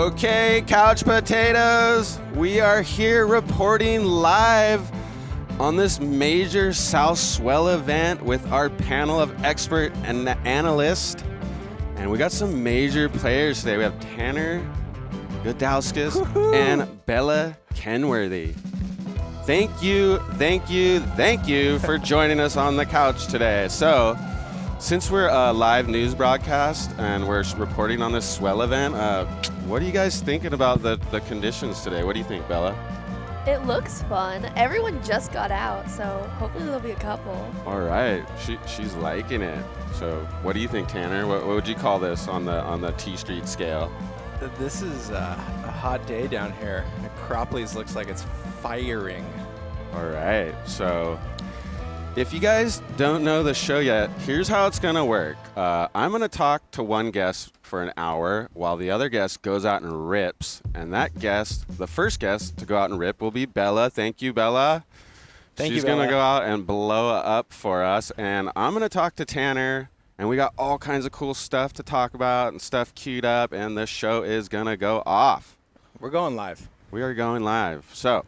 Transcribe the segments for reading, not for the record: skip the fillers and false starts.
Okay, couch potatoes, we are here reporting live on this major South Swell event with our panel of expert and analysts. And we got some major players today. We have Tanner Gudauskas and Bella Kenworthy. Thank you for joining us on the couch today. So, since we're a live news broadcast and we're reporting on this swell event, what are you guys thinking about the conditions today? What do you think, Bella? It looks fun. Everyone just got out, so hopefully there'll be a couple. All right, she's liking it. So, what do you think, Tanner? What would you call this on the T Street scale? This is a hot day down here. Cropley's looks like it's firing. All right, so if you guys don't know the show yet, here's how it's going to work. I'm going to talk to one guest for an hour while the other guest goes out and rips. And that guest, the first guest to go out and rip, will be Bella. Thank you, Bella. She's going to go out and blow up for us. And I'm going to talk to Tanner. And we got all kinds of cool stuff to talk about and stuff queued up. And the show is going to go off. We're going live. We are going live. So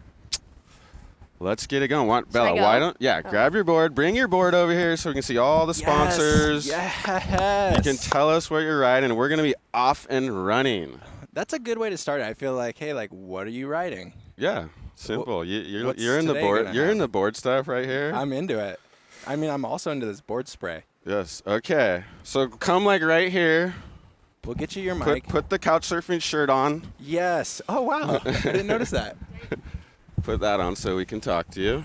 let's get it going. Bella, grab your board. Bring your board over here so we can see all the sponsors. Yes. You can tell us what you're riding, and we're going to be off and running. That's a good way to start it. I feel like, hey, what are you riding? Yeah, simple. You're What's in the today board. gonna You're in have? the board stuff right here. I'm into it. I mean, I'm also into this board spray. Yes. Okay. So come right here. We'll get you your mic. Put the couch surfing shirt on. Yes. Oh, wow. I didn't notice that. Put that on so we can talk to you.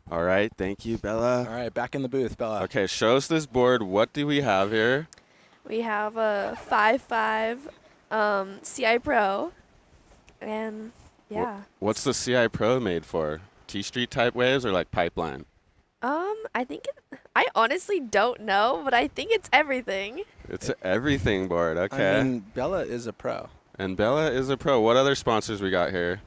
All right. Thank you, Bella. All right, back in the booth, Bella. Okay, show us this board. What do we have here? We have a 5.5 CI Pro, and yeah. What's the CI Pro made for? T-Street type waves or like pipeline? I think I honestly don't know, but I think it's everything. It's an everything board. Okay. I mean, Bella is a pro. And Bella is a pro. What other sponsors we got here?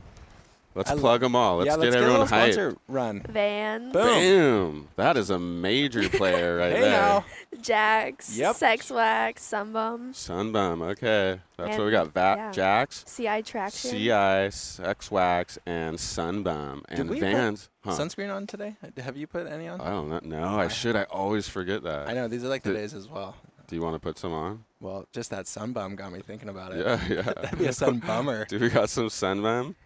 Let's plug them all. Let's get everyone a hyped. sponsor run. Vans. Boom. That is a major player right Hey there. now. Jax. Yep. Sex Wax. Sunbum. Sunbum. Okay. That's And what we got. yeah. Jax, CI Traction. CI, Sex Wax, and Sunbum. Did And we Vans. put sunscreen on today? Have you put any on? I don't know. I should. I always forget that. I know. These are like the days as well. Do you want to put some on? Well, just that sunbum got me thinking about it. Yeah. That'd be a sun bummer. Do we got some Sunbum?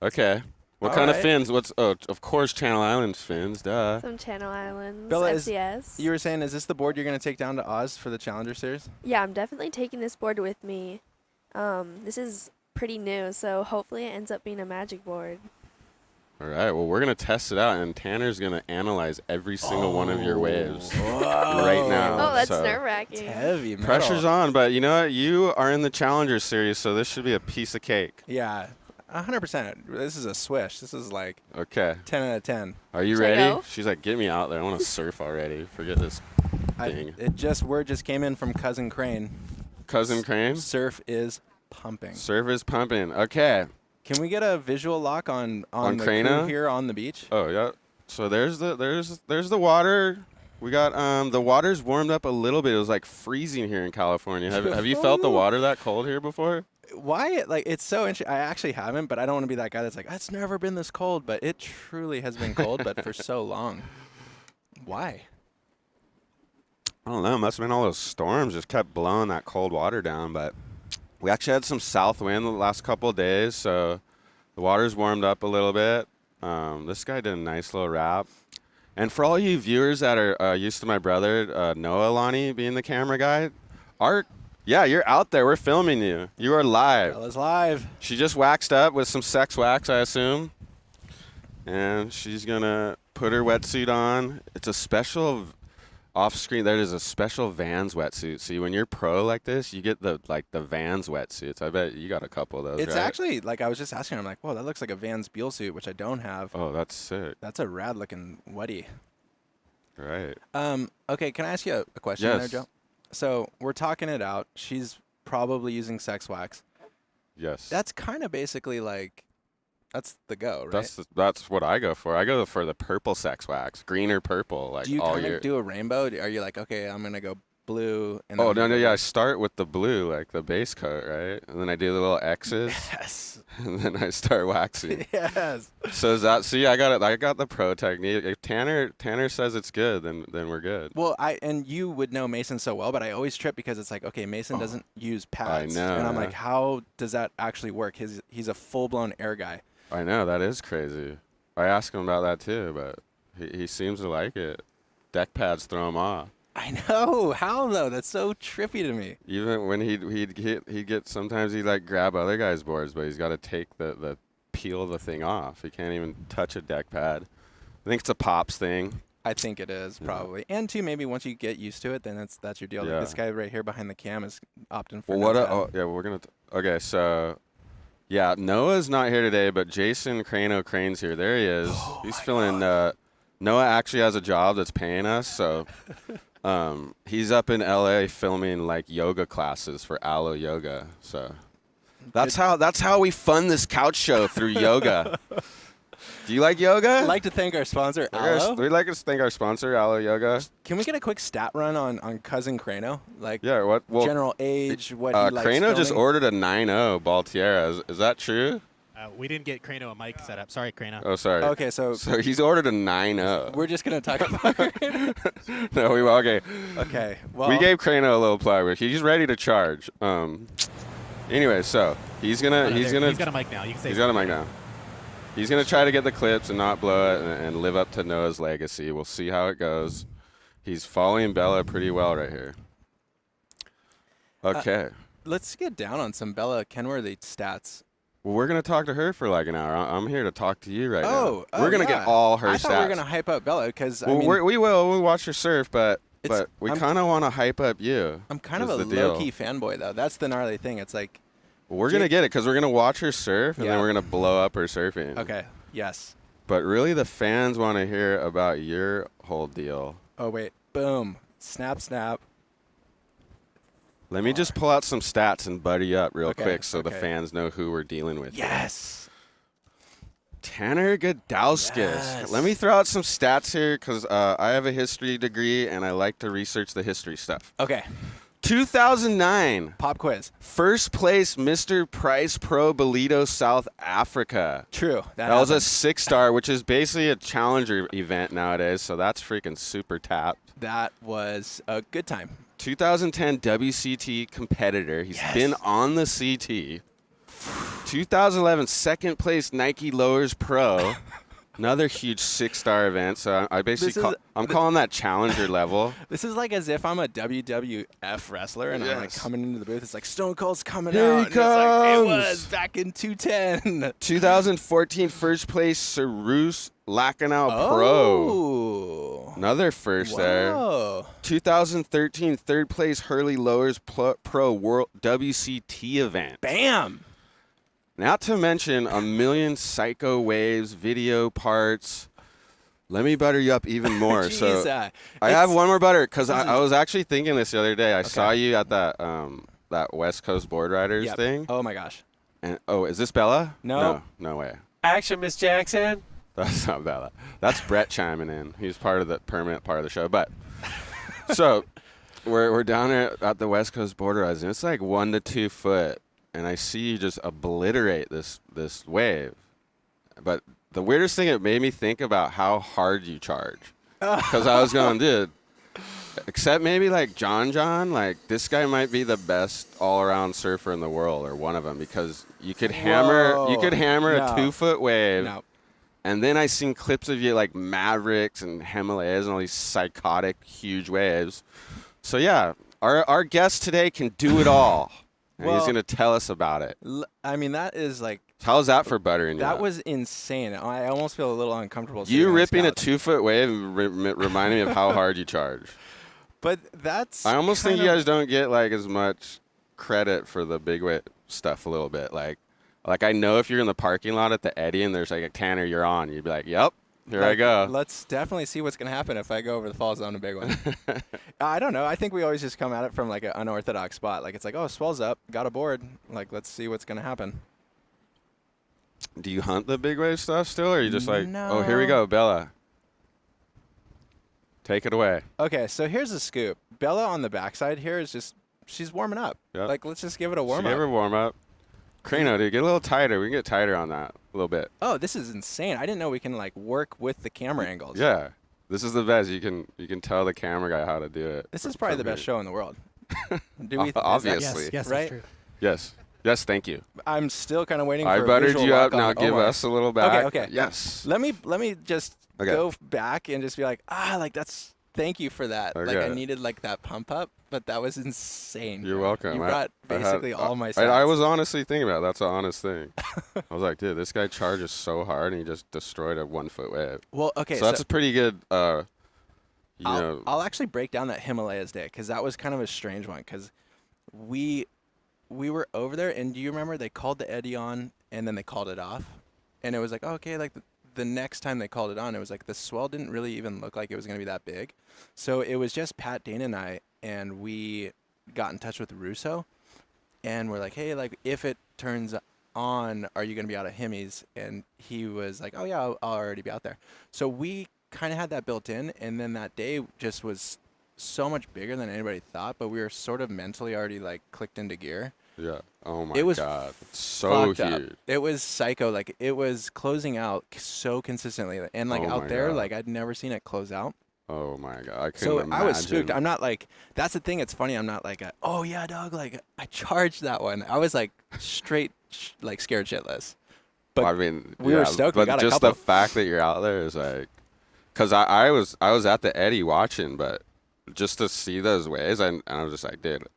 Okay. What All kind of right. fins? Of course, Channel Islands fins, duh. Some Channel Islands. Bella, FCS. You were saying, is this the board you're going to take down to Oz for the Challenger Series? Yeah, I'm definitely taking this board with me. This is pretty new, so hopefully it ends up being a magic board. All right, well, we're going to test it out, and Tanner's going to analyze every single one of your waves right now. Oh, that's so nerve-wracking. Heavy metal. pressure's on, but you know what? You are in the Challenger Series, so this should be a piece of cake. Yeah, 100%. This is a swish. This is like Okay. 10 out of 10. Are you Should I ready? go? She's like, get me out there. I want to surf already. Forget this thing. Word just came in from Cousin Crane. Cousin Crane? Surf is pumping. Surf is pumping. Okay. Can we get a visual lock on the Crana? crew here on the beach? Oh, yeah. So there's the water. We got the water's warmed up a little bit. It was like freezing here in California. Have you felt the water that cold here before? Why? It's so interesting. I actually haven't, but I don't want to be that guy that's like, it's never been this cold. But it truly has been cold, but for so long. Why? I don't know. It must have been all those storms just kept blowing that cold water down. But we actually had some south wind the last couple of days, so the water's warmed up a little bit. This guy did a nice little wrap. And for all you viewers that are used to my brother, Noah Alani, being the camera guy, you're out there. We're filming you. You are live. Bella's live. She just waxed up with some sex wax, I assume. And she's going to put her wetsuit on. It's a special off-screen. There is a special Vans wetsuit. See, when you're pro like this, you get the Vans wetsuits. I bet you got a couple of those, It's right? actually, I was just asking, I'm like, whoa, that looks like a Vans Beal suit, which I don't have. Oh, that's sick. That's a rad-looking wetty. Right. Okay, can I ask you a question Yes. there, Joe? So we're talking it out. She's probably using sex wax. Yes. That's kind of basically that's the go, right? That's what I go for. I go for the purple sex wax, green or purple, like Do you all kind year. of do a rainbow? Are you like, okay, I'm gonna go blue. And Oh, then no, yeah. I start with the blue, like the base coat, right? And then I do the little X's. Yes. And then I start waxing. Yes. So is that, see, I got it. I got the pro technique. If Tanner says it's good, then we're good. Well, and you would know Mason so well, but I always trip because it's like, okay, Mason doesn't use pads. know, And I'm yeah. like, how does that actually work? He's a full-blown air guy. I know, that is crazy. I asked him about that too, but he seems to like it. Deck pads throw him off. I know. How though? That's so trippy to me. Even when he'd get, sometimes he'd like grab other guys' boards, but he's got to take the peel the thing off. He can't even touch a deck pad. I think it's a Pops thing. I think it is probably. And two, maybe once you get used to it, then that's your deal. Yeah. Like this guy right here behind the cam is opting for. Well, no pad. we're gonna. Okay, so yeah, Noah's not here today, but Jason Crane's here. There he is. He's feeling. Noah actually has a job that's paying us, so he's up in LA filming like yoga classes for Aloe Yoga. So that's how we fund this couch show, through yoga. Do you like yoga? I'd like to thank our sponsor, Aloe. We'd like to thank our sponsor, Aloe Yoga. Can we get a quick stat run on cousin Crano? Like, Yeah, what? Well, general age, what he likes Crano just filming? ordered a 9.0 Baltiera. Is that true? We didn't get Crano a mic set up. Sorry, Crano. Oh, sorry. Okay, so he's ordered a 9.0. we're just gonna talk about it. No, okay. Okay, well, We gave Crano a little plug. He's ready to charge. Anyway, so he's gonna He's got a mic now. You can say he's got a mic now. He's gonna try to get the clips and not blow it and live up to Noah's legacy. We'll see how it goes. He's following Bella pretty well right here. Okay. let's get down on some Bella Kenworthy stats. Well, we're gonna talk to her for like an hour. I'm here to talk to you right now. Oh, We're gonna yeah. get all her I stats. thought we were gonna hype up Bella because Well, we will. We watch her surf, but we I'm- kind of want to hype up you. I'm kind of is a the deal. low-key fanboy though. That's the gnarly thing. It's like, Well, we're gonna get it because we're gonna watch her surf and Yeah. then we're gonna blow up her surfing. okay, yes. But really, the fans want to hear about your whole deal. Oh wait, boom, snap, snap. Let me just pull out some stats and buddy up real Okay, quick so the okay. fans know who we're dealing with. Yes. Tanner Gudauskas. Yes. Let me throw out some stats here because I have a history degree and I like to research the history stuff. Okay. 2009, Pop quiz. first place Mr. Price Pro Bolito, South Africa. True. That was a happened. 6-star, which is basically a challenger event nowadays, so that's freaking super tapped. That was a good time. 2010 WCT competitor. He's Yes. been on the CT. 2011 second place Nike Lowers Pro. Another huge 6-star event. So I basically I'm calling that challenger level. This is like as if I'm a WWF wrestler and I'm like Yes. coming into the booth. It's like Stone Cold's coming Here out. he and it's like, it comes. was back in 210. 2014 first place Cyrus Lacanau Pro. Oh. Another first there. Whoa. 2013 third place Hurley Lowers Pro World WCT event. Bam. Not to mention a million psycho waves, video parts. Let me butter you up even more. Jeez, So I have one more butter because I was actually thinking this the other day. I saw you at that that West Coast Board Riders Yep. thing. Oh my gosh. And is this Bella? No. No way. Action, Miss Jackson. That's not Bella. That's Brett chiming in. He's part of the permanent part of the show. But so we're down there at the West Coast Board Riders, and it's like 1 to 2 foot. And I see you just obliterate this wave. But the weirdest thing, it made me think about how hard you charge. Because I was going, dude, except maybe like John, like this guy might be the best all-around surfer in the world, or one of them, because you could hammer No. a 2-foot wave. No. And then I seen clips of you like Mavericks and Himalayas and all these psychotic huge waves. So yeah, our guest today can do it all. And he's Well- going to tell us about it. I mean, that is like, How's that for buttering you that up? was insane. I almost feel a little uncomfortable. You sitting on ripping a couch. 2-foot wave reminded me of how hard you charge. But that's. I almost think kind you of- guys don't get like as much credit for the big wave stuff a little bit. Like I know if you're in the parking lot at the Eddy and there's like a Tanner, you're on. You'd be like, yep, here I go. Let's definitely see what's going to happen if I go over the fall zone a big one. I don't know. I think we always just come at it from like an unorthodox spot. Like it's like, oh, swell's up, got a board. Like let's see what's going to happen. Do you hunt the big wave stuff still, or are you just like, No. oh, here we go, Bella? Take it away. Okay, so here's the scoop. Bella on the backside here is just, she's warming up. Yep. Like, let's just give it a warm up. Give her a warm up. Crano, dude, get a little tighter. We can get tighter on that a little bit. Oh, this is insane. I didn't know we can, like, work with the camera angles. Yeah. This is the best. You can tell the camera guy how to do it. This is probably the best show in the world. Do we? Obviously. Yes, Right? that's true. Yes. Yes, thank you. I'm still kind of waiting I for a buttered visual you up. lock on Now give Omar. us a little back. Okay. Yes. Let me just Okay. go back and just be like, like that's. Thank you for that. Like I Okay. needed like that pump up, but that was insane. You're welcome. You I- brought I had- basically all my. I sets. was honestly thinking about it. That's an honest thing. I was like, dude, this guy charges so hard and he just destroyed a 1 foot wave. Well, okay. So that's a pretty good, you know. I'll actually break down that Himalayas day because that was kind of a strange one because we were over there and do you remember they called the eddy on and then they called it off and it was like okay like the next time they called it on it was like the swell didn't really even look like it was going to be that big, so it was just Pat, Dana, and I, and we got in touch with Russo and we're like, hey, like if it turns on, are you going to be out of Hemis? And he was like, oh yeah, I'll already be out there. So we kind of had that built in, and then that day just was so much bigger than anybody thought, but we were sort of mentally already like clicked into gear. Yeah. Oh my It was God. It's so Fucked up. huge. It was psycho. Like it was closing out so consistently, and like Oh out my there, God. like I'd never seen it close out. Oh my God. I couldn't So imagine. I was spooked. I'm not like, that's the thing. It's funny. I'm not like, oh yeah, dog. Like I charged that one. I was like straight, like scared shitless. But Well, I mean, we were stoked. We But got a just couple. the fact that you're out there is like, because I was at the Eddy watching, but just to see those waves, and I was just like, dude,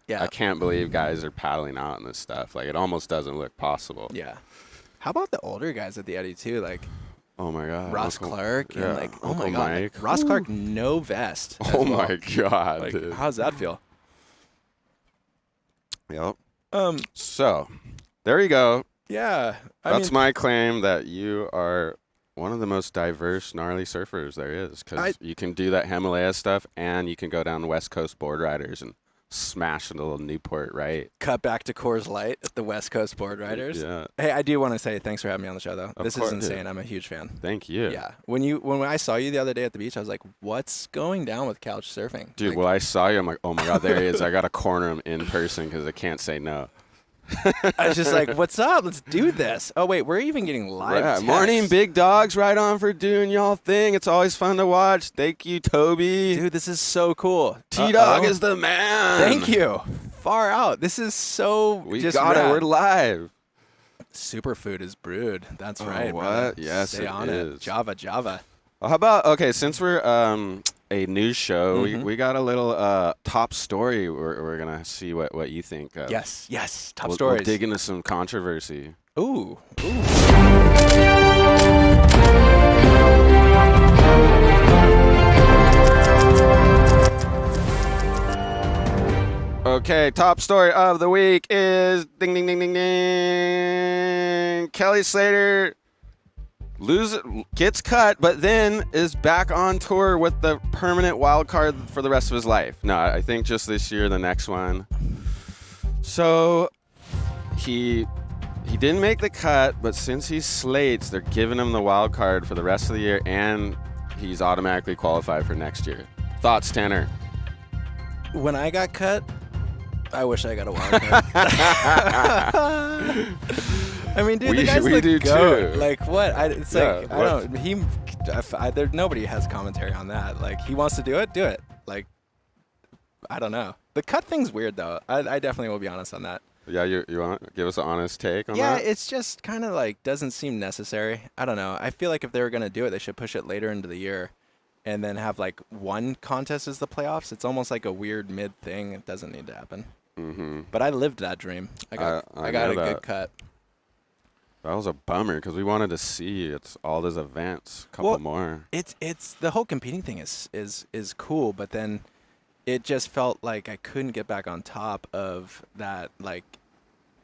yeah, I can't believe guys are paddling out in this stuff. Like, it almost doesn't look possible. yeah. How about the older guys at the Eddy too? Like Oh my God. Ross Uncle- Clark and yeah, like, oh Uncle my God, Mike. like, Ross Clark, no vest. as Oh well. my God, Like, dude. how's that feel? Yep. Um, So, there you go. yeah. That's my claim that you are one of the most diverse, gnarly surfers there is, because you can do that Himalaya stuff, and you can go down West Coast board riders and smash into a little Newport, right? cut back to Coors Light at the West Coast Board Riders. Yeah. Hey, I do want to say thanks for having me on the show, though. This course, is insane. dude. I'm a huge fan. Thank you. Yeah. When I saw you the other day at the beach, I was like, what's going down with couch surfing? Dude, Like, well, I saw you. I'm like, oh my God, there he is. I got to corner him in person because I can't say no. I was just like, what's up? Let's do this. Oh, wait, we're even getting live Yeah, text. morning, big dogs. Right on for doing y'all thing. It's always fun to watch. Thank you, Toby. Dude, this is so cool. T-Dog is the man. Thank you. Far out. This is so We just got rad. it. We're live. Superfood is brewed. That's Oh, right. what? brother. Yes, Stay it on is. it. Java. How about, okay, since we're a news show, Mhm. we got a little top story. We're going to see what you think of. Yes. Top We'll stories. dig into some controversy. Ooh. Okay, top story of the week is ding ding ding ding ding. Kelly Slater gets cut, but then is back on tour with the permanent wild card for the rest of his life. No, I think just this year, the next one. So he didn't make the cut, but since he slates, they're giving him the wild card for the rest of the year, and he's automatically qualified for next year. Thoughts, Tanner? When I got cut, I wish I got a wild card. I mean, dude, the guy's we the do goat. too. Like, what? It's Yeah, like, I what? don't. There, nobody has commentary on that. Like, he wants to do it. Like, I don't know. The cut thing's weird, though. I definitely will be honest on that. Yeah, you want to give us an honest take on Yeah, that? it's just kind of like doesn't seem necessary. I don't know. I feel like if they were going to do it, they should push it later into the year and then have like one contest as the playoffs. It's almost like a weird mid thing. It doesn't need to happen. Mm-hmm. But I lived that dream. I got I a know good that. cut. That was a bummer because we wanted to see all those events, a couple Well, more. It's the whole competing thing is cool, but then it just felt like I couldn't get back on top of that. Like,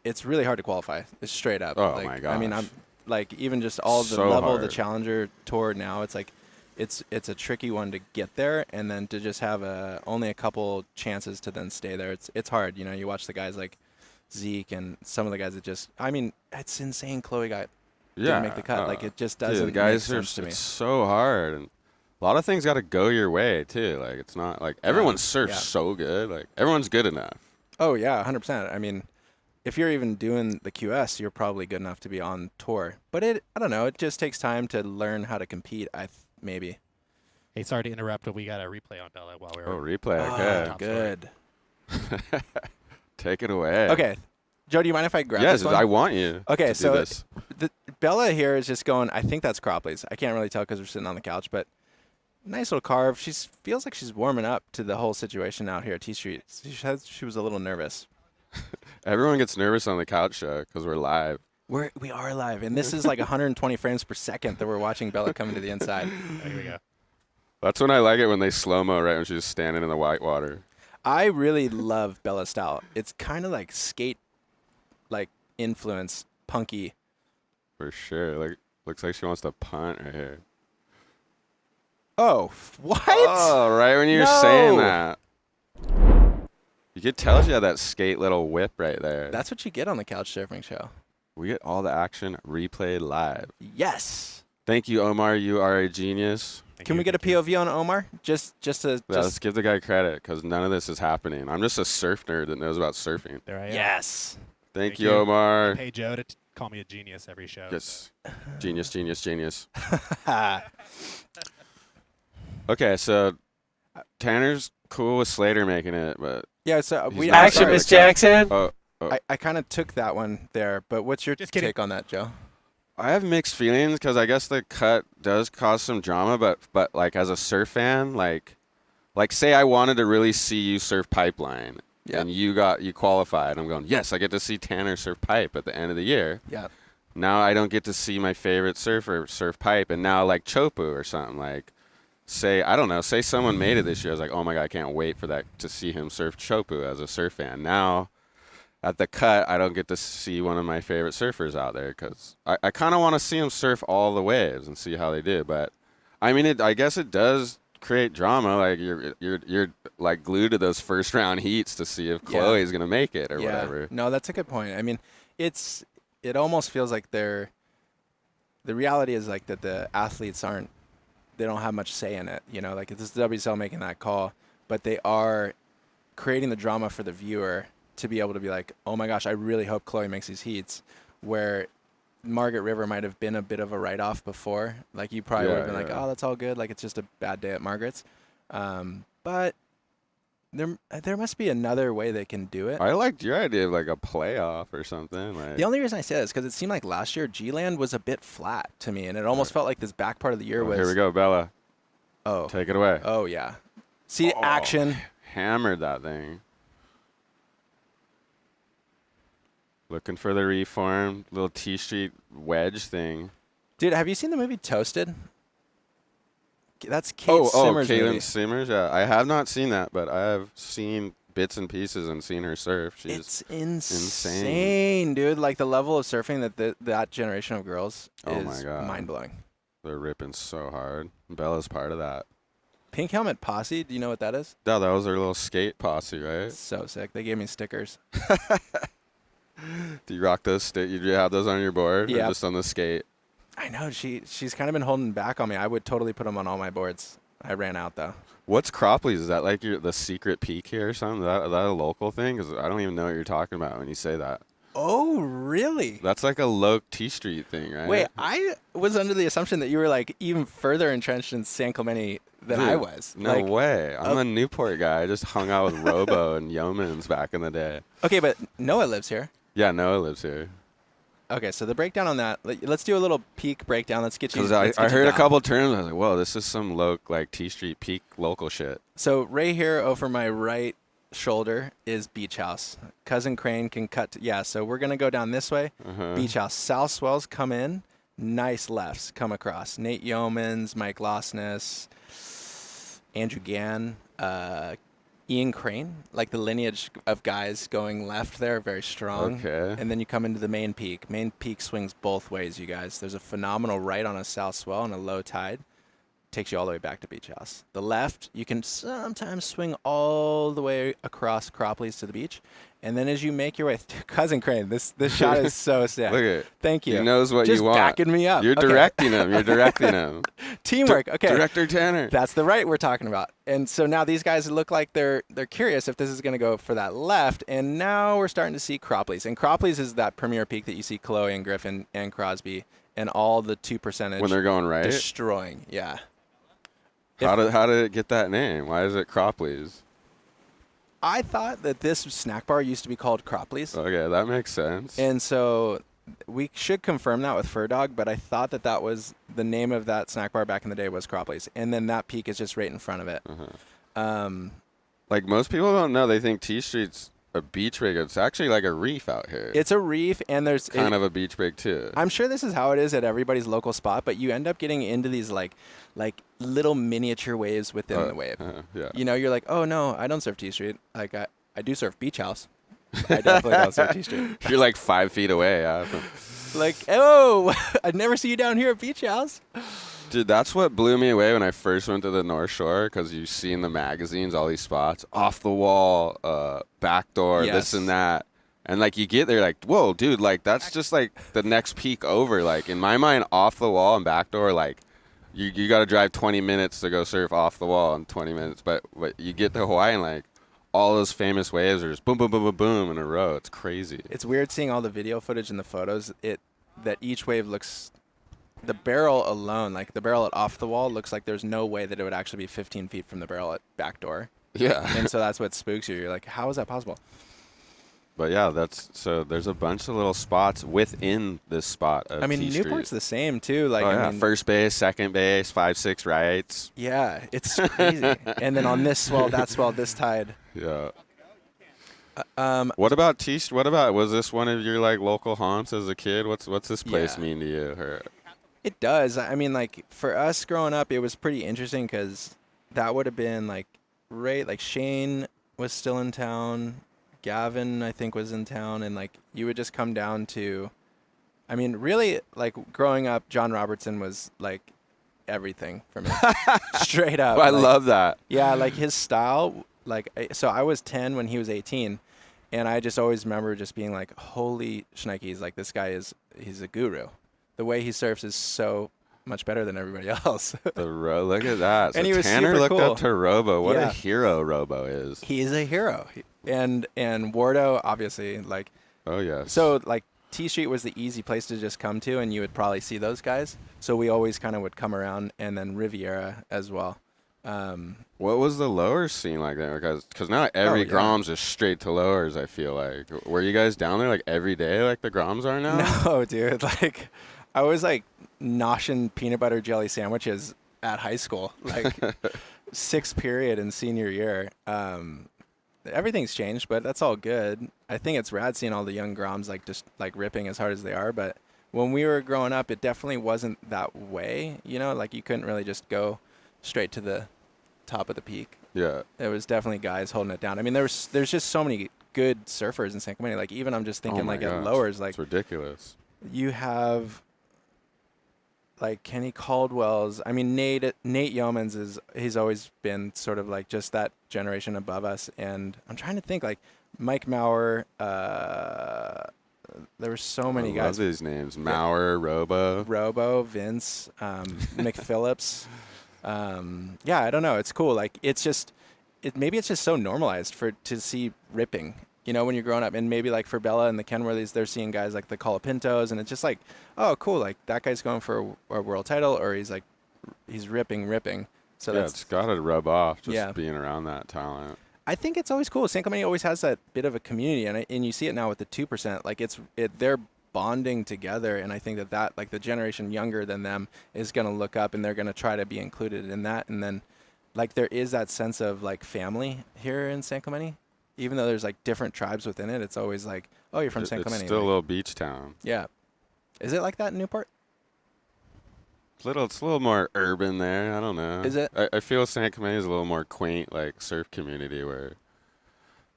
it's really hard to qualify. It's straight up. Oh, like, my I mean, gosh. I'm like even just all the So level of the hard. Challenger Tour now. It's like it's a tricky one to get there, and then to just have only a couple chances to then stay there. It's hard. You know, you watch the guys like Zeke and some of the guys that just. I mean, it's insane. Chloe didn't make the cut. Like, it just doesn't Dude, the guys make are sense to me. it's so hard. And A lot of things got to go your way too. Like it's not like everyone surfs so good. Like everyone's good enough. Oh yeah, 100%. I mean, if you're even doing the QS, you're probably good enough to be on tour. But I don't know. It just takes time to learn how to compete. Maybe. Hey, sorry to interrupt, but we got a replay on Bella while we were. Oh, replay. Okay. top Good. Take it away. Okay. Joe, do you mind if I grab Yes, this one? I want you. Okay, to so do this. Bella here is just going, I think that's Cropley's. I can't really tell because we're sitting on the couch, but nice little carve. She feels like she's warming up to the whole situation out here at T Street. She was a little nervous. Everyone gets nervous on the couch show because we're live. We are live, and this is like 120 frames per second that we're watching Bella coming to the inside. Oh, here we go. That's when I like it when they slow-mo right when she's standing in the white water. I really love Bella's style. It's kind of like skate, like influence, punky. For sure. Like looks like she wants to punt right here. Oh, what? Oh, right when you're saying that. You could tell she had that skate little whip right there. That's what you get on the couch surfing show. We get all the action replayed live. Yes. Thank you, Omar. You are a genius. Can we get a POV on Omar? Let's give the guy credit because none of this is happening. I'm just a surf nerd that knows about surfing. There I am. Yes. Thank you, Omar. Pay Joe to call me a genius every show. Yes. Genius, genius, genius. Okay, so Tanner's cool with Slater making it, but Yeah, so He's we not Action, sorry. Miss Jackson. oh, I kind of took that one there, but what's your Just kidding. take on that, Joe? I have mixed feelings because I guess the cut does cause some drama, but like as a surf fan, like say I wanted to really see you surf pipeline, Yeah. and you qualified. I'm going, yes, I get to see Tanner surf pipe at the end of the year. Yeah. Now I don't get to see my favorite surfer surf pipe, and now like Chopu or something like. Say someone made it this year. I was like, oh my god, I can't wait for that to see him surf Chopu as a surf fan. Now, at the cut, I don't get to see one of my favorite surfers out there because I kind of want to see him surf all the waves and see how they do. But I mean, I guess it does create drama. Like you're like glued to those first round heats to see if Chloe's gonna make it or whatever. No, that's a good point. I mean, it almost feels like the reality is like that the athletes they don't have much say in it, you know, like it's the WSL making that call, but they are creating the drama for the viewer to be able to be like, oh my gosh, I really hope Chloe makes these heats, where Margaret River might have been a bit of a write-off before. Like you probably would have been like, oh, that's all good. Like it's just a bad day at Margaret's. But there must be another way they can do it. I liked your idea of like a playoff or something. Like The only reason I say that is because it seemed like last year G-Land was a bit flat to me, and it almost felt like this back part of the year was. Here we go, Bella. Oh. Take it away. Oh, yeah. See, action. Hammered that thing. Looking for the reform, little T Street wedge thing. Dude, have you seen the movie Toasted? That's Kate Simmers' Caitlin movie. Simmers. Yeah, I have not seen that, but I have seen bits and pieces and seen her surf. She's It's insane, dude. Like the level of surfing that generation of girls Oh my is God. mind-blowing. they're ripping so hard. Bella's part of that. Pink Helmet Posse, do you know what that is? Yeah, that was her little skate posse, right? So sick. They gave me stickers. Do you rock those? Do you have those on your board? Yeah. Or just on the skate? I know, she's kind of been holding back on me. I would totally put them on all my boards. I ran out, though. What's Cropley's? Is that like the secret peak here or something? Is that a local thing? Because I don't even know what you're talking about when you say that. Oh, really? That's like a low T Street thing, right? Wait, I was under the assumption that you were like even further entrenched in San Clemente than Dude, I was. No Like, way. I'm a Newport guy. I just hung out with Robo and Yeomans back in the day. Okay, but Noah lives here. Yeah, Noah lives here. Okay, so the breakdown on that. Let's do a little peak breakdown. Let's get you. Because let's I get you heard a down. couple terms. I was like, whoa, this is some low, like T Street peak local shit. So right here over my right shoulder is Beach House. Cousin Crane can cut. Yeah, so we're going to go down this way. Beach House. South swells come in. Nice lefts come across. Nate Yeomans, Mike Losness, Andrew Gann, Ian Crane. Like the lineage of guys going left there, very strong. Okay. And then you come into the main peak. Main peak swings both ways, you guys. There's a phenomenal right on a south swell and a low tide. takes you all the way back to Beach House. The left, you can sometimes swing all the way across Acropolis to the beach. And then as you make your way, Cousin Crane, this shot is so sick. Look at it. Thank you. He knows what Just you want. backing me up. You're Okay. directing him. You're directing him. Teamwork. Okay. Director Tanner. That's the right we're talking about. And so now these guys look like they're curious if this is going to go for that left. And now we're starting to see Acropolis. And Acropolis is that premier peak that you see Chloe and Griffin and Crosby and all the 2% When they're going right. destroying. Yeah. How did it get that name? Why is it Cropley's? I thought that this snack bar used to be called Cropley's. Okay, that makes sense. And so we should confirm that with Fur Dog, but I thought that was the name of that snack bar back in the day was Cropley's. And then that peak is just right in front of it. Like most people don't know, they think T Street's a beach rig. It's actually like a reef out here. It's a reef, and there's kind of a beach rig too. I'm sure this is how it is at everybody's local spot, but you end up getting into these like little miniature waves within the wave. Yeah. You know, you're like, oh no, I don't surf T Street. Like I do surf Beach House. I definitely don't surf T Street. You're like 5 feet away. Like, oh, I'd never see you down here at Beach House. Dude, that's what blew me away when I first went to the North Shore, because you see in the magazines all these spots, off the wall, backdoor, this and that. And, like, you get there, like, whoa, dude, like, that's just, like, the next peak over. Like, in my mind, off the wall and backdoor, like, you got to drive 20 minutes to go surf off the wall in 20 minutes. But you get to Hawaii and, like, all those famous waves are just boom, boom, boom, boom, boom in a row. It's crazy. It's weird seeing all the video footage and the photos, that each wave looks... The barrel alone, like the barrel at off the wall, looks like there's no way that it would actually be 15 feet from the barrel at backdoor. Yeah. And so that's what spooks you. You're like, how is that possible? But yeah, there's a bunch of little spots within this spot of T Street. Newport's the same too. Like, first base, second base, 5-6 rights. Yeah, it's crazy. And then on this swell, that swell, this tide. Yeah. What about was this one of your like local haunts as a kid? What's this place mean to you? It does. I mean, like, for us growing up, it was pretty interesting because that would have been, like, Shane was still in town. Gavin, I think, was in town. And, like, you would just come down to, I mean, really, like, growing up, John Robertson was, like, everything for me. Straight up. I love that. Yeah, like, his style, like, so I was 10 when he was 18. And I just always remember just being like, holy shnikes, like, this guy he's a guru. The way he surfs is so much better than everybody else. Look at that. So And he was Tanner super looked cool. up to Robo. What a hero Robo is. He is a hero. And Wardo, obviously, like. Oh, yes. So, like, T Street was the easy place to just come to, and you would probably see those guys. So we always kind of would come around, and then Riviera as well. What was the lowers scene like there? Because now every Grom's is straight to lowers, I feel like. Were you guys down there, like, every day like the Groms are now? No, dude. Like, I was, like, noshing peanut butter jelly sandwiches at high school, like, 6th period in senior year. Everything's changed, but that's all good. I think it's rad seeing all the young Groms, like, just, like, ripping as hard as they are. But when we were growing up, it definitely wasn't that way, you know? Like, you couldn't really just go straight to the top of the peak. Yeah. There was definitely guys holding it down. I mean, there's just so many good surfers in San Clemente. Like, even I'm just thinking, like, at lowers, like. It's ridiculous. You have, like, Kenny Caldwell's. I mean, Nate Yeomans he's always been sort of like just that generation above us. And I'm trying to think, like, Mike Maurer. There were so many guys. I love these names. Maurer, Robo, Vince, McPhillips. Yeah, I don't know. It's cool. Like, it's just, maybe it's just so normalized to see ripping, you know, when you're growing up. And maybe, like, for Bella and the Kenworthys, they're seeing guys like the Colapintos, and it's just like, oh, cool. Like, that guy's going for a world title, or he's ripping. So yeah, it's got to rub off just being around that talent. I think it's always cool. San Clemente always has that bit of a community, and you see it now with the 2%. Like, they're bonding together, and I think that like the generation younger than them is going to look up, and they're going to try to be included in that. And then, like, there is that sense of, like, family here in San Clemente, even though there's, like, different tribes within it. It's always like, oh, you're from San Clemente. It's still a little beach town. Yeah. Is it like that in Newport? It's a little more urban there. I don't know. Is it? I feel San Clemente is a little more quaint, like, surf community, where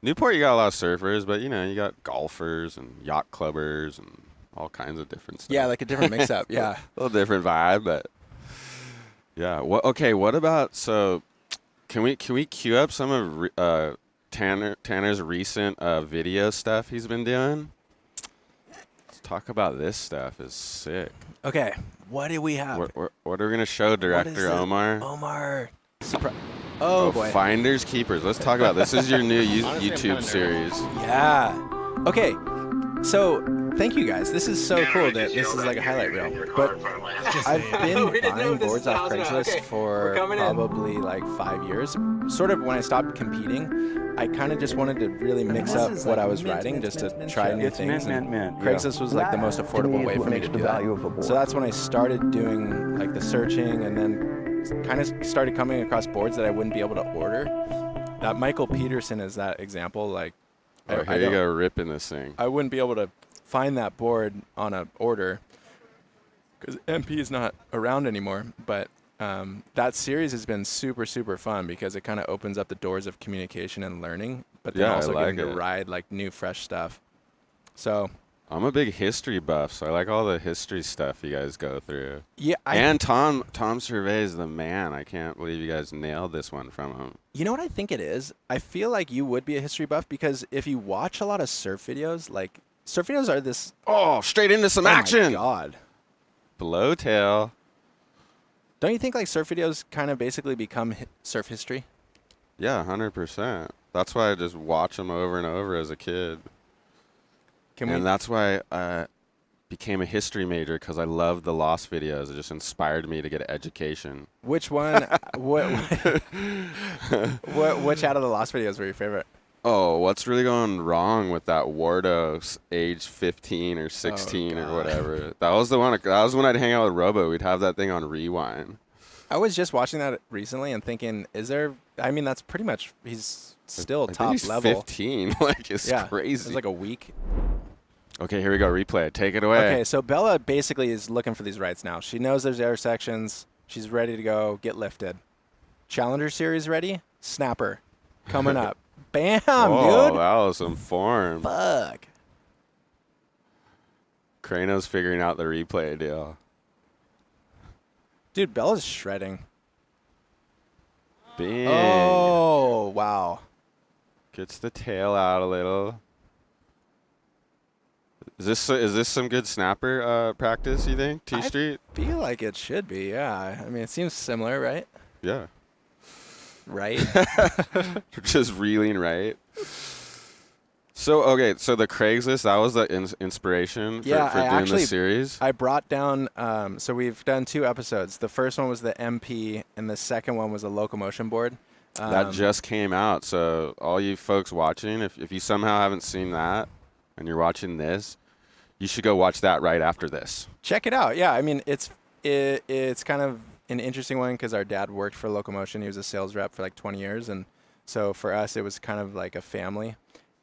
Newport, you got a lot of surfers, but, you know, you got golfers and yacht clubbers and all kinds of different stuff. Yeah, like a different mix-up. Yeah. A little different vibe, but Yeah. What? Okay. What about Can we queue up some of Tanner's recent video stuff he's been doing? Let's talk about this stuff. Is sick. Okay, what do we have? What are we gonna show, Director Omar? Omar. Oh boy. Finders Keepers. Let's talk about this. Is your new YouTube series? Yeah. Okay. So thank you guys. This is so cool that this is like a highlight reel. But I've been buying boards off Craigslist for probably like 5 years. Sort of when I stopped competing, I kind of just wanted to really mix up what I was riding just to try new things. And Craigslist was like the most affordable way for me to do that. So that's when I started doing like the searching, and then kind of started coming across boards that I wouldn't be able to order. That Michael Peterson is that example. Like, here you go, ripping this thing. I wouldn't be able to find that board on a order because MP is not around anymore. But that series has been super, super fun because it kind of opens up the doors of communication and learning, but then also getting to ride like new, fresh stuff. So I'm a big history buff, so I like all the history stuff you guys go through. Yeah, and Tom Survey is the man. I can't believe you guys nailed this one from him. You know what I think it is? I feel like you would be a history buff because if you watch a lot of surf videos, like surf videos are this. Oh, straight into some action! Oh my God. Blowtail. Don't you think like surf videos kind of basically become surf history? Yeah, 100%. That's why I just watch them over and over as a kid. And that's why I became a history major, because I loved the Lost videos. It just inspired me to get an education. Which one? Which out of the Lost videos were your favorite? Oh, what's really going wrong with that Wardo age 15 or 16 or whatever? That was the one. That was when I'd hang out with Robo. We'd have that thing on rewind. I was just watching that recently and thinking, is there? I mean, that's pretty much. He's still top level. 15, like it's crazy. It's like a week. Okay, here we go. Replay. Take it away. Okay, so Bella basically is looking for these rights now. She knows there's air sections. She's ready to go get lifted. Challenger Series ready? Snapper. Coming up. Bam, oh, dude. that was some form. Fuck. Crano's figuring out the replay deal. Dude, Bella's shredding. Bing. Oh, wow. Gets the tail out a little. Is this some good snapper practice, you think? T-Street? I feel like it should be, yeah. I mean, it seems similar, right? Yeah. Right? Just reeling right. So, okay, so the Craigslist, that was the inspiration for doing the series? I brought down, so we've done 2 episodes. The first one was the MP, and the second one was a locomotion board. That just came out, so all you folks watching, if you somehow haven't seen that and you're watching this, you should go watch that right after this. Check it out. Yeah, I mean, it's kind of an interesting one because our dad worked for Locomotion. He was a sales rep for like 20 years. And so for us, it was kind of like a family.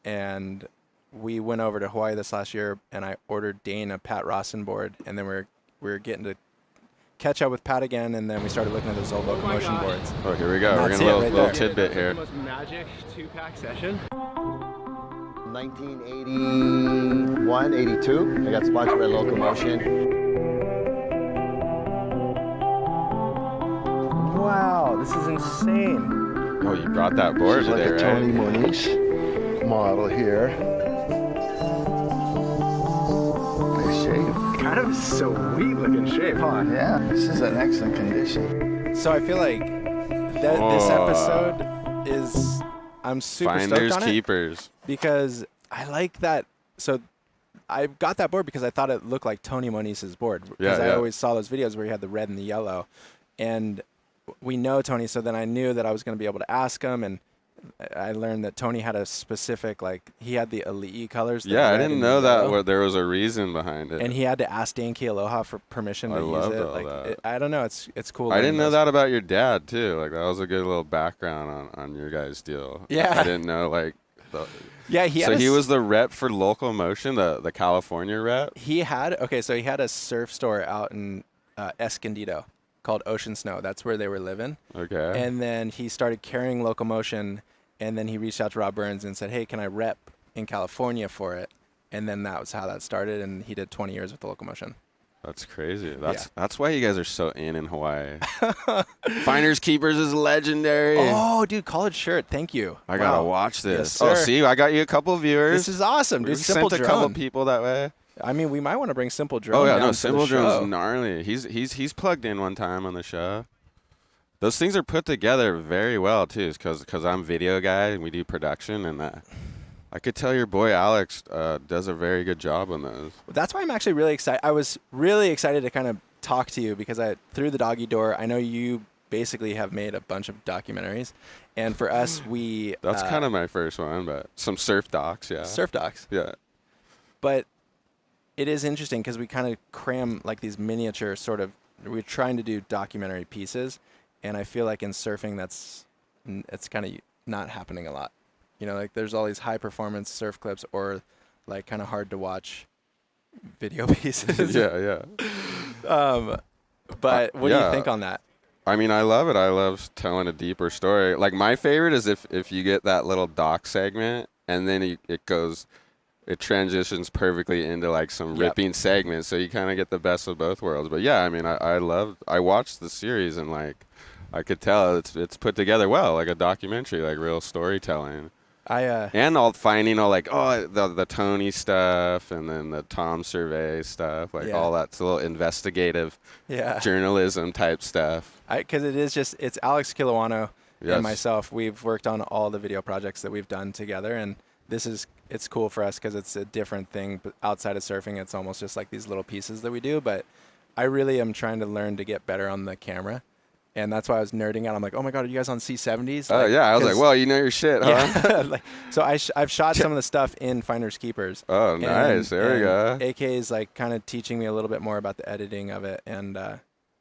And we went over to Hawaii this last year, and I ordered Dane a Pat Rawson board. And then we were getting to catch up with Pat again, and then we started looking at those old Locomotion boards. Oh, here we go. We're going to a little tidbit here. Most magic 2-pack session. 1981, 82. I got sponsored by Locomotion. Wow, this is insane. Oh, you brought that board This is today, like a right? Tony Moniz model here. Nice shape. Kind of sweet looking shape, huh? Yeah, this is an excellent condition. So I feel like this episode is, I'm super Finders stoked on keepers. it because I like that. So I got that board because I thought it looked like Tony Moniz's board. Because I always saw those videos where he had the red and the yellow. And we know Tony, so then I knew that I was going to be able to ask him. And I learned that Tony had a specific, like, he had the Elite colors. Yeah, I didn't know that there was a reason behind it. And he had to ask Dan Key Aloha for permission to use it. All that. I don't know. It's cool. I didn't know that about your dad, too. Like, that was a good little background on your guys' deal. Yeah. I didn't know, like... Yeah, he was the rep for Locomotion, the California rep? He had a surf store out in Escondido called Ocean Snow. That's where they were living. Okay. And then he started carrying Locomotion, and then he reached out to Rob Burns and said, hey, can I rep in California for it? And then that was how that started, and he did 20 years with the Locomotion. That's crazy. That's why you guys are so in Hawaii. Finders Keepers is legendary. Oh, dude, college shirt. Thank you. I gotta Wow. watch this. Yes, Oh, sir. see, I got you a couple viewers. This is awesome, dude. We Simple sent a Drone. couple people that way. I mean, we might want to bring Simple Drone. Oh yeah, down no, to the Simple show. Drone's gnarly. He's plugged in one time on the show. Those things are put together very well too, because I'm video guy and we do production, and I could tell your boy Alex does a very good job on those. That's why I'm actually really excited. I was really excited to kind of talk to you because through the doggy door, I know you basically have made a bunch of documentaries, and for us, That's kind of my first one, but some surf docs, yeah. surf docs. Yeah. But it is interesting because we kind of cram like these miniature sort of. We're trying to do documentary pieces, and I feel like in surfing, it's kind of not happening a lot. You know, like there's all these high performance surf clips or like kind of hard to watch video pieces. yeah. But what do yeah. you think on that? I mean, I love it. I love telling a deeper story. Like my favorite is if you get that little doc segment and then it transitions perfectly into like some ripping segment, so you kind of get the best of both worlds. But yeah, I mean, I watched the series and like I could tell it's put together well, like a documentary, like real storytelling. And the Tony stuff and then the Tom Survey stuff, like all that's a little investigative journalism type stuff. Because it's Alex Kilowano and myself. We've worked on all the video projects that we've done together, and it's cool for us because it's a different thing. But outside of surfing, it's almost just like these little pieces that we do. But I really am trying to learn to get better on the camera. And that's why I was nerding out. I'm like, oh my God, are you guys on C70s? Oh, yeah. I was like, well, you know your shit, huh? Yeah. So I've shot some of the stuff in Finders Keepers. Oh, nice. There we go. AK is like kind of teaching me a little bit more about the editing of it. And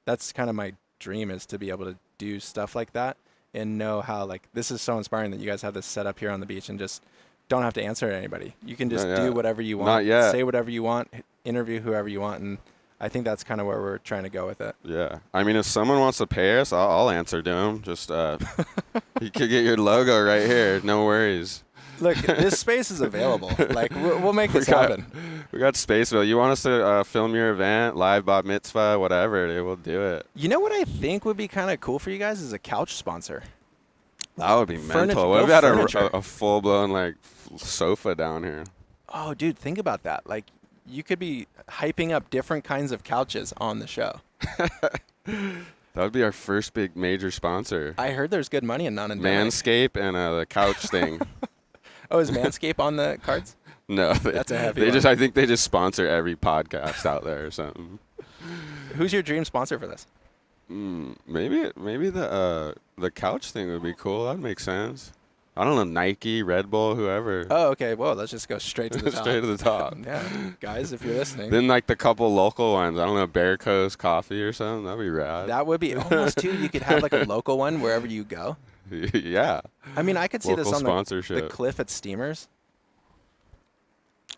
that's kind of my dream, is to be able to do stuff like that and know how, like, this is so inspiring that you guys have this set up here on the beach and just don't have to answer to anybody. You can just do whatever you want. Not yet. Say whatever you want, interview whoever you want. And I think that's kind of where we're trying to go with it. Yeah. I mean, if someone wants to pay us, I'll answer to them. Just you could get your logo right here. No worries. Look, this space is available. Like, we'll make this happen. We got space. You want us to film your event, live bat mitzvah, whatever, dude, we'll do it. You know what I think would be kind of cool for you guys is a couch sponsor. That would be mental. What if we had a full-blown, like, sofa down here? Oh, dude, think about that. Like, you could be hyping up different kinds of couches on the show. That would be our first big major sponsor. I heard there's good money in non-endemic. Manscaped and the couch thing. Oh, is Manscaped on the cards? No, that's a heavy one. I think they just sponsor every podcast out there or something. Who's your dream sponsor for this? Maybe the couch thing would be cool. That'd make sense. I don't know, Nike, Red Bull, whoever. Oh, okay. Well, let's just go straight to the top. Straight to the top. Yeah, guys, if you're listening. Then like the couple local ones. I don't know, Bear Coast Coffee or something. That'd be rad. That would be almost too. You could have like a local one wherever you go. Yeah. I mean, I could see local this on sponsorship. the cliff at Steamers.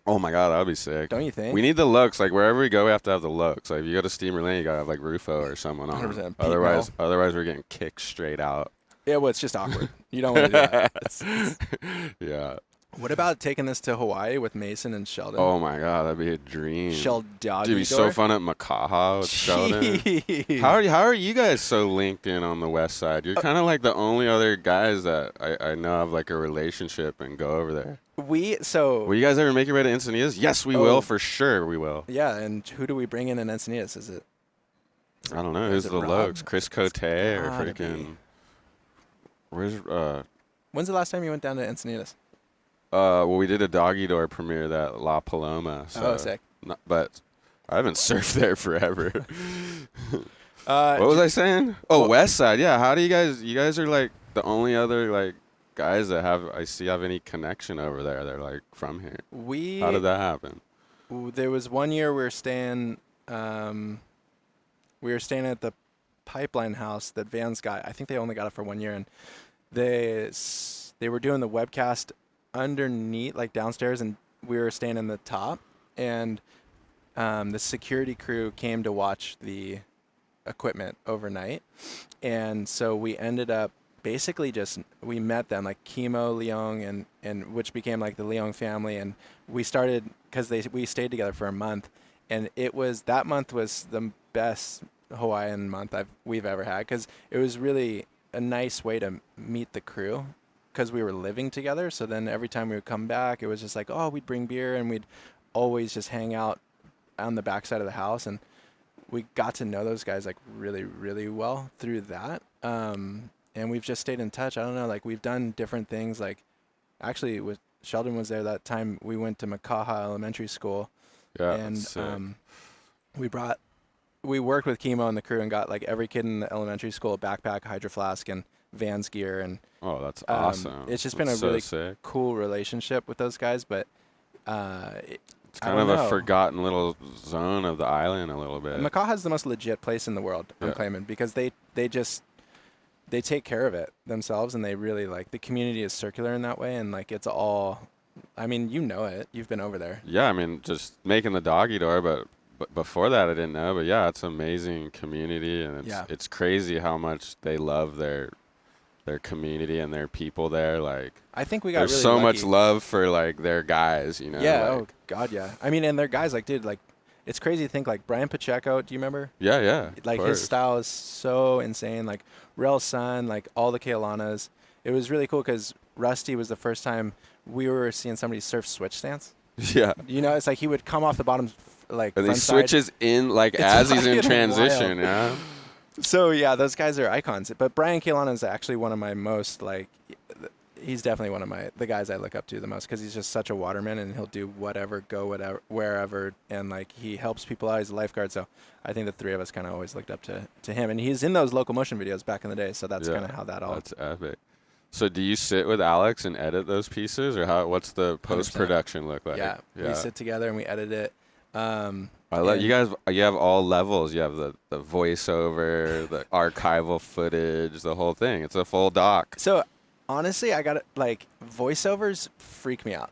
Oh my God, that'd be sick. Don't you think? We need the looks. Like wherever we go, we have to have the looks. Like if you go to Steamer Lane, you gotta have like Rufo or someone on. 100% Otherwise, we're getting kicked straight out. Yeah, well, it's just awkward. You don't want to do that. Yeah. What about taking this to Hawaii with Mason and Sheldon? Oh my God, that'd be a dream. Sheldon. Dude, it'd be so fun at Makaha with Sheldon. How are you guys so linked in on the west side? You're kind of like the only other guys that I know have like a relationship and go over there. Will you guys ever make your way to Encinitas? Yes, we will, for sure we will. Yeah, and who do we bring in Encinitas? Is it? I don't know. Who's the looks? Chris Cote or freaking... When's the last time you went down to Encinitas? Well, we did a doggy door premiere at La Paloma. So sick. But I haven't surfed there forever. What was I saying? Oh, West Side. Yeah. How do you guys are like the only other like guys that have any connection over there. They're like from here. How did that happen? There was one year we were staying at the Pipeline House that Vans got. I think they only got it for 1 year, and they were doing the webcast underneath, like downstairs, and we were staying in the top, and the security crew came to watch the equipment overnight, and so we ended up basically we met them, like Kimo, Leong, and which became like the Leong family, and we started, because we stayed together for a month, and that month was the best Hawaiian month we've ever had, because it was really a nice way to meet the crew, because we were living together. So then every time we would come back, it was just like, oh, we'd bring beer, and we'd always just hang out on the backside of the house, and we got to know those guys like really, really well through that. And we've just stayed in touch. I don't know, like we've done different things. Like actually, with Sheldon was there that time. We went to Makaha Elementary School, and we worked with Chemo and the crew and got like every kid in the elementary school a backpack, a hydro flask, and Vans gear. And oh, that's awesome. It's just been a really cool relationship with those guys. But it's kind of a forgotten little zone of the island a little bit. Makaha is the most legit place in the world, I'm claiming, because they take care of it themselves, and they really like the community is circular in that way, and like it's all, I mean, you know it, you've been over there. Yeah, I mean, just making the doggy door, but before that I didn't know. But yeah, it's an amazing community, and it's crazy how much they love their community and their people there. Like I think we got there's really so lucky. much love for like their guys, you know. Yeah, like, oh god, yeah. I mean, and their guys, like, dude, like it's crazy to think like Brian Pacheco, do you remember? Yeah. Like his style is so insane. Like Rel's son, like all the Kealanas. It was really cool because Rusty was the first time we were seeing somebody surf switch stance. Yeah. You know, it's like he would come off the bottom, like and he front switches side. in like It's as he's in fucking transition. wild. Yeah. So yeah, those guys are icons. But Brian Kealana is actually one of my most like. He's definitely one of the guys I look up to the most, because he's just such a waterman, and he'll do whatever, go whatever, wherever, and like he helps people out. He's a lifeguard, so I think the three of us kind of always looked up to him, and he's in those locomotion videos back in the day. So that's kind of how that all. That's epic. So do you sit with Alex and edit those pieces, or what's the post production look like? Yeah, we sit together and we edit it. I love you guys. You have all levels. You have the voiceover, the archival footage, the whole thing. It's a full doc. So honestly, I got like voiceovers freak me out.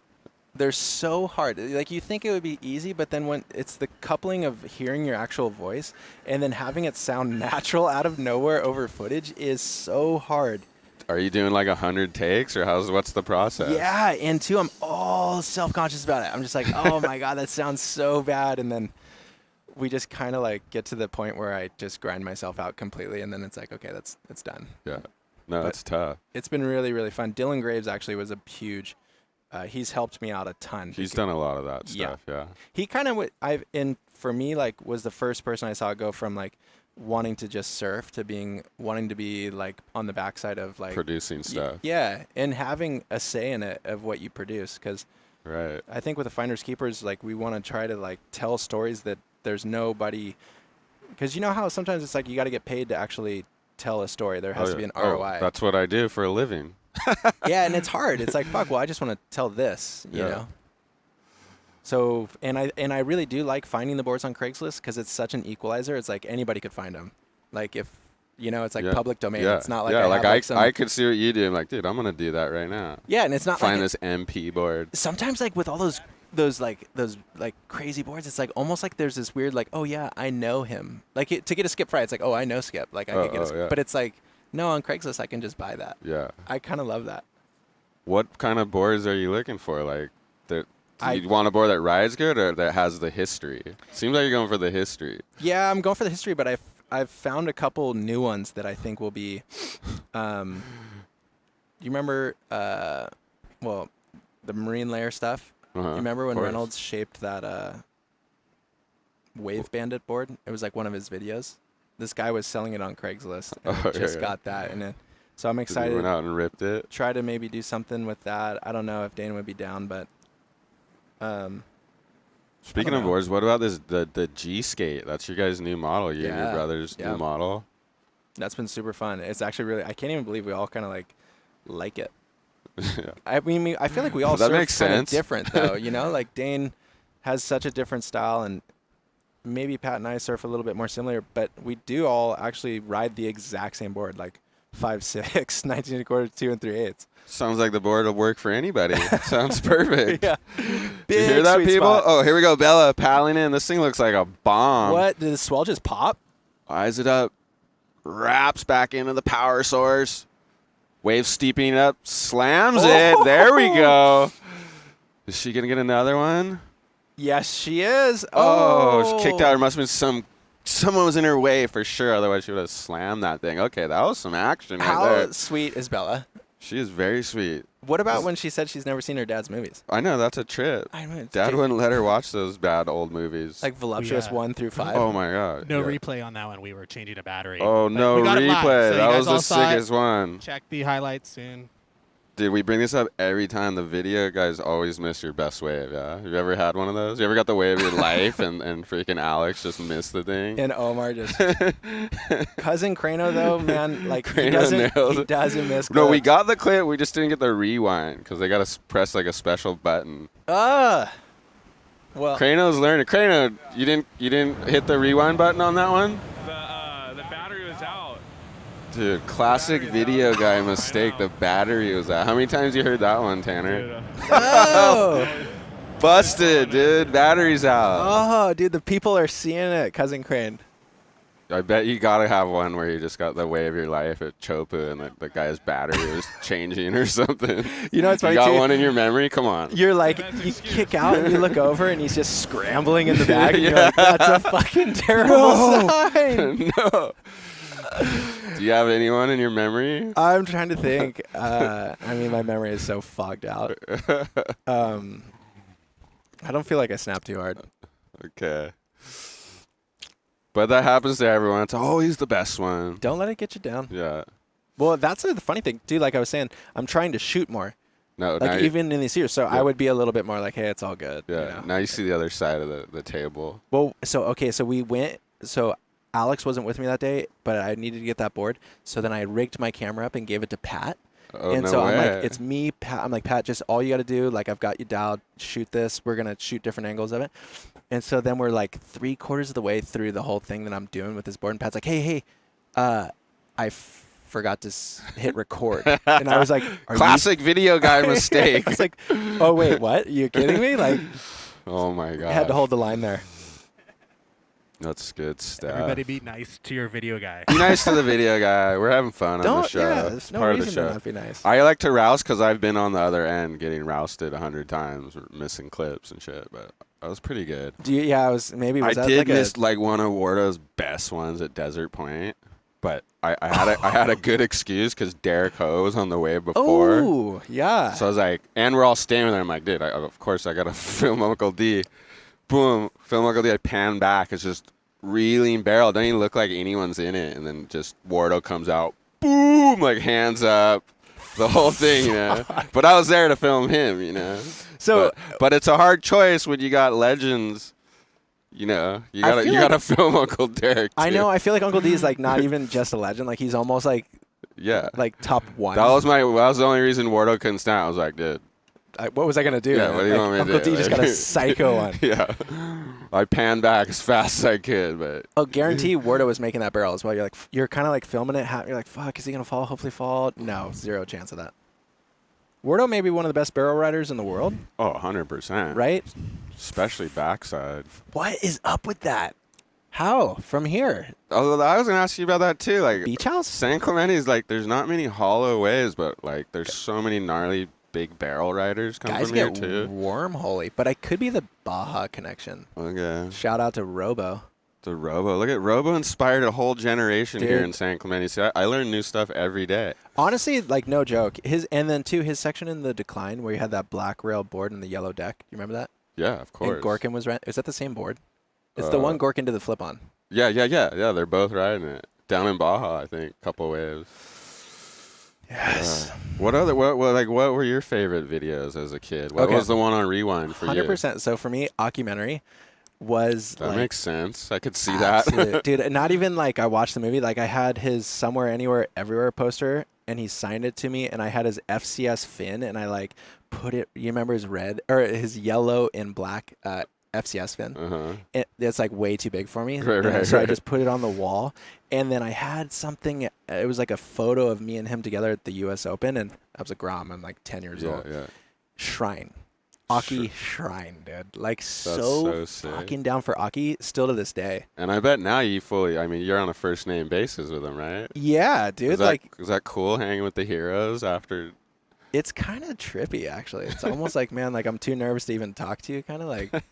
They're so hard. Like you think it would be easy, but then when it's the coupling of hearing your actual voice and then having it sound natural out of nowhere over footage is so hard. Are you doing like 100 takes, or what's the process? Yeah, and two, I'm all self-conscious about it. I'm just like, oh my god, that sounds so bad, and then we just kind of like get to the point where I just grind myself out completely, and then it's like, okay, it's done. Yeah. No, that's tough. It's been really, really fun. Dylan Graves actually was a huge. He's helped me out a ton. He's done a lot of that stuff. Yeah. He kind of for me like was the first person I saw go from like wanting to just surf to wanting to be like on the backside of like producing stuff. Yeah, and having a say in it of what you produce, because right. I think with the Finders Keepers, like we want to try to like tell stories that there's nobody, because you know how sometimes it's like you got to get paid to actually tell a story. There has to be an ROI. That's what I do for a living. Yeah, and it's hard. It's like, fuck, well, I just want to tell this, you know? So, and I really do like finding the boards on Craigslist, because it's such an equalizer. It's like anybody could find them. Like if, you know, it's like public domain. Yeah. It's not like I could see what you do. I'm like, dude, I'm going to do that right now. Yeah, and it's not Find like this MP board. Sometimes like with all those crazy boards, it's like almost like there's this weird like, oh yeah, I know him. Like to get a Skip Fry, it's like, oh, I know Skip. Like I could get a Skip. But it's like, no, on Craigslist I can just buy that. Yeah. I kind of love that. What kind of boards are you looking for? Like, you want a board that rides good or that has the history? Seems like you're going for the history. Yeah, I'm going for the history, but I've found a couple new ones that I think will be. You remember, the Marine Layer stuff? You remember when Reynolds shaped that Wave Bandit board? It was like one of his videos. This guy was selling it on Craigslist, and got that, and so I'm excited. You went out and ripped it. Try to maybe do something with that. I don't know if Dana would be down, but. Speaking of boards, what about the G Skate? That's your guys' new model. You and your brother's new model. That's been super fun. It's actually really. I can't even believe we all kind of like it. I mean, I feel like we all that surf makes kind of sense. different though. You know, like Dane has such a different style, and maybe Pat and I surf a little bit more similar, but we do all actually ride the exact same board, like 5.6, 19 1/4, 2 3/8. Sounds like the board will work for anybody. Sounds perfect. Yeah. You hear that, people? Spot. Oh, here we go. Bella paddling in. This thing looks like a bomb. What? Did the swell just pop? Eyes it up. Wraps back into the power source. Wave steeping up. Slams it. There we go. Is she going to get another one? Yes, she is. Oh, she kicked out. There must have been someone was in her way for sure. Otherwise, she would have slammed that thing. Okay, that was some action right How there. sweet is Bella? She is very sweet. What about when she said she's never seen her dad's movies? I know, that's a trip. I mean, Dad wouldn't let her watch those bad old movies. like Voluptuous Yeah. 1 through 5. Oh my god. No yeah. replay on that one. We were changing a battery. Oh, But no we got it live, replay. so you That guys was the all saw it. sickest one. Check the highlights soon. Dude, we bring this up every time. The video guys always miss your best wave, yeah? Have you ever had one of those? You ever got the wave of your life and freaking Alex just missed the thing? And Omar just Cousin Crano though, man, like he Crano nailed doesn't miss. No, we clips. got the clip. We just didn't get the rewind because they got to press like a special button. Well, Crano's learning. Crano, you didn't hit the rewind button on that one? The battery was out. Dude, classic video guy mistake. The battery was out. How many times you heard that one, Tanner? oh, Busted, dude. Battery's out. oh, dude, the people are seeing it, Cousin Crane. I bet you gotta have one where you just got the way of your life at Chopu and the guy's battery was changing or something. You know, it's You funny got too. one in your memory? Come on. You're like, you kick out and you look over and he's just scrambling in the bag. And you're like, that's a fucking terrible sign. No. Do you have anyone in your memory? I'm trying to think. I mean, my memory is so fogged out. I don't feel like I snapped too hard. Okay. But that happens to everyone. It's always the best one. Don't let it get you down. Yeah. Well, that's the funny thing, dude. Like I was saying, I'm trying to shoot more. No, now Like you- even in these years, so Yeah. I would be a little bit more like, hey, it's all good. yeah. You know? Now you see the other side of the table. Well, so we went. So Alex wasn't with me that day, but I needed to get that board. So then I rigged my camera up and gave it to Pat. Oh, And no so I'm way. like, it's me, Pat. I'm like, Pat, just all you got to do, like, I've got you dialed. Shoot this. We're gonna shoot different angles of it. And so then we're like 3/4 of the way through the whole thing that I'm doing with this board, and Pat's like, hey, I forgot to hit record. And I was like, are Classic video guy you? mistake. I was like, oh wait, what? You kidding me? Like, Oh my god. I had to hold the line there. That's good stuff. Everybody be nice to your video guy. Be nice to the video guy. We're having fun on the Don't. show. Yeah, It's there's no part of the reason to show. not be nice. I like to roust because I've been on the other end getting rousted 100 times or missing clips and shit, but that was pretty good. Yeah, I was maybe. Was I that did like miss like one of Wardo's best ones at Desert Point, but I had a good excuse because Derek Ho was on the wave before. Oh, yeah. So I was like, and we're all staying there. I'm like, dude, of course I got to film Uncle D. Boom, film Uncle D. I pan back. It's just reeling barrel. Don't even look like anyone's in it. And then just Wardo comes out. Boom, like hands up. The whole thing, you know. But I was there to film him, you know. So, But it's a hard choice when you got legends. You know, you I gotta feel you like- gotta film Uncle Derek. I too. know. I feel like Uncle D is like not even just a legend. Like he's almost like Yeah. top one. That was the only reason Wardo couldn't stand. I was like, dude. What was I gonna do? Yeah, what do you Like, want me to Uncle do? D just got a psycho one. Yeah. I panned back as fast as I could, but Oh, guarantee Wardo was making that barrel as well. You're like, you're kind of like filming it. You're like, fuck, is he gonna fall? Hopefully fall. No, 0 chance of that. Wardo may be one of the best barrel riders in the world, 100%. right? Especially backside. What is up with that? How? From here? Although I was gonna ask you about that too. Like Beach house? San Clemente is like there's not many hollow waves, but like there's so many gnarly big barrel riders come Guys from here get too. wormholey, but I could be the Baja connection. Okay. Shout out to Robo. The Robo. Look at Robo inspired a whole generation here Dude. in San Clemente. See, I learn new stuff every day. Honestly, like no joke. And then too, his section in the decline where he had that black rail board and the yellow deck. You remember that? Yeah, of course. And Gorkin was is that the same board? It's the one Gorkin did the flip on. Yeah. They're both riding it down in Baja. I think couple waves. Yes. What were your favorite videos as a kid? What Okay. was the one on Rewind for you? 100%. So for me, Ocumentary was That like makes sense. I could see that. absolute- dude. Not even like I watched the movie. Like I had his Somewhere Anywhere Everywhere poster, and he signed it to me, and I had his FCS fin, and I like put it. You remember his red or his yellow and black FCS fin? Uh-huh. It's like way too big for me. Right, And right, so I right. just put it on the wall, and then I had something. It was like a photo of me and him together at the U.S. Open, and I was a Grom. I'm like 10 years old. Yeah. Shrine. Aki Shrine, dude. Like so sick. fucking down for Aki still to this day. And I bet now you're on a first name basis with him, right? Yeah, dude. Is that, Like is that cool hanging with the heroes after It's kind of trippy, actually. It's almost like, man, like I'm too nervous to even talk to you. Kind of like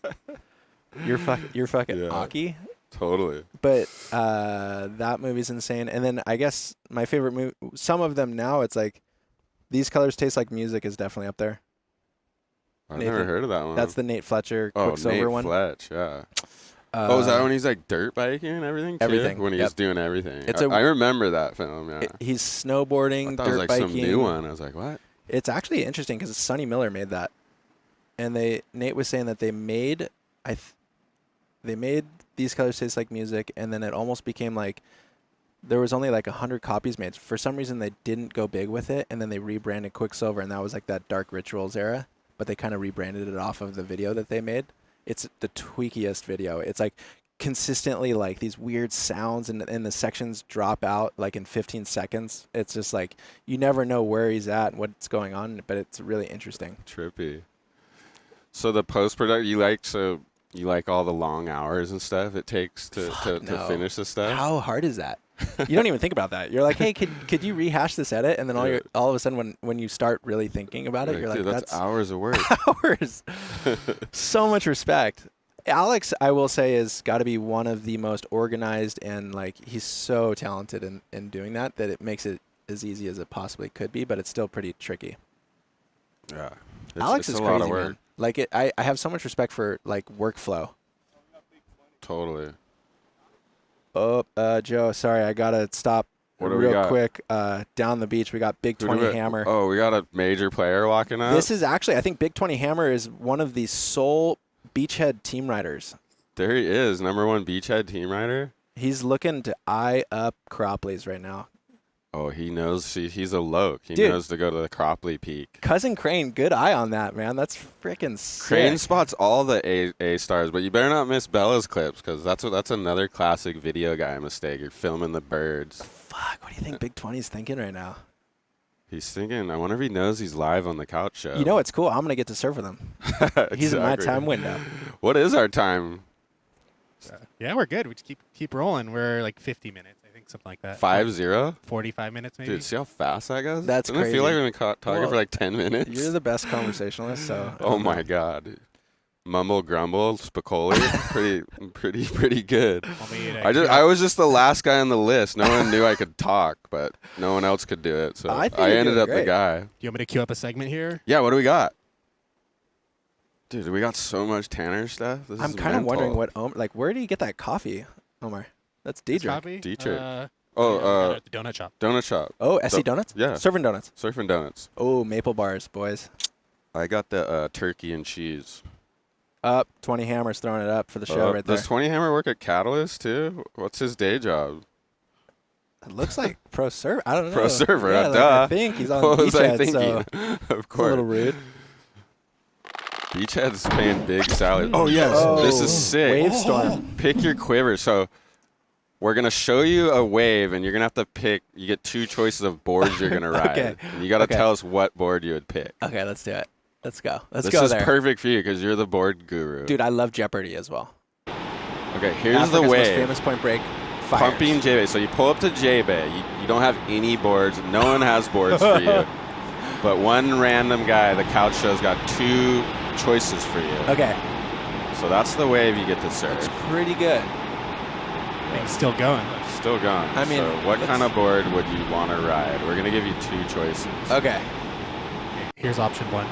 you're fucking Aki. Totally. But that movie's insane. And then I guess my favorite movie, some of them now, it's like These Colors Taste Like Music is definitely up there. I've never heard of that one. That's the Nate Fletcher Nate Quicksilver one. Fletch, yeah. Is that when he's like dirt biking and everything? Too? Everything. When he's doing everything. It's I remember that film, yeah. He's snowboarding, I thought dirt it was like biking. some new one. I was like, what? It's actually interesting because Sonny Miller made that. And Nate was saying that they made These Colors Taste Like Music, and then it almost became like there was only like 100 copies made. For some reason, they didn't go big with it, and then they rebranded Quicksilver, and that was like that Dark Rituals era. But they kind of rebranded it off of the video that they made. It's the tweakiest video. It's like consistently like these weird sounds, and the sections drop out like in 15 seconds. It's just like you never know where he's at and what's going on, but it's really interesting. Trippy. So the post-production, you like all the long hours and stuff it takes to finish the stuff? How hard is that? You don't even think about that. You're like, hey, could you rehash this edit? And then all of a sudden, when you start really thinking about it, you're like, that's hours of work. Hours. So much respect. Alex, I will say, has got to be one of the most organized, and like he's so talented in doing that it makes it as easy as it possibly could be, but it's still pretty tricky. Yeah. Alex is a crazy, lot of work. man. Like I have so much respect for like workflow. Totally. Oh, Joe, sorry, I gotta stop real quick. Down the beach, we got Big 20 Hammer. Oh, we got a major player walking up. This is actually, I think Big 20 Hammer is one of the sole beachhead team riders. There he is, #1 beachhead team rider. He's looking to eye up Cropleys right now. Oh, he knows. He's a loke. He Dude, knows to go to the Cropley Peak. Cousin Crane, good eye on that, man. That's freaking sick. Crane spots all the A stars, but you better not miss Bella's clips, because that's another classic video guy mistake. You're filming the birds. Fuck, what do you think Big 20's thinking right now? He's thinking, I wonder if he knows he's live on the couch show. You know what's cool? I'm going to get to surf with him. Exactly. He's in my time window. What is our time? Yeah, we're good. We just keep rolling. We're like 50 minutes, I think, something like that. 5-0? 45 minutes, maybe. Dude, see how fast that goes? That's Doesn't crazy. it feel like we've been talking for like 10 minutes? You're the best conversationalist, so. Oh my God. Mumble grumble, Spicoli, pretty good. I was just the last guy on the list. No one knew I could talk, but no one else could do it. So I think I you're ended doing up the great. guy. Do you want me to queue up a segment here? Yeah, what do we got? Dude, we got so much Tanner stuff. This I'm is kind of mental. wondering where do you get that coffee, Omar? That's Diedrich. Coffee? Dietrich. The donut shop. Donut shop. Oh, SC Donuts? Yeah. Surfing Donuts. Surfing Donuts. Oh, maple bars, boys. I got the turkey and cheese. Up, 20 Hammers throwing it up for the show right there. Does 20 Hammer work at Catalyst too? What's his day job? It looks like Pro Server. I don't know. Pro Server, yeah, duh. I think he's on What was I Beachhead, thinking? so Of it's a course. little rude. Beachhead's paying big salary. Oh, yes. Oh, This is sick. Wavestorm. Pick your quiver. So we're going to show you a wave, and you're going to have to pick. You get 2 choices of boards you're going to ride. Okay. And you got to tell us what board you would pick. Okay, let's do it. Let's go. Let's This go is there. perfect for you because you're the board guru. Dude, I love Jeopardy as well. Okay, here's Africa's the most wave. famous point break. Fires. Pumping J-Bay. So you pull up to J-Bay. You don't have any boards. No one has boards for you. But one random guy, the couch show's got 2 choices for you. Okay. So that's the wave you get to surf. It's pretty good. Thing's still going. Still gone. I mean, so what kind of board would you want to ride? We're going to give you 2 choices. Okay. Here's option 1.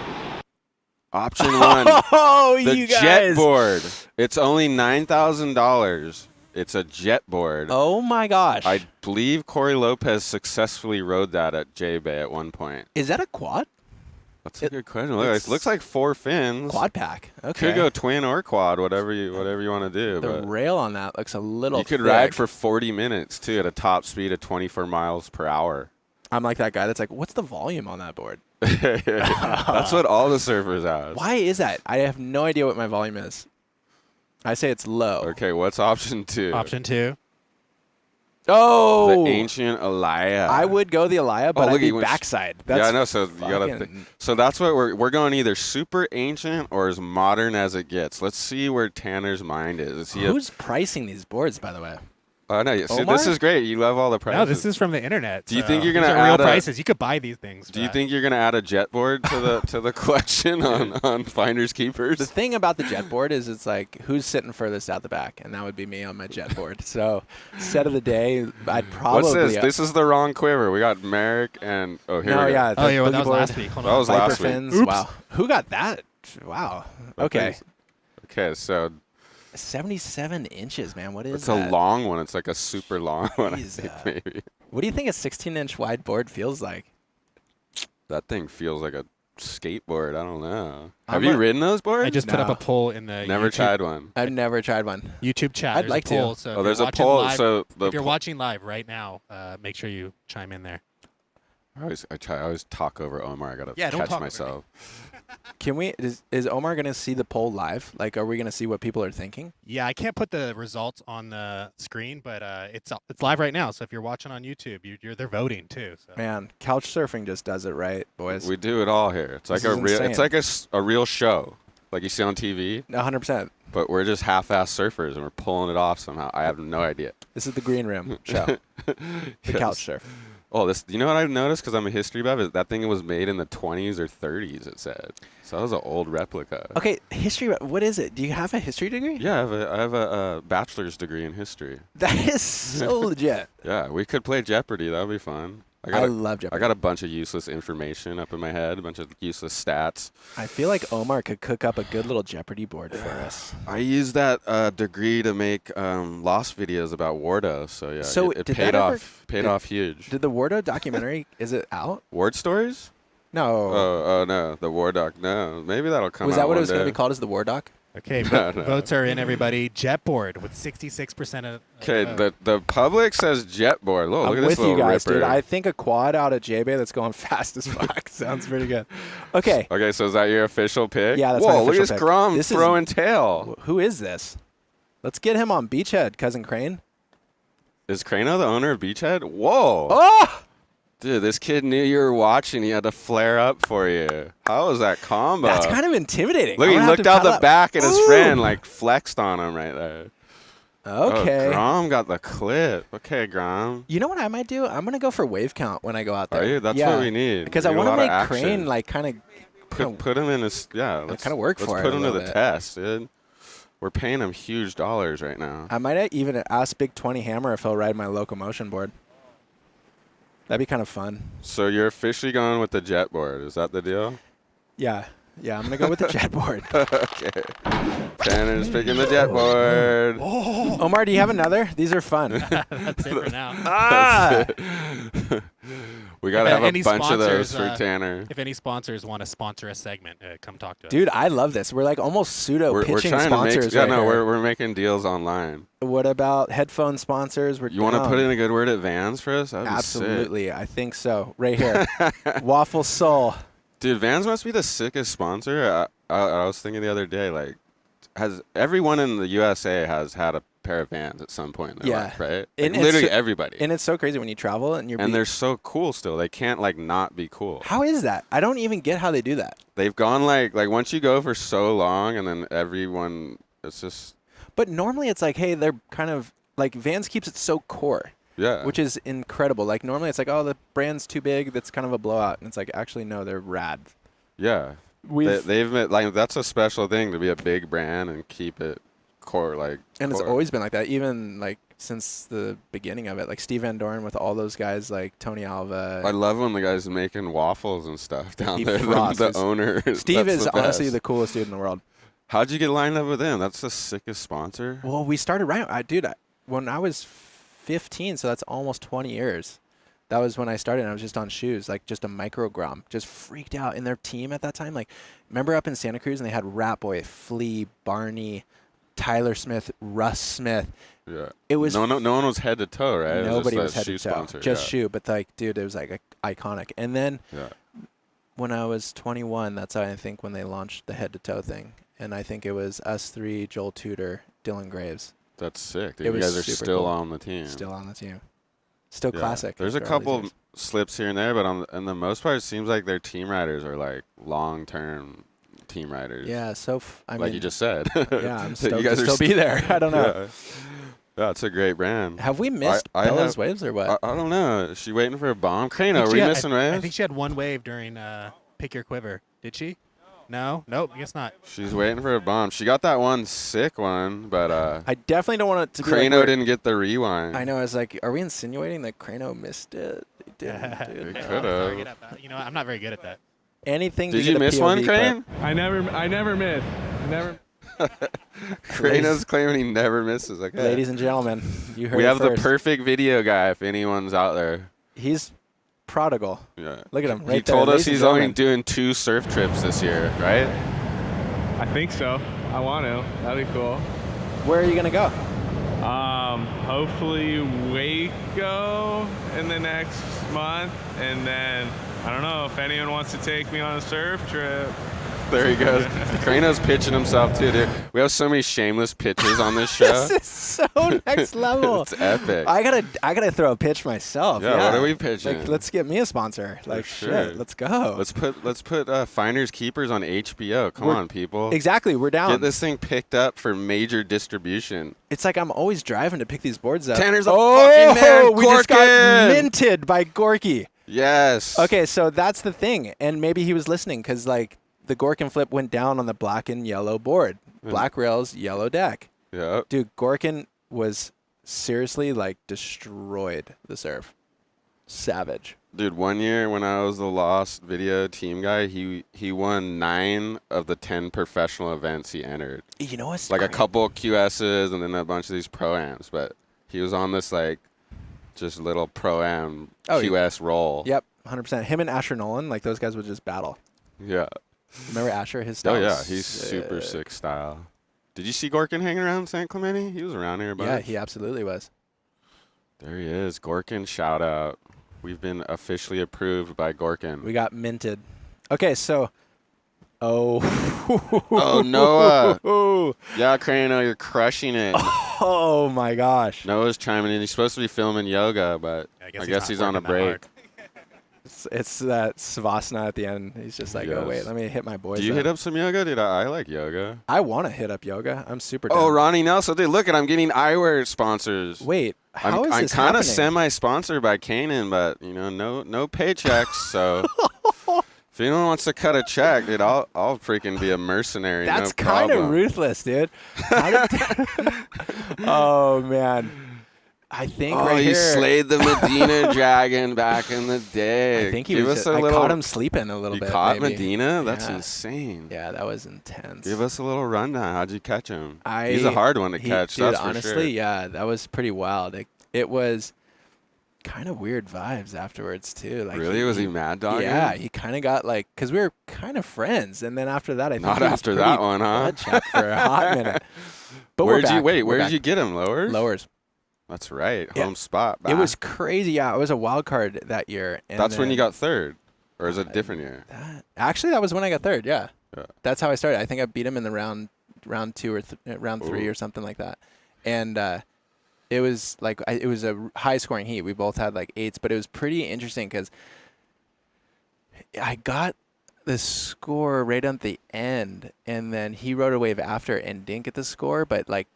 Option 1, Oh, the you jet guys. board. It's only $9,000. It's a jet board. Oh, my gosh. I believe Corey Lopez successfully rode that at J-Bay at one point. Is that a quad? That's a good question. Look, it looks like 4 fins. Quad pack. Okay. Could go twin or quad, whatever you want to do. The but rail on that looks a little you could thick. ride for 40 minutes, too, at a top speed of 24 miles per hour. I'm like that guy that's like, what's the volume on that board? That's what all the surfers ask. Why is that? I have no idea what my volume is. I say it's low. Okay, what's option 2? Option 2. Oh, The ancient Elia. I would go the Elia, but look, I'd be he went backside. Yeah, I know. That's So you gotta. fucking- So that's what we're going either super ancient or as modern as it gets. Let's see where Tanner's mind is. Is he Who's pricing these boards, by the way? Oh no! See, Omar? this is great. You love all the prices. No, this is from the internet. Do you so think you're gonna these are real add a- prices? You could buy these things. Do you think you're gonna add a jet board to the collection on Finders Keepers? The thing about the jet board is it's like who's sitting furthest out the back, and that would be me on my jet board. So, set of the day, I'd probably. What's this? This is the wrong quiver. We got Merrick and here we go. yeah. Oh, yeah, well, boogie that was board, last week. Hold That on. was Viper last week. fins. Oops. Wow, who got that? Wow. Okay, Okay, so 77 inches, man. What is it's that? a long one. It's like a super long one. I Jeez, think maybe What do you think a 16-inch wide board feels like? that thing feels like a skateboard. I don't know. I'm Have you a- ridden those boards? I just put up No. a poll in the Never YouTube, tried one. I've never tried one. YouTube chat. I'd There's like a to. poll, So Oh, if there's you're a watching poll. Live, So if you're watching live right now, make sure you chime in there. I always talk over Omar. I gotta Yeah, don't catch talk over me. myself. Can we? Is Omar gonna see the poll live? Like, are we gonna see what people are thinking? Yeah, I can't put the results on the screen, but it's live right now. So if you're watching on YouTube, they're voting too. So. Man, couch surfing just does it right, boys. We do it all here. It's like This a is real. insane. It's like a real show, like you see on TV. 100%. But we're just half-ass surfers, and we're pulling it off somehow. I have no idea. This is the Green Room show. The Yes. couch surf. Oh, this. You know what I've noticed because I'm a history buff is that thing was made in the 20s or 30s. It said so. That was an old replica. Okay, history. What is it? Do you have a history degree? Yeah, I have a bachelor's degree in history. That is so legit. Yeah, we could play Jeopardy. That would be fun. I love Jeopardy. I got a bunch of useless information up in my head, a bunch of useless stats. I feel like Omar could cook up a good little Jeopardy board for us. I used that degree to make lost videos about Wardo, so yeah, So it did paid that ever- off. Paid off huge. Did the Wardo documentary? Is it out? Ward stories? No. Oh no, the War Doc. No, maybe that'll come. Was out that what one it was going to day. be called? As the War Doc? Okay, No. votes are in, everybody. Jetboard with 66% of. Okay, vote. the public says jetboard. Look, I'm look at this with you little guys, ripper. dude. I think a quad out at J-Bay that's going fast as fuck sounds pretty good. Okay. Okay, so is that your official pick? Yeah, that's Whoa, my look at official this pick. Grom This is- throwing tail. Who is this? Let's get him on Beachhead, Cousin Crane. Is Crano the owner of Beachhead? Whoa. Oh! Dude, this kid knew you were watching. He had to flare up for you. How was that combo? That's kind of intimidating. Look, I'm he gonna have looked to out paddle the up. back at his Ooh. friend, like flexed on him right there. Okay. Oh, Grom got the clip. Okay, Grom. You know what I might do? I'm going to go for wave count when I go out there. Are you? That's Yeah. what we need. Because We I need a want to lot of make action. Crane like kind of Put him in his, yeah. Let's kinda work let's for it put a him to little the bit. test, dude. We're paying him huge dollars right now. I might even ask Big 20 Hammer if he'll ride my locomotion board. That'd be kind of fun. So you're officially going with the jet board. Is that the deal? Yeah. Yeah, I'm going to go with the jet board. Okay. Tanner's picking the jet board. Omar, do you have another? These are fun. That's it for now. Ah! We got to If have a any bunch of those sponsors, for Tanner. If any sponsors want to sponsor a segment, come talk to us. Dude, I love this. We're like almost pseudo We're pitching trying to sponsors make, yeah, right no, here. we're making deals online. What about headphone sponsors? We're You want to down. put in a good word at Vans for us? That'd be sick. Absolutely. I think so. Right here. Waffle Soul. Dude, Vans must be the sickest sponsor. I was thinking the other day, like, has everyone in the USA has had a pair of Vans at some point in their Yeah. life, right? Like, And it's literally so- everybody. And it's so crazy when you travel and you're And they're so cool still. They can't, like, not be cool. How is that? I don't even get how they do that. They've gone, like once you go for so long and then everyone, it's just, But normally it's like, hey, they're kind of like Vans keeps it so core, yeah. which is incredible. Like normally it's like, oh, the brand's too big. That's kind of a blowout. And it's like, actually, no, they're rad. Yeah. They've been, like, that's a special thing to be a big brand and keep it core, like. And it's core. always been like that, even like since the beginning of it. Like Steve Van Doren with all those guys, like Tony Alva. I love when the guys making waffles and stuff down He there. frosts. The owner. Steve that's is the honestly best. the coolest dude in the world. How'd you get lined up with him? That's the sickest sponsor. Well, we started right. When I was 15, so that's almost 20 years. That was when I started. And I was just on shoes, like just a microgram. Just freaked out. And their team at that time, like, remember up in Santa Cruz and they had Rat Boy, Flea, Barney, Tyler Smith, Russ Smith. Yeah. It was no one was head to toe, right? It nobody was just a head to shoe toe, sponsor. just yeah. shoe. But like, dude, it was like iconic. And then Yeah. when I was 21, that's I think when they launched the head to toe thing. And I think it was us three, Joel Tudor, Dylan Graves, That's sick. Dude. It You was guys are super still cool. on the team. still on the team. Still Yeah. classic. There's a after all these couple years. slips here and there, but on the most part, it seems like their team riders are like long-term team riders. Yeah, so I like mean, you just said. yeah, I'm That stoked you guys to are still be there. I don't know. Yeah. Yeah, it's a great brand. Have we missed I Bella's have- waves or what? I don't know. Is she waiting for a bomb? Crane, I are think we she had- missing I waves? think she had one wave during Pick Your Quiver. Did she? No? Nope, I guess not. She's waiting for a bomb. She got that one sick one, but I definitely don't want it to be like Crano we're- didn't get the rewind. I know. I was like, are we insinuating that Crano missed it? He didn't, He dude. could've. You know, I'm not very good at that. Anything to Did get you a miss POV one, clip. Crane? I never miss. Never. Crano's claiming he never misses. Okay. Ladies and gentlemen, you heard we it have the first. perfect video guy if anyone's out there. He's prodigal. Yeah. Look at him right He there. told us Ladies and he's only gentlemen. doing 2 surf trips this year, right? I think so. I want to. That'd be cool. Where are you going to go? Hopefully Waco in the next month, and then I don't know if anyone wants to take me on a surf trip. There he goes. Crano's pitching himself too, dude. We have so many shameless pitches on this show. This is so next level. It's epic. I gotta throw a pitch myself. Yeah, what are we pitching? Like, let's get me a sponsor. Like, sure. shit, let's go. Let's put Finders Keepers on HBO. Come We're- on, people. Exactly, we're down. Get this thing picked up for major distribution. It's like I'm always driving to pick these boards up. Tanner's a fucking man. We just got Gorkin! minted by Gorky. Yes. Okay, so that's the thing, and maybe he was listening because like the Gorkin flip went down on the black and yellow board, black rails, yellow deck. Yep. Dude, Gorkin was seriously like destroyed the surf. Savage. Dude, one year when I was the Lost Video team guy, he won 9 of the 10 professional events he entered. You know what's Like a crazy? couple QSs and then a bunch of these pro-ams. But he was on this like just little pro-am QS roll. Yep, 100%. Him and Asher Nolan, like those guys would just battle. Yeah. Remember Asher? His style. Oh, yeah. was He's super sick style. Did you see Gorkin hanging around San Clemente? He was around here a bunch. Yeah, he absolutely was. There he is. Gorkin, shout out. We've been officially approved by Gorkin. We got minted. Okay, so. Oh. Oh, Noah. Yeah, Crano, you're crushing it. Oh, my gosh. Noah's chiming in. He's supposed to be filming yoga, but I guess he's on a not working that break. It's that Savasana at the end. He's just like, oh, Yes. wait, let me hit my boys. Do you hit up some yoga? Dude, I like yoga. I want to hit up yoga. I'm super Oh, down. Ronnie Nelson. Dude, look at I'm getting eyewear sponsors. Wait, how is I'm this kind happening? of semi-sponsored by Kanan, but no paychecks. So if anyone wants to cut a check, dude, I'll freaking be a mercenary. That's no kind of problem. ruthless, dude. Oh, man. I think Oh, right you here. slayed the Medina Dragon back in the day. I think he Give was. us a I little. caught him sleeping a little You bit. caught maybe. Medina? That's Yeah. insane. Yeah, that was intense. Give us a little rundown. How'd you catch him? I- He's a hard one to he- catch. Dude, That's for honestly, sure. yeah, that was pretty wild. It was kind of weird vibes afterwards too. Like Really? Was he mad dogging? Yeah, he kind of got like, cause we were kind of friends, and then after that, I think Not he was after pretty that one, huh? bloodshot for a hot minute. But Where'd we're you back. wait? We're Where'd back. you get him? Lowers. Lowers? That's right. Yeah. Home spot. It was back. crazy. Yeah, it was a wild card that year. And That's when you then got third, or is it a different year? Actually, that was when I got third. Yeah. Yeah. That's how I started. I think I beat him in the round 2 or round 3 Ooh. or something like that. And it was like it was a high scoring heat. We both had like 8s, but it was pretty interesting because I got the score right at the end, and then he rode a wave after and didn't get the score, but like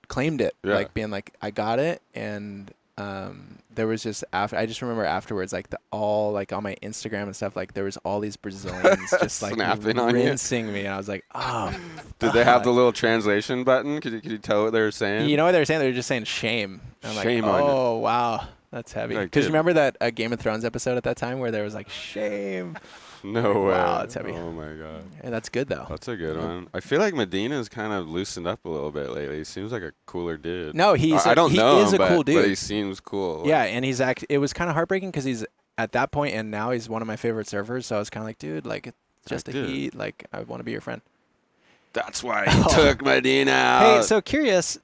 claimed it, Yeah. like being like, I got it. And there was just I just remember afterwards, like all on my Instagram and stuff, like there was all these Brazilians just like Snapping on you. rinsing me, and I was like, oh. Did they have fuck. the little translation button? Could you tell what they were saying? You know what they were saying? They were just saying shame. And I'm Shame like, on you. oh wow, that's heavy. Like, Because dude. remember that Game of Thrones episode at that time where there was like shame. No way. Wow, that's heavy. Oh my god. And that's good though. That's a good one. I feel like Medina's kind of loosened up a little bit lately. He seems like a cooler dude. No, I don't he know is him, a cool dude. but he seems cool. Yeah, and he's it was kind of heartbreaking because he's at that point, and now he's one of my favorite surfers. So I was kind of like, dude, like it's just a dude. heat. Like I want to be your friend. That's why he took Medina out. Hey, so curious,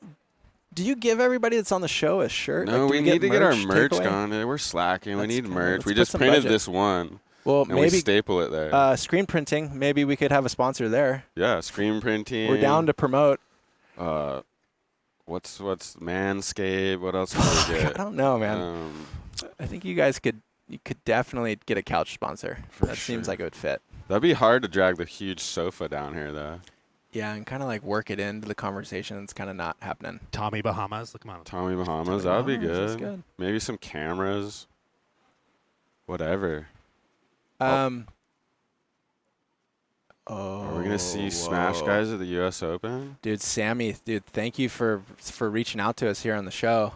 do you give everybody that's on the show a shirt? no, Like, do we we need to get our merch merch takeaway? going. We're slacking. We Let's need kinda- merch. let's We put just some printed budget. this one, Well, and we maybe staple it there. screen printing. Maybe we could have a sponsor there. Yeah, screen printing. We're down to promote. What's Manscaped? What else can we I get? don't know, man. Um, I think you guys could definitely get a couch sponsor. For That seems sure. like it would fit. That'd be hard to drag the huge sofa down here, though. Yeah, and kind of like work it into the conversation. It's kind of not happening. Tommy Bahamas. Look him on. Tommy Bahamas, that would be Bahamas, that's good. good. Maybe some cameras. Whatever. Oh, Are we gonna see Smash guys at the U.S. Open? Dude, Sammy, thank you for reaching out to us here on the show.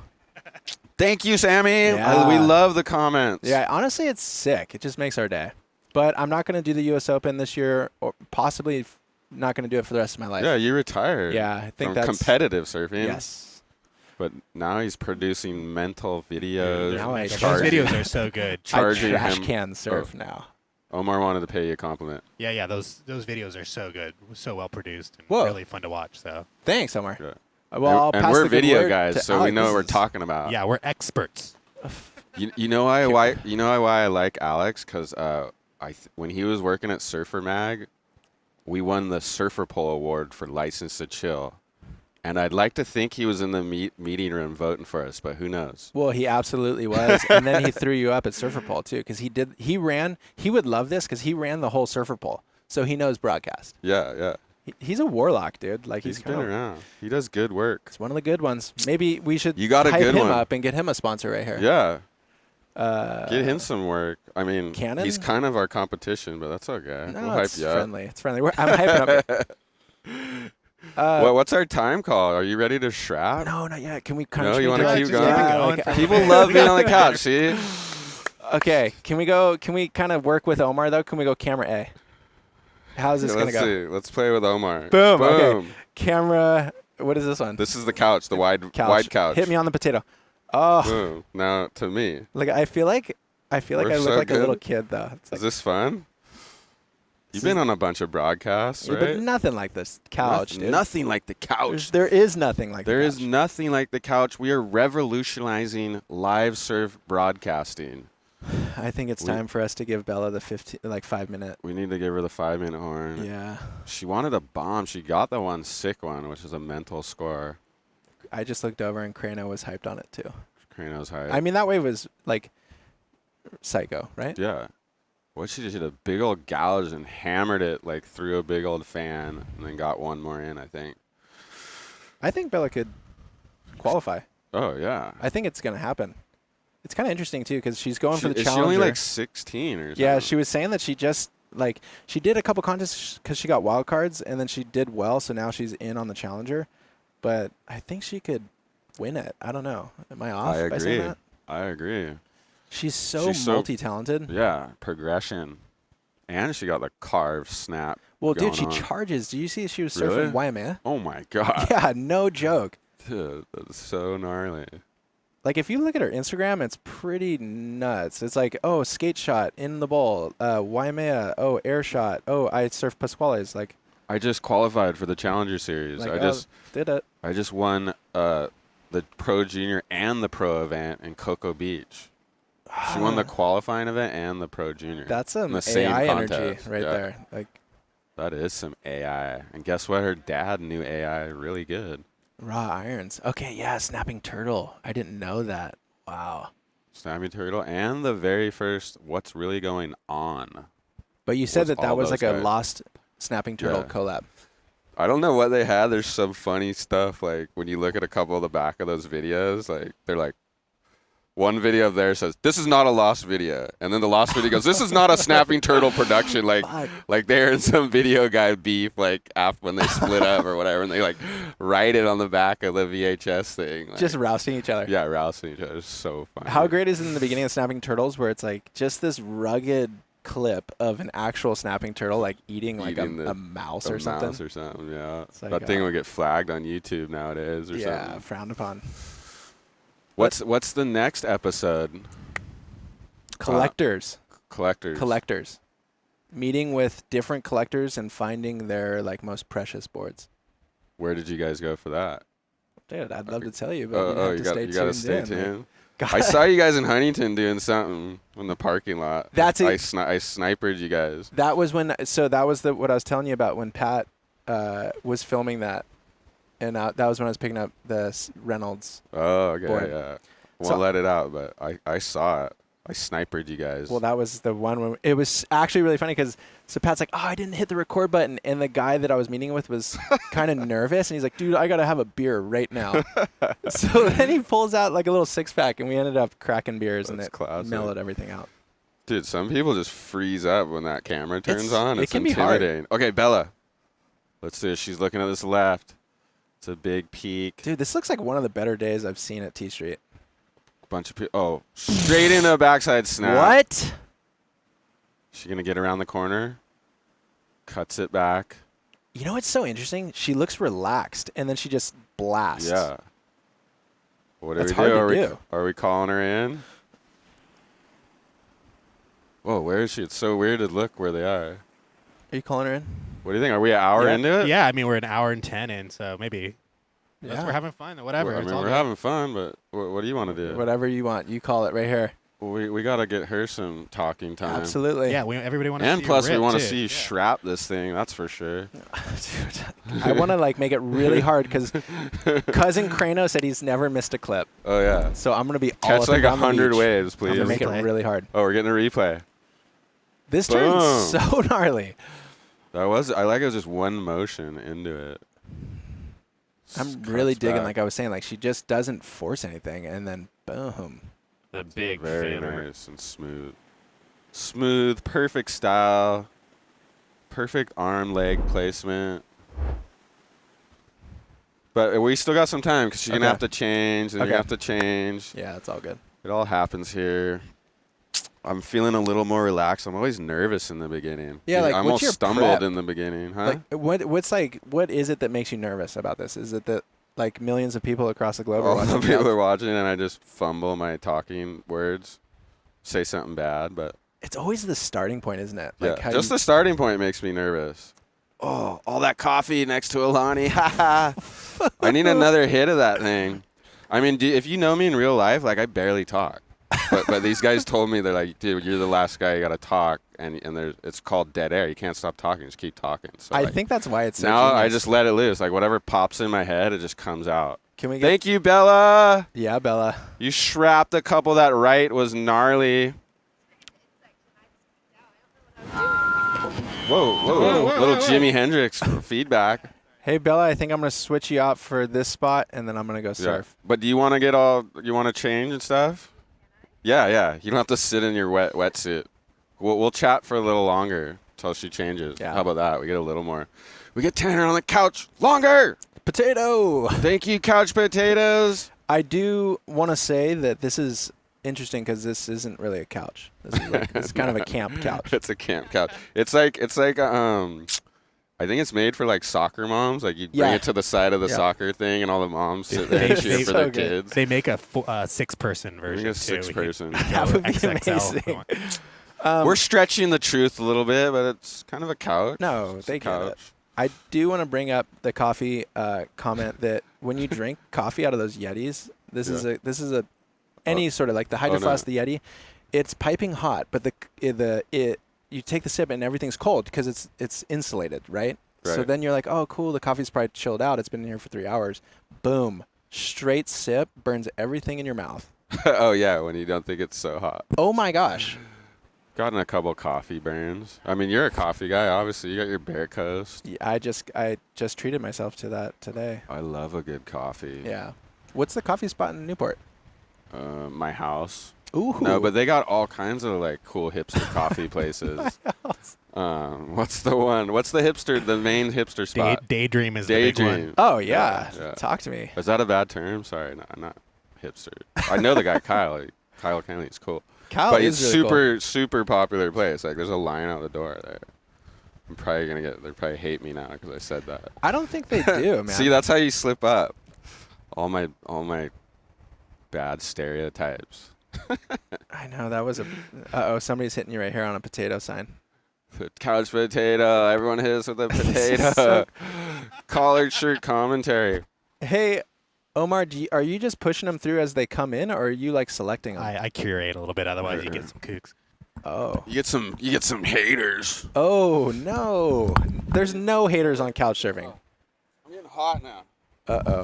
Thank you, Sammy. Yeah. We love the comments. Yeah, honestly, it's sick. It just makes our day. But I'm not going to do the U.S. Open this year, or possibly not going to do it for the rest of my life. Yeah, you retired. Yeah, I think from that's competitive surfing. Yes. But now he's producing mental videos. Now I Those charge- videos are so good. Charging I trash him- can surf now. Omar wanted to pay you a compliment. Yeah. Those videos are so good, so well produced, and Whoa. really fun to watch. So Thanks, Omar. Yeah. Well, I'll and pass we're the good video word guys, to so we Alex. know what This we're is- talking about. yeah, we're experts. You know why I like Alex? Because when he was working at Surfer Mag, we won the Surfer Pole Award for License to Chill. And I'd like to think he was in the meeting room voting for us, but who knows? Well, he absolutely was, and then he threw you up at Surfer Pole too, because he would love this because he ran the whole Surfer Pole, so he knows broadcast. Yeah. He's a warlock, dude. Like He's been kinda- around. He does good work. It's one of the good ones. Maybe we should You got a hype good him one. up and get him a sponsor right here. Yeah. Uh, Get him some work. I mean, Canon? he's kind of our competition, but that's okay. No, We'll hype it's you up. friendly. It's friendly. I'm hyping up. What's our time call? Are you ready to strap? No, not yet. Can we kind No, of? you wanna want to keep keep going? going? Keep going. People love being on the couch, see? Okay, can we go? Can we kind of work with Omar though? Can we go camera A? How's this gonna Let's go? see. Let's play with Omar. Boom. Boom. Okay. Camera. What is this one? This is the couch, the wide couch. Hit me on the potato. Oh, Boom. Now to me. like I feel like I We're look so like a little good. kid though. It's like, Is this fun? You've This been is- on a bunch of broadcasts, yeah, right? but nothing like this couch, dude. Nothing like the couch. There is nothing like There the is couch. nothing like the couch. We are revolutionizing live surf broadcasting. I think it's We- time for us to give Bella the 5-minute. We need to give her the 5-minute horn. Yeah. She wanted a bomb. She got the one sick one, which is a mental score. I just looked over and Crano was hyped on it too. Kranos high. I mean, that wave was like psycho, right? Yeah. What she did a big old gouge and hammered it like through a big old fan and then got one more in, I think. I think Bella could qualify. Oh, yeah. I think it's going to happen. It's kind of interesting too because she's going for the Is challenger. she only like 16 or something? Yeah, she was saying that she just like she did a couple contests because she got wild cards and then she did well, so now she's in on the challenger. But I think she could win it. I don't know. Am I off I by saying agree. that? I agree. She's so She's so- multi-talented. Yeah, progression. And she got the carve snap. Well, dude, she going on. charges. Do you see she was Really? surfing Waimea? Oh, my God. Yeah, no joke. Dude, that's so gnarly. Like if you look at her Instagram, it's pretty nuts. It's like, oh, skate shot in the bowl, Waimea, oh, air shot, oh, I surf Pasquales. Like, I just qualified for the Challenger Series. like I oh, just did it. I just won the Pro Junior and the Pro event in Cocoa Beach. She won the qualifying event and the Pro Junior. That's some in the same AI contest. energy right Yeah. there. Like That is some AI. And guess what? Her dad knew AI really good. raw irons. Okay, yeah, snapping turtle. I didn't know that. Wow. Snapping Turtle and the very first What's Really Going On. But you said Was that all was those like a guys. lost snapping turtle Yeah. collab. I don't know what they had. There's some funny stuff. Like when you look at a couple of the back of those videos, like they're like, one video of theirs says, "This is not a lost video," and then the lost video goes, "This is not a Snapping Turtle production." Like, Fuck. like they're in some video guy beef, like after when they split up or whatever, and they like write it on the back of the VHS thing. Like, Just rousting each other. yeah, rousing each other. It's so funny. How great is it in the beginning of Snapping Turtles where it's like just this rugged clip of an actual snapping turtle like eating like Eating a mouse or A something? mouse or something, yeah. It's like, That thing would get flagged on YouTube nowadays or yeah, something. frowned upon. What's the next episode? Collectors. Collectors. Collectors. Meeting with different collectors and finding their like most precious boards. Where did you guys go for that? Dude, I'd love to tell you, but Oh, you you have to gotta stay stay tuned. tuned. God. I saw you guys in Huntington doing something in the parking lot. That's it. I snipered you guys. That was when. So that was what I was telling you about when Pat was filming that, and that was when I was picking up the Reynolds. Oh, okay, Board. yeah. So- Won't let it out, but I saw it. I snipered you guys. Well, that was the one when it was actually really funny because so Pat's like, oh, I didn't hit the record button. And the guy that I was meeting with was kind of nervous. And he's like, dude, I got to have a beer right now. So then he pulls out like a little 6-pack and we ended up cracking beers and it mellowed everything out. Dude, some people just freeze up when that camera turns on. It's it can be intimidating. Okay, Bella. Let's see. She's looking at this left. It's a big peak. Dude, this looks like one of the better days I've seen at T Street. Bunch of people. Oh, straight into a backside snap. What? She's going to get around the corner. Cuts it back. You know what's so interesting? She looks relaxed, and then she just blasts. Yeah. What do That's we hard do? to do. Are we calling her in? Whoa, where is she? It's so weird to look where they are. Are you calling her in? What do you think? Are we an hour into it? Yeah, I mean, we're an hour and 10 in, so maybe. Yeah. We're having fun. Whatever. I it's mean, all we're good. having fun, but what do you want to do? Whatever you want. You call it right here. We got to get her some talking time. Absolutely. Yeah, everybody wants to see And you plus, we rip, want to too. see you strap this thing. That's for sure. Dude, I want to like make it really hard because Cousin Crano said he's never missed a clip. Oh, yeah. So I'm going to be all Catch up like and down the 100 beach. waves, I'm please. going to make it Replay. really hard. Oh, we're getting a replay. This Boom. turn's so gnarly. I like it was just one motion into it. I'm really Cuts digging, back. like I was saying, like she just doesn't force anything, and then boom. The big Very fanner. nice and smooth. Smooth, perfect style. Perfect arm leg placement. But we still got some time because you're going to Okay. have to change and Okay. you have to change. Yeah, it's all good. It all happens here. I'm feeling a little more relaxed. I'm always nervous in the beginning. Yeah, like, I what's almost your stumbled prep? in the beginning, huh? Like what is it that makes you nervous about this? Is it that like millions of people across the globe are All watching? the people are watching and I just fumble my talking words, say something bad, but It's always the starting point, isn't it? yeah, Like how just you, the starting point makes me nervous. Oh, all that coffee next to Alani. I need another hit of that thing. I mean, if you know me in real life, like I barely talk. But these guys told me, they're like, dude, you're the last guy, you got to talk. And it's called dead air. You can't stop talking. Just keep talking. So I like, think that's why it's so now I genius. just let it loose. Like whatever pops in my head, it just comes out. Can we get Thank you, Bella. Yeah, Bella. You strapped a couple. That right was gnarly. Whoa. Little Jimi Hendrix feedback. Hey Bella, I think I'm gonna switch you out for this spot and then I'm gonna go surf. But do you want to you want to change and stuff? Yeah. You don't have to sit in your wetsuit. We'll chat for a little longer till she changes. Yeah. How about that? We get a little more. We get Tanner on the couch longer. Potato. Thank you, couch potatoes. I do want to say that this is interesting because this isn't really a couch. This is like, it's kind of a camp couch. It's a camp couch. It's like I think it's made for like soccer moms. Like you bring Yeah. it to the side of the Yeah. soccer thing, and all the moms sit there and They- cheer they- for so their good. kids. They make a 6-person I version. think it's too. We could 6-person. go That would be XXL if we amazing. want. We're stretching the truth a little bit, but it's kind of a couch. No, It's they a get it. couch. I do want to bring up the coffee comment that when you drink coffee out of those Yetis, this is a any sort of like the Hydro no. Flask, the Yeti, it's piping hot, but you take the sip and everything's cold because it's insulated, right? So Right. then you're like, oh, cool, the coffee's probably chilled out. It's been in here for 3 hours. Boom, straight sip, burns everything in your mouth. Oh yeah, when you don't think it's so hot. Oh my gosh. Gotten a couple coffee burns. I mean, you're a coffee guy, obviously. You got your Bear Coast. Yeah, I just treated myself to that today. I love a good coffee. Yeah. What's the coffee spot in Newport? My house. Ooh. No, but they got all kinds of like cool hipster coffee places. What's the one? What's the main hipster spot? Daydream is the big one. Daydream. Oh yeah. Yeah. Talk to me. Is that a bad term? Sorry, no, I'm not hipster. I know the guy Kyle. Kyle Kenley's cool. Kyle But is it's really super popular place. Like there's a line out the door there. I'm probably gonna they'll probably hate me now because I said that. I don't think they do, man. See, that's how you slip up. All my bad stereotypes. I know that was a. Uh-oh, somebody's hitting you right here on a potato sign. Couch potato. Everyone hits with a potato. So- Collared shirt commentary. Hey, Omar, are you just pushing them through as they come in, or are you like selecting them? I curate a little bit, otherwise you get some kooks. Oh. You get some haters. Oh no. There's no haters on couch surfing. I'm getting hot now. Uh-oh.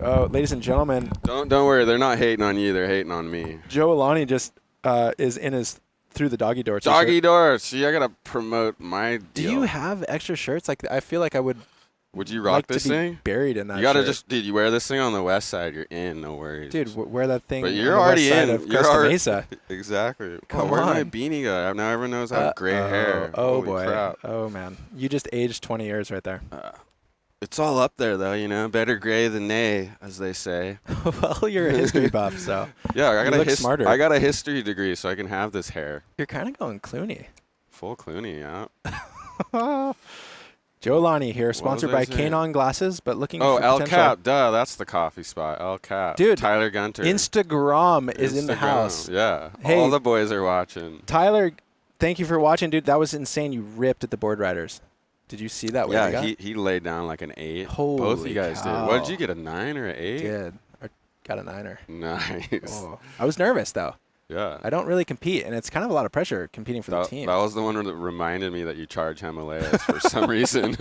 Oh, ladies and gentlemen, Don't worry. They're not hating on you. They're hating on me. Joe Alani just is in his Through the Doggy Door t-shirt. Doggy Door. See, I gotta promote my deal. Do you have extra shirts? Like, I feel like I would. Would you rock like this to be thing? Buried in that. You gotta shirt. just, dude. You wear this thing on the west side, you're in. No worries, Dude, wear that thing. But on you're the west already side in. Of You're Costa already Mesa. Exactly. Come Where'd my on. beanie go? Now everyone knows I have gray hair. Oh Holy boy. crap. Oh man. You just aged 20 years right there. It's all up there, though. You know, better gray than nay, as they say. Well, you're a history buff, so Yeah, I You got look smarter. I got a history degree, so I can have this hair. you're kind of going Clooney. Full Clooney, yeah. Joe Alani here, was sponsored I by saying? Kanon Glasses, but looking Oh, for El potential. Cap. Duh, that's the coffee spot. El Cap. Dude, Tyler Gunter. Instagram is in the Instagram, house. Yeah. Hey. All the boys are watching. Tyler, thank you for watching, dude. That was insane. You ripped at the board riders. Did you see that? Yeah, he laid down like an 8. Both of Holy you guys cow. did. What did you get, a 9 or an 8? did. I got a 9er. Nice. Oh. I was nervous though. Yeah. I don't really compete, and it's kind of a lot of pressure competing for the That, team. that was the one that reminded me that you charge Himalayas for some reason.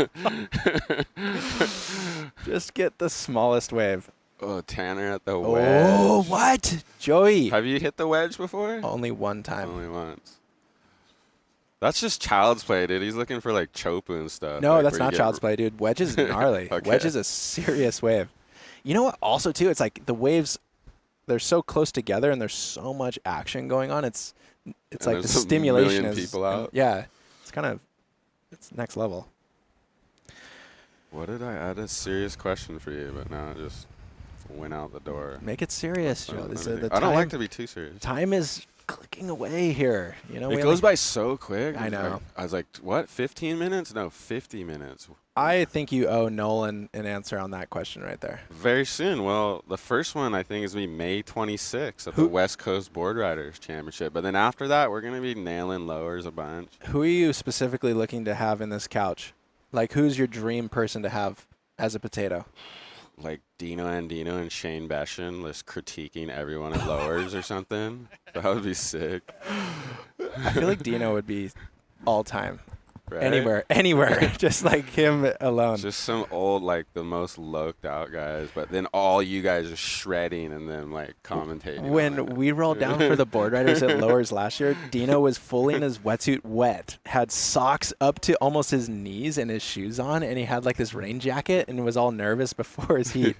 Just get the smallest wave. Oh, Tanner at the wedge. Oh, what? Joey. Have you hit the wedge before? Only one time. Only once. That's just child's play, dude. He's looking for like chopu and stuff. No, like, that's where you not get child's play, dude. Wedge is gnarly. Okay. Wedge is a serious wave. You know what? Also, too, it's like the waves, they're so close together and there's so much action going on. It's And like the there's a stimulation million is. people out. Yeah. It's next level. What did I add a serious question for you, but now it just went out the door. Make it serious, I Joe. don't This know is the anything. I don't time- like to be too serious. Time is clicking away here. You know, It we goes only- by so quick. I know. I was like, what, 15 minutes? No, 50 minutes. I think you owe Nolan an answer on that question right there. Very soon. Well, the first one I think is going to be May 26th at the Who- West Coast Board Riders Championship. But then after that, we're going to be nailing lowers a bunch. Who are you specifically looking to have in this couch? Like, who's your dream person to have as a potato? Like Dino Andino and Shane Beshin just critiquing everyone at lowers or something. That would be sick. I feel like Dino would be all time. Right? Anywhere. Just like him alone. Just some old, like, the most loked out guys, but then all you guys are shredding and then, like, commentating. on When it. we rolled down for the board riders at Lowers last year, Dino was fully in his wetsuit wet, had socks up to almost his knees and his shoes on, and he had like this rain jacket and was all nervous before his heat.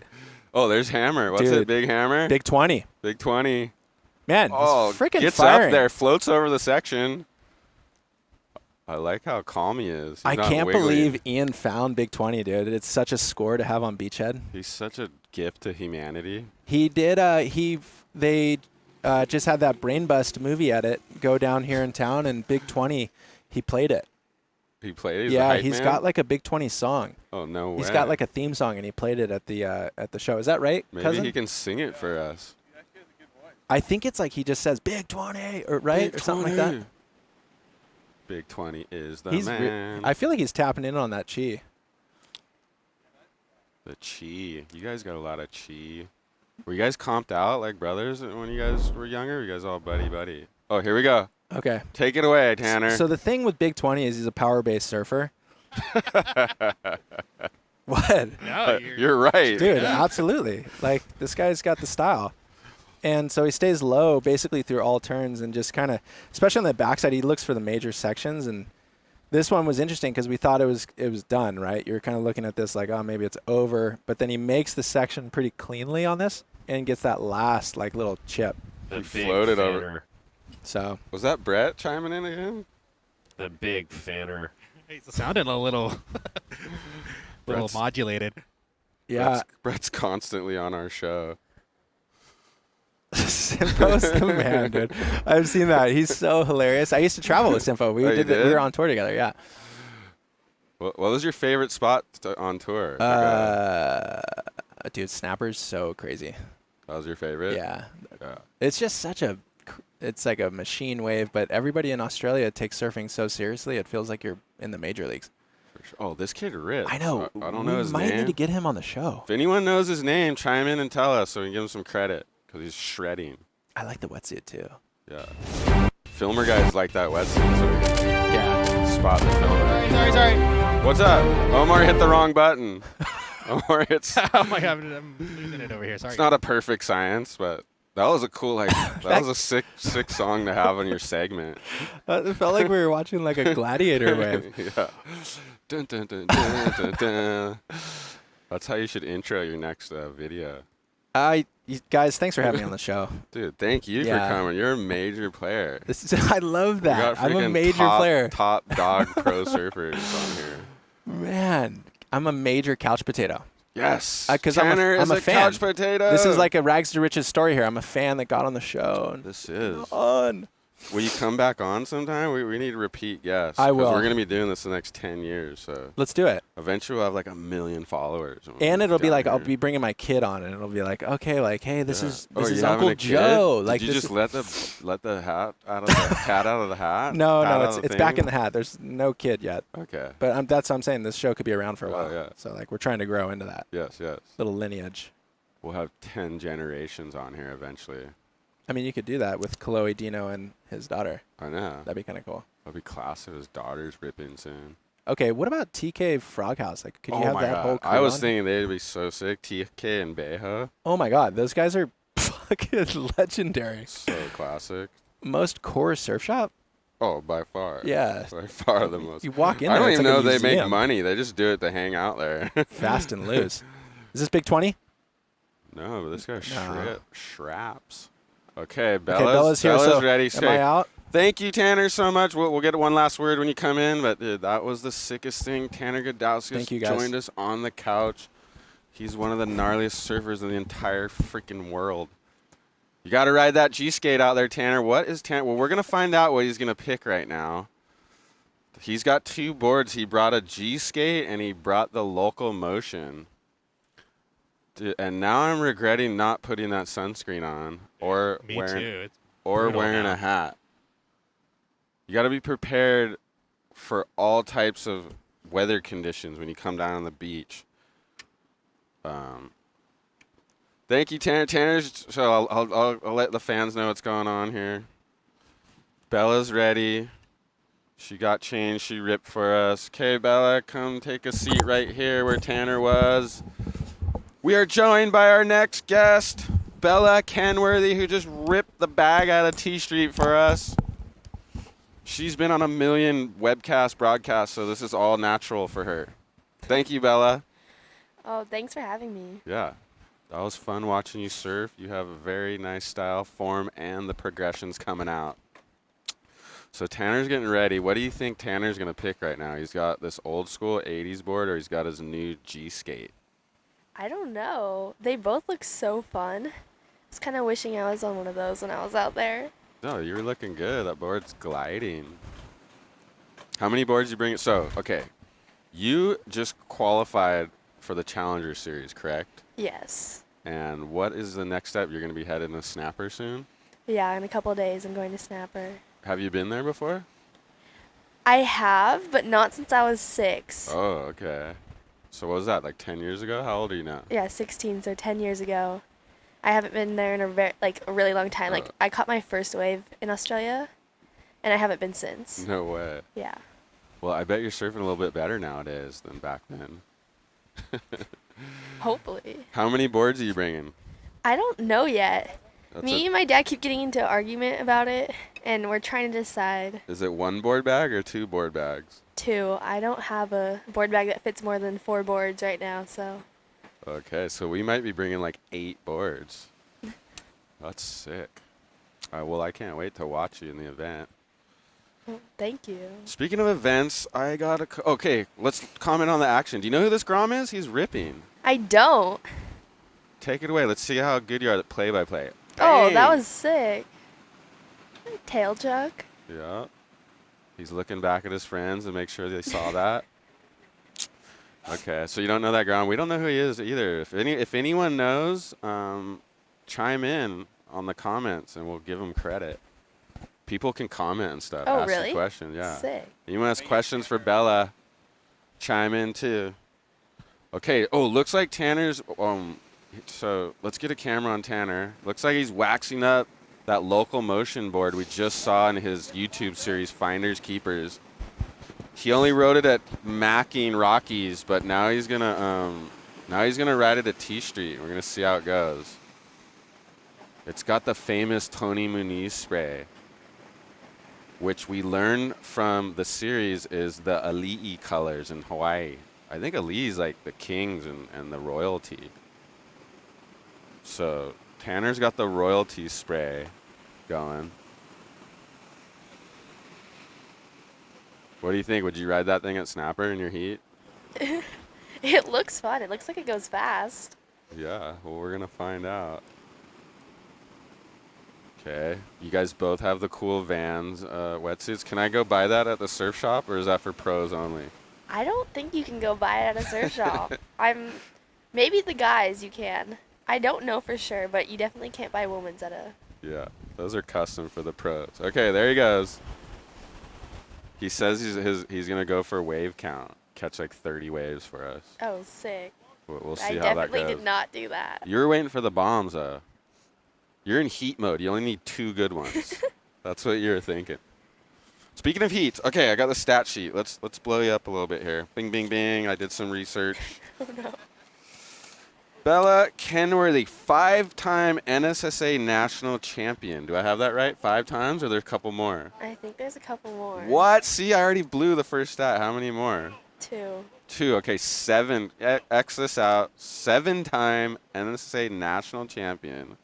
Oh, there's Hammer. What's Dude, it, Big Hammer? Big 20. Big 20. Man, Oh, he's freaking gets firing. up there, floats over the section. I like how calm he is. He's I not can't wiggly. believe Ian found Big 20, dude. It's such a score to have on Beachhead. He's such a gift to humanity. He did. They just had that Brain Bust movie edit go down here in town, and Big 20, he played it. He played. He's the Yeah, hype he's man? got like a Big 20 song. Oh no way. He's got like a theme song, and he played it at the show. Is that right, Maybe cousin? he can sing it for us. I think it's like he just says Big 20 or right Big or something like that. 20. Big 20 is the He's man. I feel like he's tapping in on that chi. The chi. You guys got a lot of chi. Were you guys comped out like brothers when you guys were younger? Or you guys all buddy? Oh, here we go. Okay. Take it away, Tanner. So the thing with Big 20 is he's a power-based surfer. What? No, You're right. Dude, absolutely. Like, this guy's got the style. And so he stays low basically through all turns and just kind of, especially on the backside, he looks for the major sections. And this one was interesting because we thought it was done, right? You're kind of looking at this like, oh, maybe it's over. But then he makes the section pretty cleanly on this and gets that last like little chip. The He big floated over. fanner. So Was that Brett chiming in again? The big fanner. He's sounding a little, Brett's- modulated. yeah, Brett's constantly on our show. Simpo's the man, dude. I've seen that. He's so hilarious. I used to travel with Simpo. We Oh, you We did? were on tour together. Yeah. What was your favorite spot on tour? Dude, Snapper's so crazy. That was your favorite? Yeah. Yeah. It's just it's like a machine wave, but everybody in Australia takes surfing so seriously, it feels like you're in the major leagues. For sure. Oh, this kid rips. I know. I don't know his We might name. need to get him on the show. If anyone knows his name, chime in and tell us so we can give him some credit because he's shredding. I like the wetsuit too. Yeah. Filmer guys like that wetsuit, so we can Yeah. spot the filmer. Sorry. What's up? Omar hit the wrong button. Omar hits. Oh my God, I'm losing it over here. Sorry. It's not a perfect science, but That was a cool, that was a sick song to have on your segment. It felt like we were watching like a gladiator wave. Yeah. Dun, dun, dun, dun, dun, dun. That's how you should intro your next video. Guys, thanks for having me on the show. Dude, thank you for coming. You're a major player. I love We got that. I'm a freaking major player. Top dog pro surfers on here. Man, I'm a major couch potato. Yes. Because Tanner I'm is a fan. couch potato. This is like a rags to riches story here. I'm a fan that got on the show. This is. On. Will you come back on sometime? We need to repeat guests. I will. We're going to be doing this the next 10 years. So Let's do it. eventually we'll have like 1 million followers. And it'll be down like here. I'll be bringing my kid on, and it'll be like, okay, like, hey, this is you having Uncle a kid? Joe. Did Like, you this just let the hat out of the cat out of the hat? No, Hat no, out of it's the back thing? in the hat. There's no kid yet. Okay. But that's what I'm saying. This show could be around for a while. yeah. So like we're trying to grow into that Yes, yes. little lineage. We'll have 10 generations on here eventually. I mean, you could do that with Chloe Dino and his daughter. I know. That'd be kind of cool. That'd be class if his daughter's ripping soon. Okay, what about TK Froghouse? Like, could you Oh have my that God. whole crew I was on? thinking they'd be so sick. TK and Bejo. Oh my God, those guys are fucking legendary. So classic. Most core surf shop? Oh, by far. Yeah. By far the most. You walk in I there, don't it's even like a know they make museum. money. They just do it to hang out there. Fast and loose. Is this Big 20? No, but this guy No. shraps. Okay, Bella's here. Bella's So ready. am I out? Thank you, Tanner, so much. We'll get one last word when you come in, but dude, that was the sickest thing. Tanner Gudauskas Thank you, guys. joined us on the couch. He's one of the gnarliest surfers in the entire freaking world. You got to ride that G-skate out there, Tanner. What is Tanner? Well, we're going to find out what he's going to pick right now. He's got 2 boards. He brought a G-skate, and he brought the local motion. Dude, and now I'm regretting not putting that sunscreen on or Me wearing too. It's or brutal wearing now. a hat. You got to be prepared for all types of weather conditions when you come down on the beach. Thank you, Tanner. Tanner's. So I'll let the fans know what's going on here. Bella's ready. She got changed. She ripped for us. Okay, Bella, come take a seat right here where Tanner was. We are joined by our next guest, Bella Kenworthy, who just ripped the bag out of T Street for us. She's been on 1 million webcast broadcasts, so this is all natural for her. Thank you, Bella. Oh, thanks for having me. Yeah, that was fun watching you surf. You have a very nice style, form, and the progression's coming out. So Tanner's getting ready. What do you think Tanner's going to pick right now? He's got this old school 80s board, or he's got his new G-skate? I don't know. They both look so fun. I was kind of wishing I was on one of those when I was out there. No, you were looking good. That board's gliding. How many boards you bring? So, okay. You just qualified for the Challenger Series, correct? Yes. And what is the next step? You're going to be heading to Snapper soon? Yeah, in a couple of days I'm going to Snapper. Have you been there before? I have, but not since I was 6. Oh, okay. So what was that, like 10 years ago? How old are you now? Yeah, 16, so 10 years ago. I haven't been there in a really long time. Like, I caught my first wave in Australia, and I haven't been since. No way. Yeah. Well, I bet you're surfing a little bit better nowadays than back then. Hopefully. How many boards are you bringing? I don't know yet. That's Me and my dad keep getting into an argument about it, and we're trying to decide. Is it 1 board bag or 2 board bags? 2. I don't have a board bag that fits more than 4 boards right now, so. Okay, so we might be bringing like 8 boards. That's sick. Well, I can't wait to watch you in the event. Well, thank you. Speaking of events, I got a... Okay, let's comment on the action. Do you know who this Grom is? He's ripping. I don't. Take it away. Let's see how good you are at play-by-play. Oh, that Bang! was sick. Tail chuck. Yeah. He's looking back at his friends and make sure they saw that. Okay, so you don't know that Grom. We don't know who he is either. If anyone knows, chime in on the comments and we'll give him credit. People can comment and stuff. Oh, ask really? the question, yeah. Sick. Anyone has questions for Bella, chime in too. Okay. Oh, looks like Tanner's. So let's get a camera on Tanner. Looks like he's waxing up that local motion board we just saw in his YouTube series, Finders Keepers. He only rode it at Macking Rockies, but now he's gonna ride it at T Street. We're gonna see how it goes. It's got the famous Tony Muniz spray, which we learned from the series is the Ali'i colors in Hawaii. I think Ali'i's like the kings and the royalty. So Tanner's got the royalty spray going. What do you think? Would you ride that thing at Snapper in your heat? It looks fun. It looks like it goes fast. Yeah, well, we're going to find out. Okay, you guys both have the cool Vans wetsuits. Can I go buy that at the surf shop, or is that for pros only? I don't think you can go buy it at a surf shop. Maybe the guys you can. I don't know for sure, but you definitely can't buy women's at a. Yeah, those are custom for the pros. Okay, there he goes. He says he's gonna go for a wave count, catch like 30 waves for us. Oh, sick. We'll see I how that definitely goes. did not do that. You're waiting for the bombs, though. You're in heat mode. You only need 2 good ones. That's what you're thinking. Speaking of heat, okay, I got the stat sheet. Let's blow you up a little bit here. Bing, bing, bing. I did some research. Oh no. Bella Kenworthy, 5-time NSSA national champion. Do I have that right? 5 times, or there's a couple more? I think there's a couple more. What? See, I already blew the first stat. How many more? 2. 2. Okay, 7. X this out. 7-time NSSA national champion.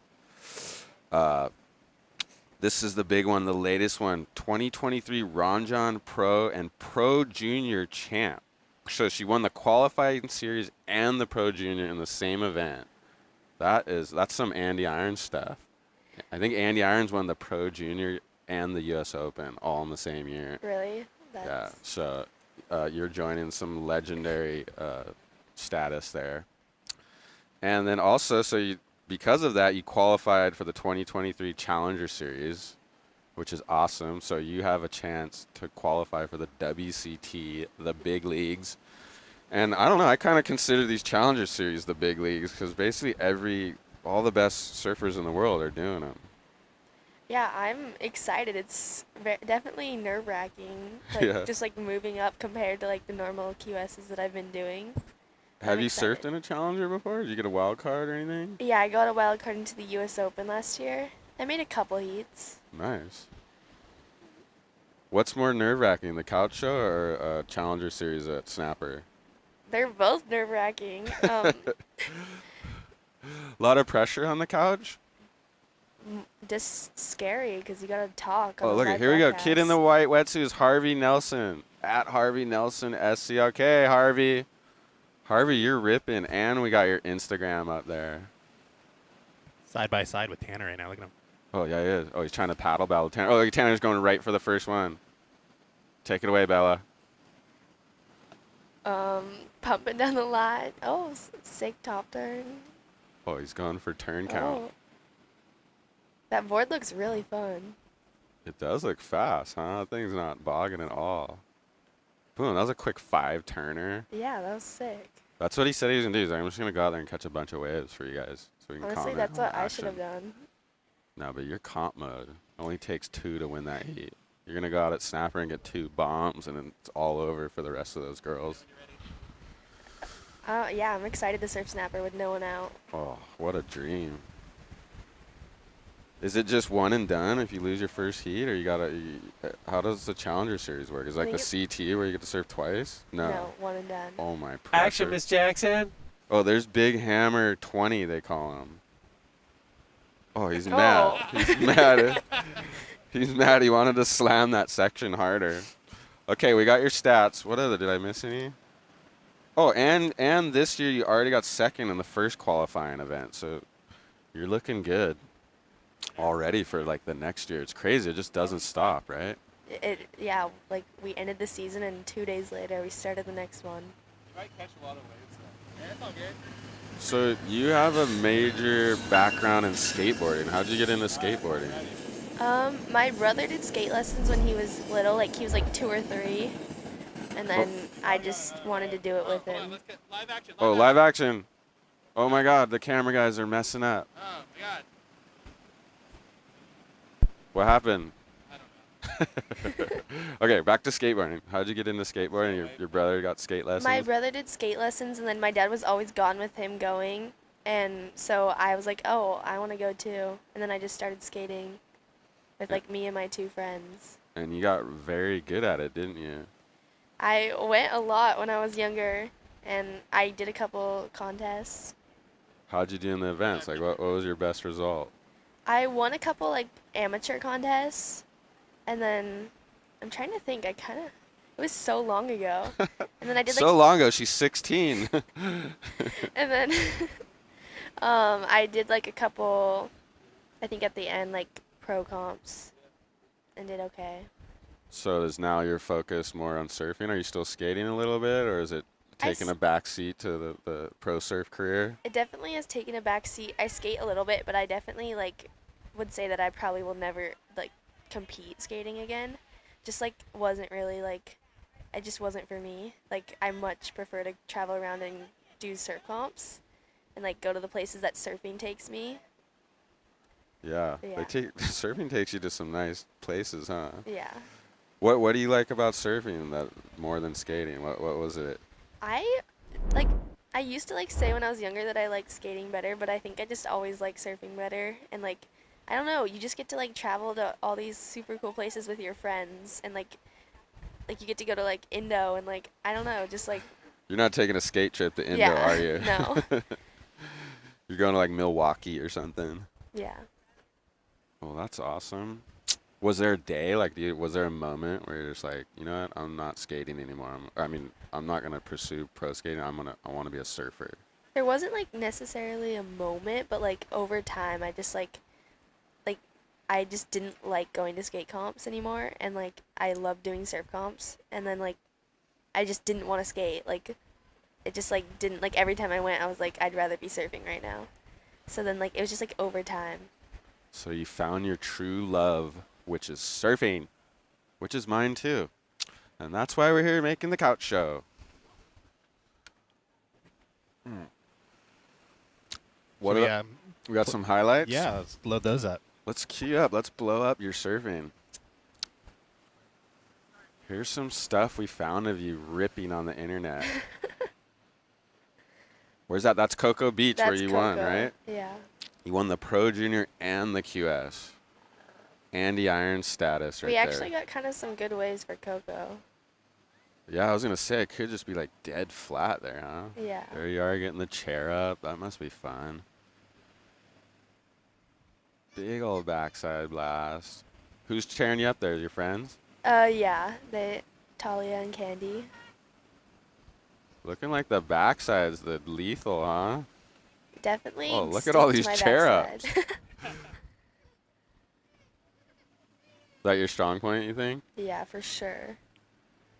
This is the big one, the latest one. 2023 Ranjan Pro and Pro Junior champ. So she won the qualifying series and the Pro Junior in the same event. That's some Andy Irons stuff. I think Andy Irons won the Pro Junior and the U.S. Open all in the same year. Really? Yeah. So you're joining some legendary status there. And then also, because of that, you qualified for the 2023 Challenger Series, which is awesome. So you have a chance to qualify for the WCT, the big leagues. And I don't know, I kind of consider these Challenger Series the big leagues because basically all the best surfers in the world are doing them. Yeah, I'm excited. It's definitely nerve-wracking, Yeah. just like moving up compared to like the normal QSs that I've been doing. Have I'm you excited. surfed in a Challenger before? Did you get a wild card or anything? Yeah, I got a wild card into the U.S. Open last year. I made a couple heats. Nice. What's more nerve-wracking, the couch show or Challenger Series at Snapper? They're both nerve-wracking. A lot of pressure on the couch? Just scary because you gotta talk. Oh, look, here we go. Kid in the white wetsuit is Harvey Nelson. At Harvey Nelson SC. Okay, Harvey. Harvey, you're ripping. And we got your Instagram up there. Side by side with Tanner right now. Look at him. Oh, yeah, he is. Oh, he's trying to paddle battle Tanner. Oh, look, Tanner's going right for the first one. Take it away, Bella. Pumping down the line. Oh, sick top turn. Oh, he's going for turn count. Oh. That board looks really fun. It does look fast, huh? That thing's not bogging at all. Boom, that was a quick 5-turner. Yeah, that was sick. That's what he said he was going to do. He's like, I'm just going to go out there and catch a bunch of waves for you guys. So we can Honestly, comment that's on what the I should have action. done. No, but your comp mode only takes 2 to win that heat. You're going to go out at Snapper and get 2 bombs, and then it's all over for the rest of those girls. Yeah, I'm excited to surf Snapper with no one out. Oh, what a dream. Is it just one and done if you lose your first heat, or you got to how does the Challenger Series work? Is it like the CT where you get to surf twice? No, one and done. Oh, my pressure. Action, Miss Jackson. Oh, there's Big Hammer 20, they call him. Oh, he's mad. He's mad. He's mad. He wanted to slam that section harder. Okay, we got your stats. What other? Did I miss any? Oh, and this year you already got second in the first qualifying event, so you're looking good already for like the next year. It's crazy. It just doesn't stop, right? Yeah, like we ended the season and 2 days later we started the next one. You might catch a lot of waves though. Yeah, it's all good. So you have a major background in skateboarding. How'd you get into skateboarding? My brother did skate lessons when he was little, like he was like 2 or 3. And then I just wanted to do it with him. Let's get live action. Oh, live action. Oh my God, the camera guys are messing up. Oh my God. What happened? Okay, back to skateboarding. How'd you get into skateboarding? Your brother got skate lessons? My brother did skate lessons, and then my dad was always gone with him going. And so I was like, oh, I want to go too. And then I just started skating with like me and my 2 friends. And you got very good at it, didn't you? I went a lot when I was younger, and I did a couple contests. How'd you do in the events? Like, what was your best result? I won a couple like amateur contests, and then I'm trying to think. It was so long ago. And then I did like So long ago, she's 16. and then I did like a couple, I think at the end, like pro comps, and did okay. So is now your focus more on surfing? Are you still skating a little bit, or is it taking a back seat to the pro surf career? It definitely has taken a back seat. I skate a little bit, but I definitely like would say that I probably will never like compete skating again. Just like wasn't really like, it just wasn't for me. Like I much prefer to travel around and do surf comps and like go to the places that surfing takes me. Yeah. Yeah. Surfing takes you to some nice places, huh? Yeah. What do you like about surfing that more than skating? What was it? I used to like say when I was younger that I liked skating better, but I think I just always liked surfing better. And like, I don't know, you just get to like travel to all these super cool places with your friends, and like you get to go to like Indo, and like I don't know, just like. You're not taking a skate trip to Indo, Yeah, are you? no. You're going to like Milwaukee or something. Yeah. Well, that's awesome. Was there a day, like, was there a moment where you're just like, you know what, I'm not skating anymore. I'm not gonna pursue pro skating. I want to be a surfer. There wasn't like necessarily a moment, but like over time, I just like I just didn't like going to skate comps anymore, and like I loved doing surf comps, and then like I just didn't want to skate. Like it just like didn't, like every time I went, I was like, I'd rather be surfing right now. So then like it was just like over time. So you found your true love, which is surfing, which is mine too. And that's why we're here making the couch show. What we got some highlights? Yeah, let's load those up. Let's queue up. Let's blow up your surfing. Here's some stuff we found of you ripping on the internet. Where's that? That's Cocoa Beach where you won, right? Yeah. You won the Pro Junior and the QS. Andy Iron status right We there. actually got kind of some good waves for Coco. Yeah, I was going to say, it could just be like dead flat there, huh? Yeah. There you are getting the chair up. That must be fun. Big old backside blast. Who's cheering you up there? Your friends? Yeah. Talia and Candy. Looking like the backside's the lethal, huh? Definitely. Oh, look at all these chair ups. Is that your strong point, you think? Yeah, for sure.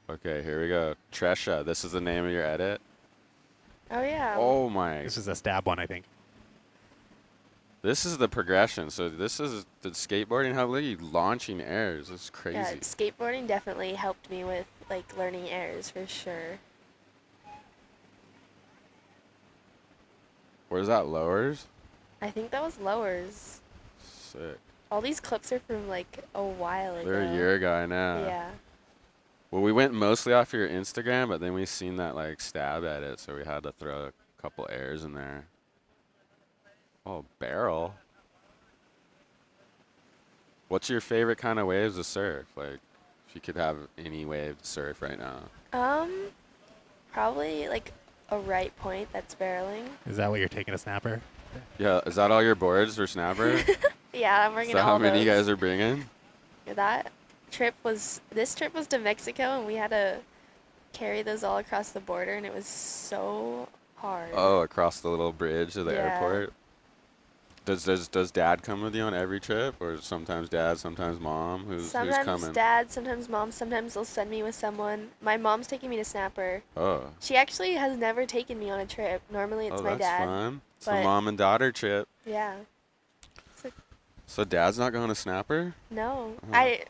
Okay, here we go. Tresha, this is the name of your edit? Oh, yeah. Oh, my. This is a stab one, I think. This is the progression. So this is the skateboarding. How look at you launching airs. This is crazy. Yeah, skateboarding definitely helped me with, like, learning airs for sure. Where's that, lowers? I think that was lowers. Sick. All these clips are from, like, a while ago. They're a year ago, I know. Yeah. Well, we went mostly off your Instagram, but then we seen that, like, stab edit, so we had to throw a couple airs in there. Oh, barrel. What's your favorite kind of waves to surf? Like, if you could have any wave to surf right now. Probably, like, a right point that's barreling. Is that what you're taking a snapper? Yeah, is that all your boards for snapper? Yeah, I'm bringing Is that all how many those. you guys are bringing? This trip was to Mexico, and we had to carry those all across the border, and it was so hard. Oh, across the little bridge to the Yeah. airport. Does dad come with you on every trip, or sometimes dad, sometimes mom? Who's Sometimes coming? dad, sometimes mom, sometimes they'll send me with someone. My mom's taking me to Snapper. Oh. She actually has never taken me on a trip. Normally it's my that's dad. fun. It's the but- mom and daughter trip. Yeah. So, So dad's not going to Snapper? no. Oh. I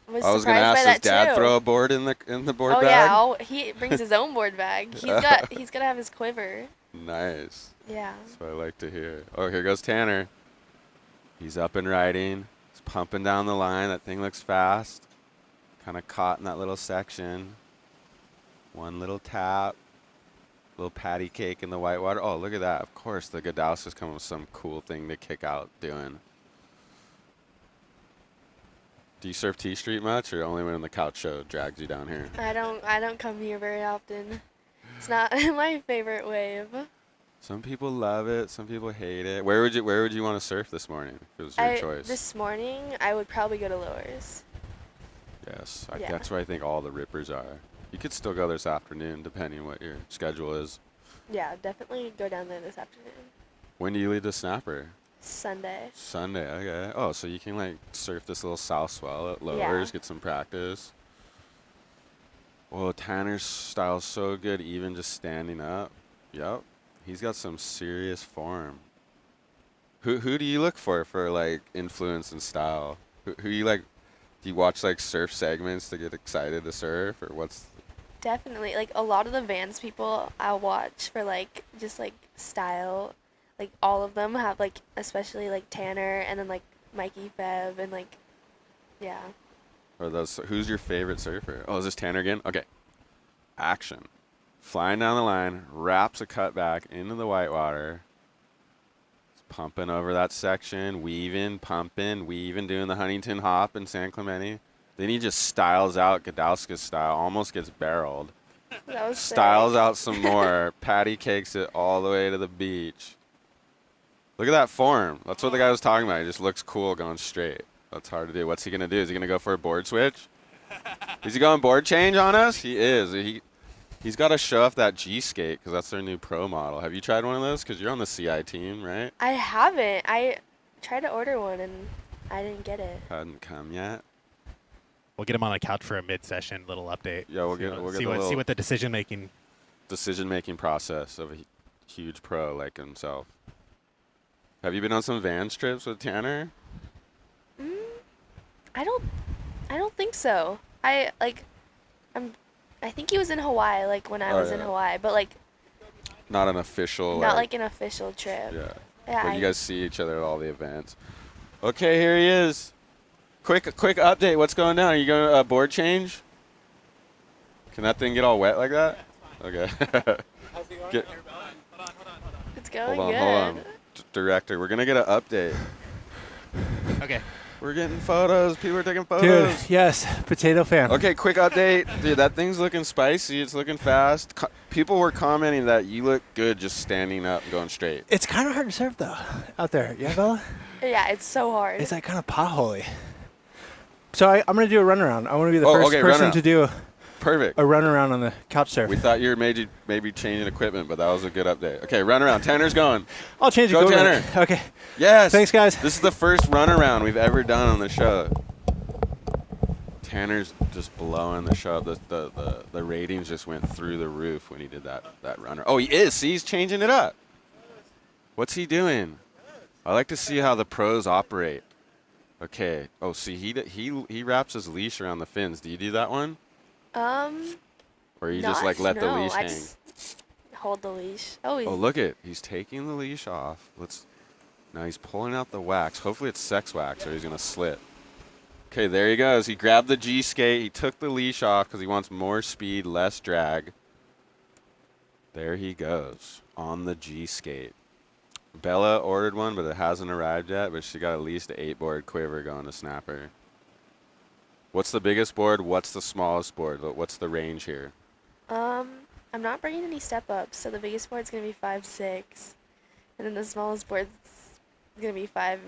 was I was gonna surprised ask, by does that dad too. throw a board in the board Oh bag? yeah, he brings his own board bag. He's gonna have his Quiver. Nice. Yeah. That's what I like to hear. Oh, here goes Tanner. He's up and riding. He's pumping down the line. That thing looks fast. Kind of caught in that little section. One little tap. Little patty cake in the whitewater. Oh, look at that. Of course, the Gudauskas come with some cool thing to kick out doing. Do you surf T Street much, or only when the couch show drags you down here? I don't come here very often. It's not my favorite wave. Some people love it. Some people hate it. Where would you want to surf this morning if it was your choice? This morning, I would probably go to Lowers. Yes, Yeah. that's where I think all the rippers are. You could still go this afternoon, depending on what your schedule is. Yeah, definitely go down there this afternoon. When do you leave the Snapper? Sunday. Sunday, okay. Oh, so you can like surf this little south swell at Lowers, get some practice. Well, Tanner's style's so good, even just standing up. Yep, he's got some serious form. Who do you look for like influence and style? Who you like? Do you watch like surf segments to get excited to surf, or what's? Definitely, like a lot of the Vans people I'll watch for like just like style. Like all of them have like, especially like Tanner and then like Mikey Feb and like, yeah. Or those? Who's your favorite surfer? Oh, is this Tanner again? Okay. Action. Flying down the line, wraps a cutback into the whitewater. Pumping over that section, weaving, pumping, weaving, doing the Huntington hop in San Clemente. Then he just styles out Gudauskas style, almost gets barreled. That was Styles sick. out some more, patty cakes it all the way to the beach. Look at that form. That's what the guy was talking about. He just looks cool going straight. That's hard to do. What's he going to do? Is he going to go for a board switch? Is he going board change on us? He is. He's got to show off that G-skate because that's their new pro model. Have you tried one of those? Because you're on the CI team, right? I haven't. I tried to order one and I didn't get it. Hadn't come yet. We'll get him on the couch for a mid-session little update. Yeah, we'll see get what, the see little what the decision-making. decision-making process of a huge pro like himself. Have you been on some Vans trips with Tanner? I don't think so. I think he was in Hawaii like when I Oh, was in yeah. Hawaii, but like Not an official. not like an official trip. Yeah. Yeah, But you guys see each other at all the events. Okay, here he is. Quick update. What's going down? Are you going to board change? Can that thing get all wet like that? Okay. How's he going? Get- It's going hold good. on. Director, we're going to get an update. Okay. We're getting photos. People are taking Dude, photos. yes, potato fan. Okay, quick update. Dude, that thing's looking spicy. It's looking fast. People were commenting that you look good just standing up and going straight. It's kind of hard to surf though, out there. Yeah, Bella? Yeah, it's so hard. It's like kind of potholy. So I'm gonna do a runaround. I want to be the Oh, first okay, person runaround. to do Perfect. a runaround on the couch surf. We thought you were maybe changing equipment, but that was a good update. Okay, run around. Tanner's going. I'll change it. Go, over. Tanner. Okay. Yes. Thanks, guys. This is the first runaround we've ever done on the show. Tanner's just blowing the show. The ratings just went through the roof when he did that runner. Oh, he is. See, he's changing it up. What's he doing? I like to see how the pros operate. Okay. Oh, see, he wraps his leash around the fins. Do you do that one? Or you just like let the leash I hang? just hold the leash. Oh, Oh, look it. He's taking the leash off. Now he's pulling out the wax. Hopefully it's sex wax or he's going to slip. Okay, there he goes. He grabbed the G-skate. He took the leash off because he wants more speed, less drag. There he goes on the G-skate. Bella ordered one, but it hasn't arrived yet, but she got at least an 8-board Quiver going to Snapper. What's the biggest board? What's the smallest board? What's the range here? I'm not bringing any step ups, so the biggest board's gonna be 5'6", and then the smallest board's gonna be 5.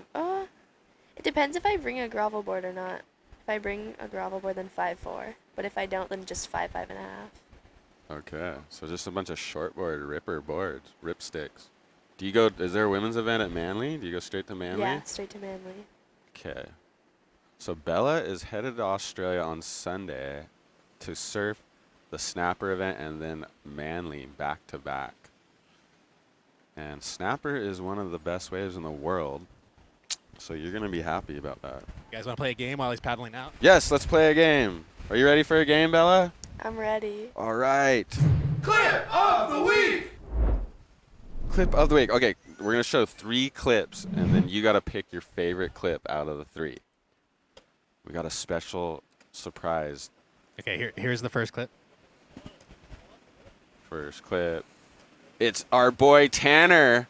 It depends if I bring a gravel board or not. If I bring a gravel board, then 5'4", but if I don't, then just 5'5.5". Okay, so just a bunch of shortboard ripper boards, ripsticks. Do you go? Is there a women's event at Manly? Do you go straight to Manly? Yeah, straight to Manly. Okay. So Bella is headed to Australia on Sunday to surf the Snapper event and then Manly back to back. And Snapper is one of the best waves in the world. So you're going to be happy about that. You guys want to play a game while he's paddling out? Yes, let's play a game. Are you ready for a game, Bella? I'm ready. All right. Clip of the week. Clip of the week. Okay, we're going to show 3 clips, and then you got to pick your favorite clip out of the 3. We got a special surprise Okay, here's the first clip. first clip. It's our boy Tanner.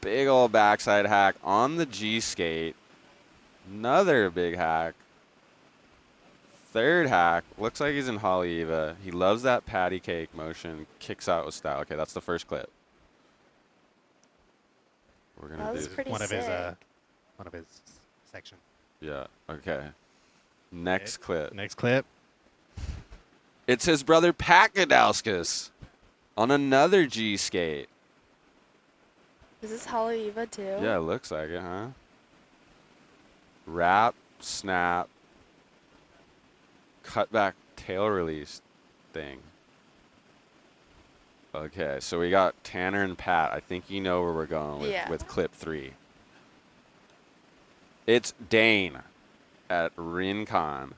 Big old backside hack on the G skate. Another big hack. Third hack. Looks like he's in Haleiwa. He loves that patty cake motion. Kicks out with style. Okay, that's the first clip. We're gonna That was do pretty One of sick. his section. Yeah. Okay. Next clip. Next clip. It's his brother Pat Gudauskas on another G skate. Is this Haleiwa too? Yeah, it looks like it, huh? Wrap, snap, cut back tail release thing. Okay, so we got Tanner and Pat. I think you know where we're going with clip 3. It's Dane at Rincon.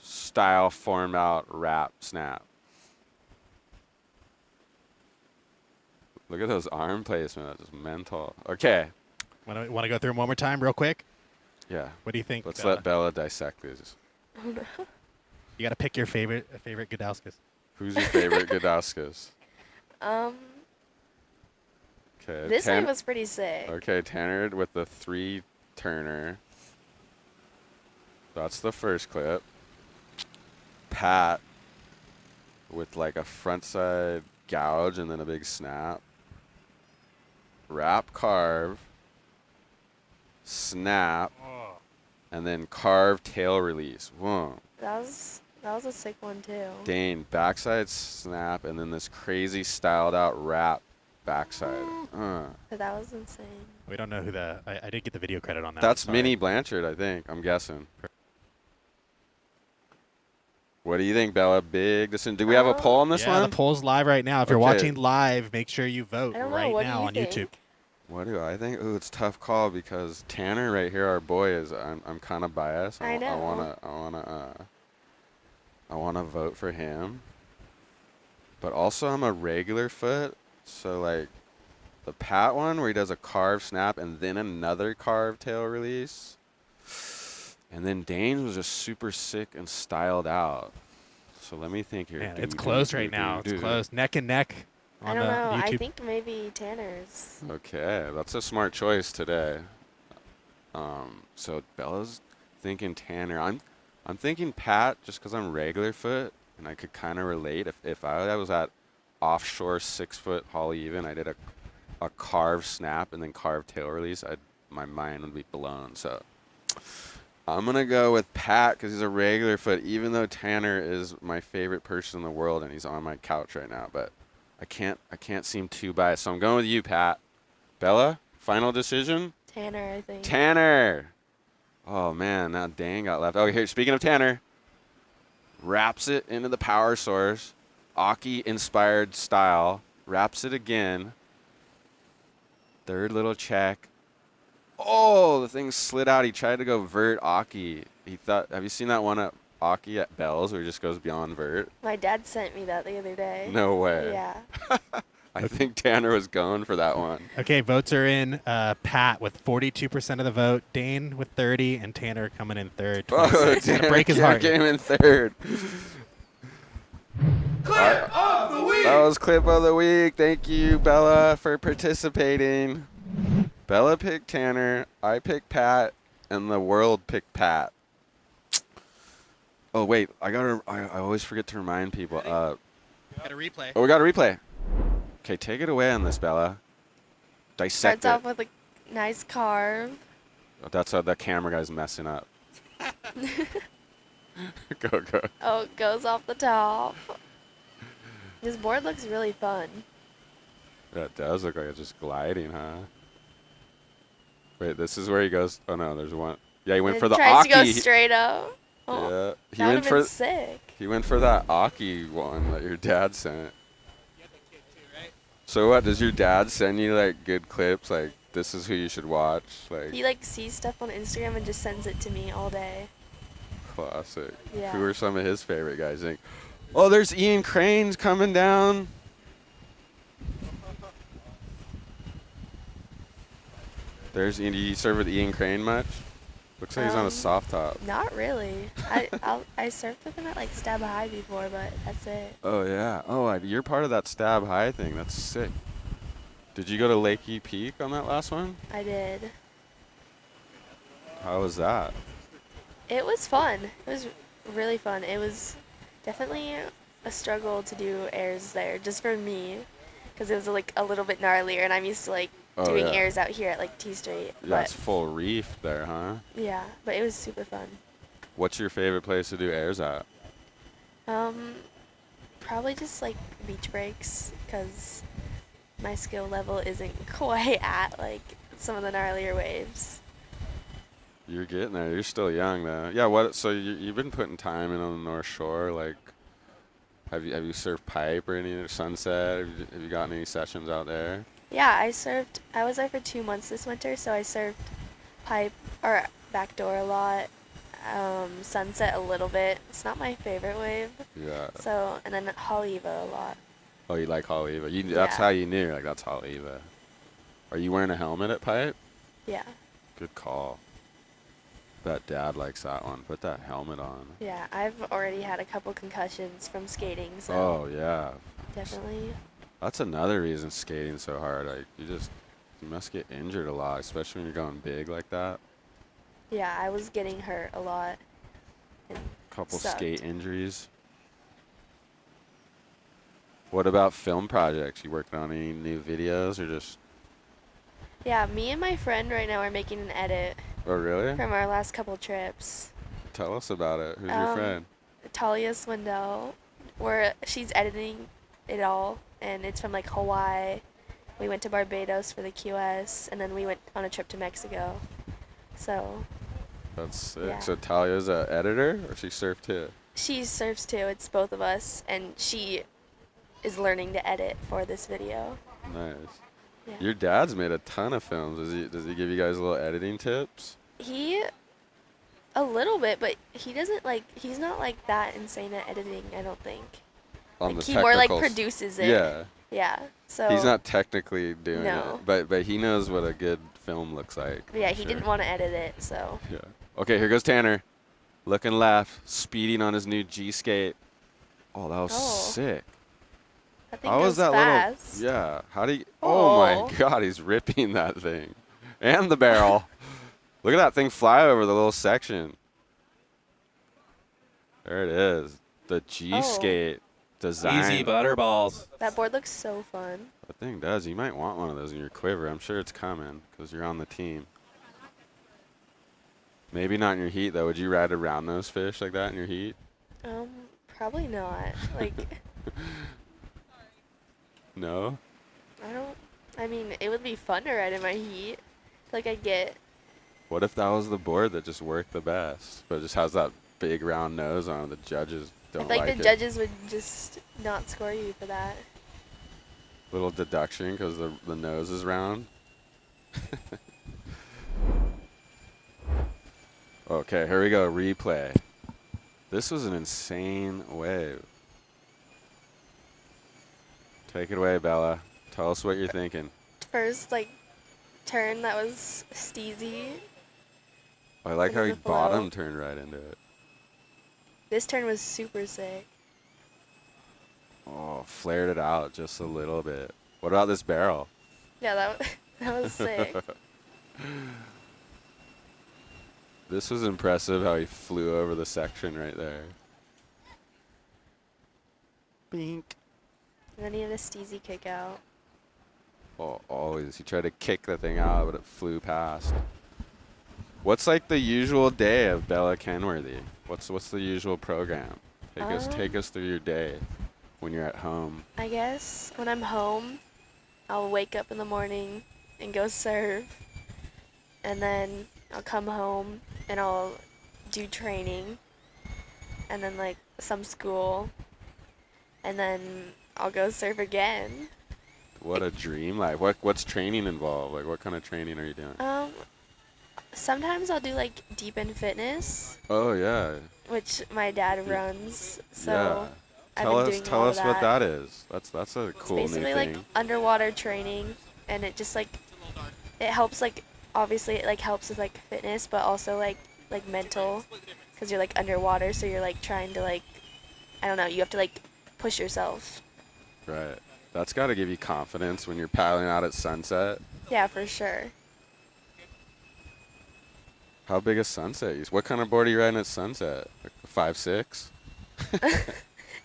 Style form out wrap snap. Look at those arm placement. That's just mental. Okay. Want to go through them one more time, real quick? Yeah. What do you think? Let's let Bella dissect these. Oh, no. You got to pick your favorite Gudauskas. Who's your favorite Gudauskas? Okay. This one was pretty sick. Okay, Tanner with the 3-turner. That's the first clip. Pat with like a front side gouge and then a big snap. Wrap carve. Snap. And then carve tail release. Whoa. That was a sick one too. Dane, backside snap and then this crazy styled out wrap backside. But that was insane. We don't know who I did get the video credit on that. That's one, sorry. Minnie Blanchard, I think. I'm guessing. What do you think, Bella? Big decision. Do we have a poll on this yeah, one? the poll's live right now. If you're Okay. watching live, make sure you vote I don't know. right What do now you on think? YouTube. What do I think? Ooh, it's a tough call because Tanner right here, our boy, is. I'm kind of biased. I know. I wanna vote for him. But also, I'm a regular foot, so like, the Pat one where he does a carve snap and then another carve tail release, and then Dane's was just super sick and styled out. So let me think here. Man, it's close right now. It's close, neck and neck. I On don't the know. YouTube. I think maybe Tanner's. Okay, that's a smart choice today. So Bella's thinking Tanner. I'm thinking Pat just because I'm regular foot and I could kind of relate. If I was at offshore 6-foot Haleiwa and I did a carved snap and then carved tail release, my mind would be blown. So I'm gonna go with Pat because he's a regular foot. Even though Tanner is my favorite person in the world and he's on my couch right now, but I can't seem too biased. So I'm going with you, Pat. Bella, final decision? Tanner, I think. Tanner. Oh, man, now Dane got left. Oh, here, speaking of Tanner, wraps it into the power source. Aki-inspired style. Wraps it again. Third little check. Oh, the thing slid out. He tried to go vert Aki. He thought, have you seen that one at Aki at Bell's where he just goes beyond vert? My dad sent me that the other day. No way. Yeah. I think Tanner was going for that one. Okay, votes are in. Pat with 42% of the vote, Dane with 30, and Tanner coming in third. Oh, 26. Gonna Tanner break his heart. came in third. Clip of the week! That was clip of the week. Thank you, Bella, for participating. Bella picked Tanner. I picked Pat, and the world picked Pat. Oh wait, I always forget to remind people. Got a replay. Oh, we got a replay. Okay, take it away on this, Bella. Dissect Starts off with a nice carve. Oh, that's how the camera guy's messing up. Go. Oh, it goes off the top. This board looks really fun. That does look like it's just gliding, huh? Wait, this is where he goes. Oh no, there's one. Yeah, he went It for the tries Aki. to go straight up. Oh, Yeah, that would have been sick. He went for that Aki one that your dad sent. So what, does your dad send you like good clips, like this is who you should watch? Like He like sees stuff on Instagram and just sends it to me all day. classic. Yeah. Who are some of his favorite guys? Think, oh, there's Ian Crane's coming down. There's Ian. Do you serve with Ian Crane much? Looks like he's on a soft top. Not really. I surfed with him at like Stab High before, but that's it. Oh, yeah. Oh, you're part of that Stab High thing. That's sick. Did you go to Lakey Peak on that last one? I did. How was that? It was fun. It was really fun. It was definitely a struggle to do airs there, just for me, because it was like a little bit gnarlier, and I'm used to like doing airs out here at like T Street. Yeah, it's full reef there, huh? Yeah, but it was super fun. What's your favorite place to do airs at? Probably just like beach breaks, because my skill level isn't quite at like some of the gnarlier waves. You're getting there. You're still young, though. Yeah. What? So you've been putting time in on the North Shore. Like, have you surfed pipe or any Sunset? Have you gotten any sessions out there? Yeah, I surfed. I was there for 2 months this winter, so I surfed pipe or backdoor a lot, Sunset a little bit. It's not my favorite wave. Yeah. So, and then Haleiwa a lot. Oh, you like Haleiwa? That's Yeah. how you knew. Like, that's Haleiwa. Are you wearing a helmet at pipe? Yeah. Good call. Bet Dad likes that one. Put that helmet on. Yeah, I've already had a couple concussions from skating, so Oh yeah. definitely. That's another reason skating's so hard. Like you must get injured a lot, especially when you're going big like that. Yeah, I was getting hurt a lot. And Couple sucked. skate injuries. What about film projects? You working on any new videos or just? Yeah, me and my friend right now are making an edit Oh really? from our last couple trips. Tell us about it. Who's your friend? Talia Swindell, where she's editing it all, and it's from like Hawaii. We went to Barbados for the QS, and then we went on a trip to Mexico. So That's sick. yeah. So Talia's a editor, or she surfed too? she surfs too. It's both of us, and she is learning to edit for this video. Nice. Yeah. Your dad's made a ton of films. Does he give you guys little editing tips? A little bit, but he's not like that insane at editing, I don't think. On Like the he more like technicals. produces it. Yeah. Yeah. So He's not technically doing No. it, but he knows what a good film looks like. Yeah, for he sure. didn't want to edit it, so Yeah. Okay, here goes Tanner. Looking left, speeding on his new G skate. Oh, that was Oh. sick. I think How goes was that fast. little? Yeah. How do you? Oh my God, he's ripping that thing, and the barrel. Look at that thing fly over the little section. There it is. The G skate design. Easy butterballs. That board looks so fun. That thing does. You might want one of those in your Quiver. I'm sure it's coming because you're on the team. Maybe not in your heat though. Would you ride around those fish like that in your heat? Probably not. Like No. I mean, it would be fun to ride in my heat. Like I get. What if that was the board that just worked the best, but it just has that big round nose on it? The judges I don't feel like like the it. judges would just not score you for that. Little deduction because the nose is round. Okay, here we go. Replay. This was an insane wave. Take it away, Bella. Tell us what you're thinking. First, like, turn that was steezy. I like And how then he the flow. bottom turned right into it. This turn was super sick. Oh, flared it out just a little bit. What about this barrel? Yeah, that was sick. This was impressive how he flew over the section right there. Bink. And then he had a steezy kick out. Oh, always. He tried to kick the thing out, but it flew past. What's like the usual day of Bella Kenworthy? What's the usual program? Take us through your day when you're at home. I guess when I'm home, I'll wake up in the morning and go surf. And then I'll come home and I'll do training. And then like some school. And then I'll go surf again. What a dream life. What's training involved? Like what kind of training are you doing? Sometimes I'll do like deep end fitness, Oh yeah. which my dad runs. So Yeah. I've Tell been us doing tell all us of what that is. That's a It's cool new basically thing. like underwater training, and it just like it helps like obviously it like helps with like fitness, but also like like mental, because you're like underwater, so you're like trying to like, I don't know, you have to like push yourself. Right. That's got to give you confidence when you're paddling out at sunset. Yeah, for sure. How big is Sunset? What kind of board are you riding at Sunset? Like a 5.6?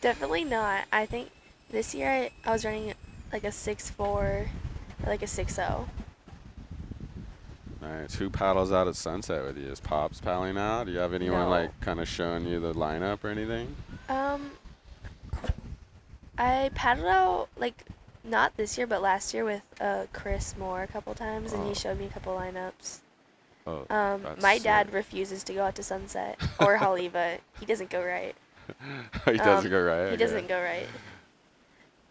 Definitely not. I think this year I was running like a 6.4 or like a 6.0. Nice. Who paddles out at Sunset with you? Is Pops paddling out? Do you have anyone No. like kind of showing you the lineup or anything? I paddled out like not this year, but last year with Chris Moore a couple times, and Oh. he showed me a couple lineups. Oh, that's My dad sick. refuses to go out to Sunset or Haleiwa. He doesn't go right. He doesn't go right. He Okay. doesn't go right.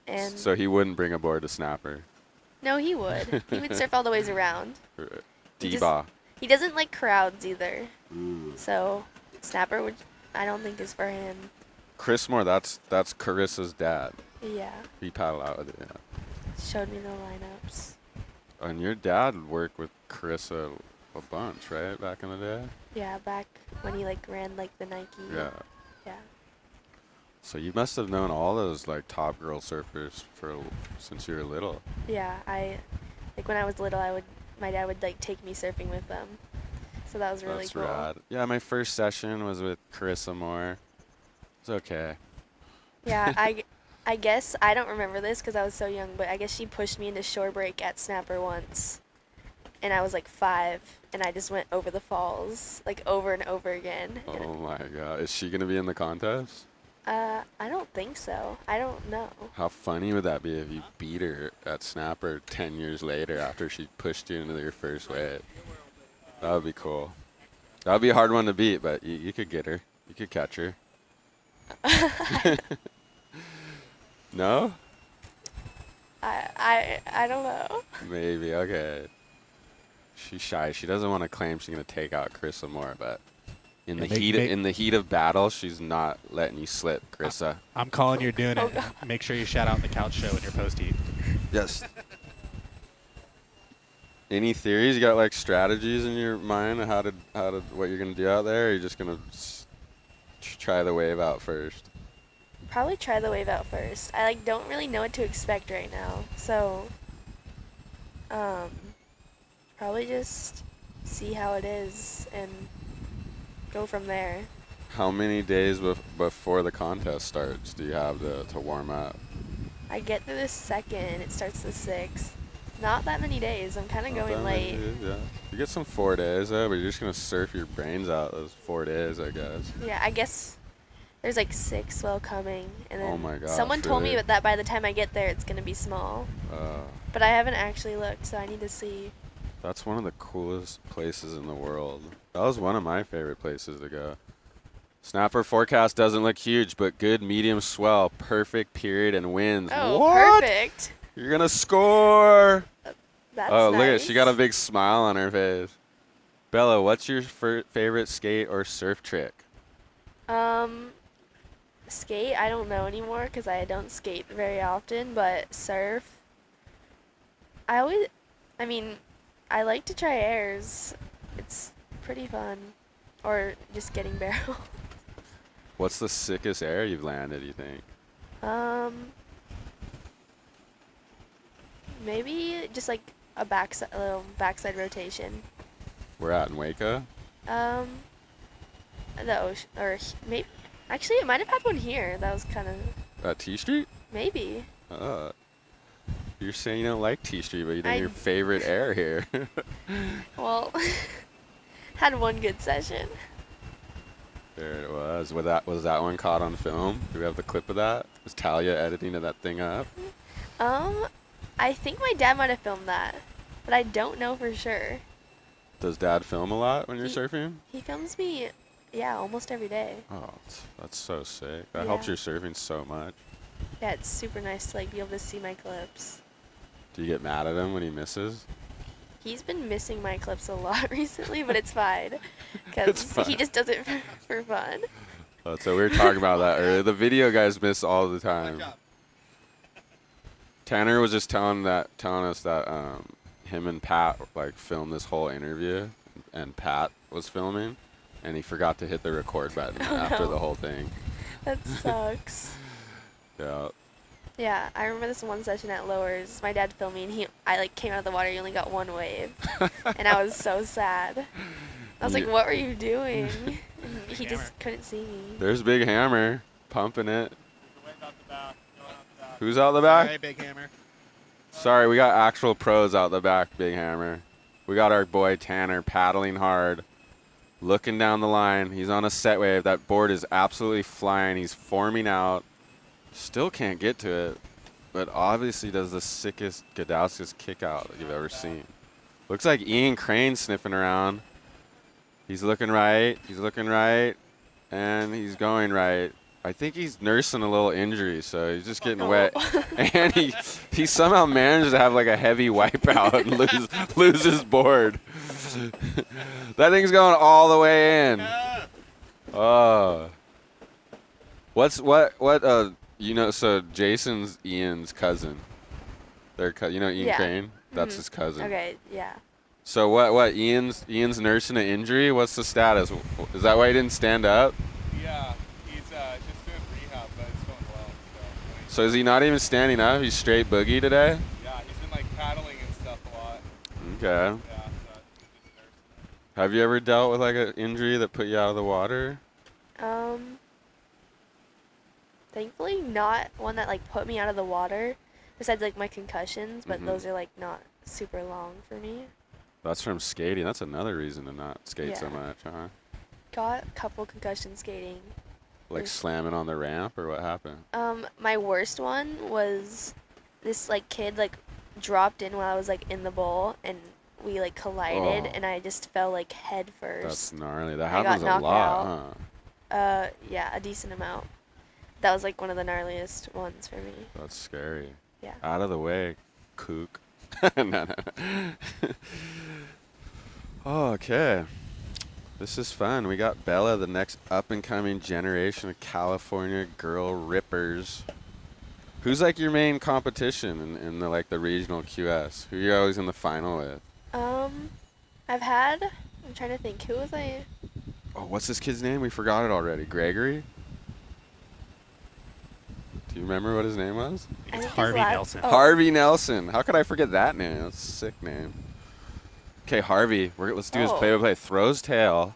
And So he wouldn't bring a board to Snapper. no, he would. He would surf all the ways around. He just- D-Ba. He doesn't like crowds either. So Snapper would, I don't think, is for him. Chris Moore, that's Carissa's dad. Yeah, He paddled out with it. Yeah. showed me the lineups. And your dad worked with Carissa a bunch, right? Back in the day? Yeah, back when he like ran like the Nike. Yeah. Yeah. So you must have known all those like top girl surfers since you were little. Yeah, I like when I was little, my dad would like take me surfing with them. So that was really That's cool. rad. Yeah, my first session was with Carissa Moore. It's okay. Yeah, I guess I don't remember this because I was so young, but I guess she pushed me into shore break at Snapper once, and I was like 5, and I just went over the falls like over and over again. Oh my god. Is she gonna be in the contest? I don't think so. I don't know. How funny would that be if you beat her at Snapper 10 years later after she pushed you into your first wave? That would be cool. That would be a hard one to beat, but you could get her. You could catch her. No? I don't know. Maybe. Okay. She's shy. She doesn't want to claim she's gonna take out Carissa Moore, but in the heat of battle, she's not letting you slip, Carissa. I'm calling you're doing Oh, it. God. Make sure you shout out the couch show in your post heat. Yes. Any theories? You got like strategies in your mind of what you're gonna do out there? Or are you just gonna try the wave out first? Probably try the wave out first. I like don't really know what to expect right now, so probably just see how it is and go from there. How many days before the contest starts do you have to warm up? I get through the 2nd, it starts the 6th. Not that many days. I'm kind of Not going that many late. days, yeah. You get some 4 days though, but you're just gonna surf your brains out those 4 days, I guess. Yeah, I guess there's like 6 while coming, and then Oh my gosh, someone told me really? that by the time I get there, it's gonna be small. But I haven't actually looked, so I need to see. That's one of the coolest places in the world. That was one of my favorite places to go. Snapper forecast doesn't look huge, but good medium swell, perfect period and winds. Oh, What? perfect. You're gonna score! That's Oh, look at nice. she got a big smile on her face. Bella, what's your favorite skate or surf trick? Skate, I don't know anymore because I don't skate very often, but surf, I like to try airs. It's pretty fun. Or just getting barrel. What's the sickest air you've landed, you think? Maybe just like a little backside rotation. We're out in Waco. The ocean, or maybe, actually it might have had one here. That was kind of, At T Street? maybe. You're saying you don't like T Street, but you think I- your favorite air here. Well, had one good session. There it was. Was that one caught on film? Do we have the clip of that? Was Talia editing that thing up? I think my dad might have filmed that, but I don't know for sure. Does Dad film a lot when you're He- surfing? He films me, yeah, almost every day. Oh, that's so sick. That helps Yeah. your surfing so much. Yeah, it's super nice to like be able to see my clips. Do you get mad at him when he misses? He's been missing my clips a lot recently, but it's fine It's because fine. he just does it for fun. So we were talking about that earlier. The video guys miss all the time. Tanner was just telling us that him and Pat like filmed this whole interview, and Pat was filming, and he forgot to hit the record button after the whole thing. That sucks. Yeah. Yeah, I remember this one session at Lowers. My dad filmed me, and I like came out of the water. He only got one wave, and I was so sad. I was like, "What were you doing?" And he just couldn't see me. There's Big Hammer pumping it. Who's out the back? Hey, Big Hammer. Sorry, we got actual pros out the back, Big Hammer. We got our boy Tanner paddling hard, looking down the line. He's on a set wave. That board is absolutely flying. He's forming out. Still can't get to it, but obviously does the sickest Gudauskas kick out you've ever seen. Looks like Ian Crane sniffing around. He's looking right, and he's going right. I think he's nursing a little injury, so he's just getting wet. And he somehow managed to have like a heavy wipeout and lose his board. That thing's going all the way in. Oh. So Jason's Ian's cousin. Ian Crane? That's his cousin. Okay, yeah. So what Ian's nursing an injury? What's the status? Is that why he didn't stand up? Yeah, he's just doing rehab, but it's going well. So is he not even standing up? He's straight boogie today? Yeah, he's been like paddling and stuff a lot. Okay. Yeah, so just nursing. Have you ever dealt with like an injury that put you out of the water? Thankfully not one that like put me out of the water, besides like my concussions, but those are like not super long for me. That's from skating. That's another reason to not skate so Yeah. much, huh? Got a couple concussions skating. Like slamming on the ramp, or what happened? My worst one was this like kid like dropped in while I was like in the bowl, and we like collided, and I just fell like head first. That's gnarly. That I got happens a knocked lot, out. huh? Yeah, a decent amount. That was like one of the gnarliest ones for me. That's scary. Yeah. Out of the way, kook. No. Okay. This is fun. We got Bella, the next up-and-coming generation of California girl rippers. Who's like your main competition in the like the regional QS? Who you always in the final with? I'm trying to think, who was I? Oh, what's this kid's name? We forgot it already. Gregory? Do you remember what his name was? I think his Harvey last- Nelson. oh, Harvey Nelson. How could I forget that name? That's a sick name. Okay, Harvey. Let's do his play-by-play. Throws tail.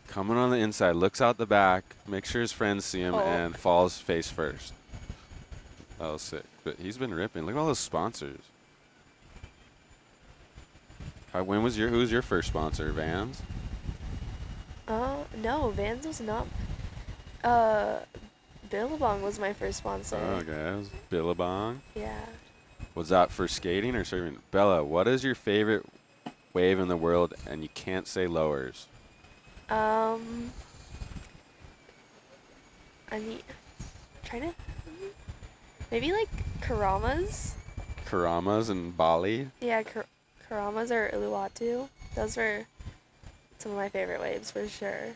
Coming on the inside. Looks out the back. Makes sure his friends see him and falls face first. That was sick. But he's been ripping. Look at all those sponsors. Who was your first sponsor? Vans? No, Vans was not. Billabong was my first sponsor. Oh, okay. That was Billabong. Yeah. Was that for skating or surfing? Bella, what is your favorite wave in the world, and you can't say Lowers? I mean, maybe like Karamas. Karamas and Bali? Yeah, Karamas or Uluwatu. Those were some of my favorite waves for sure.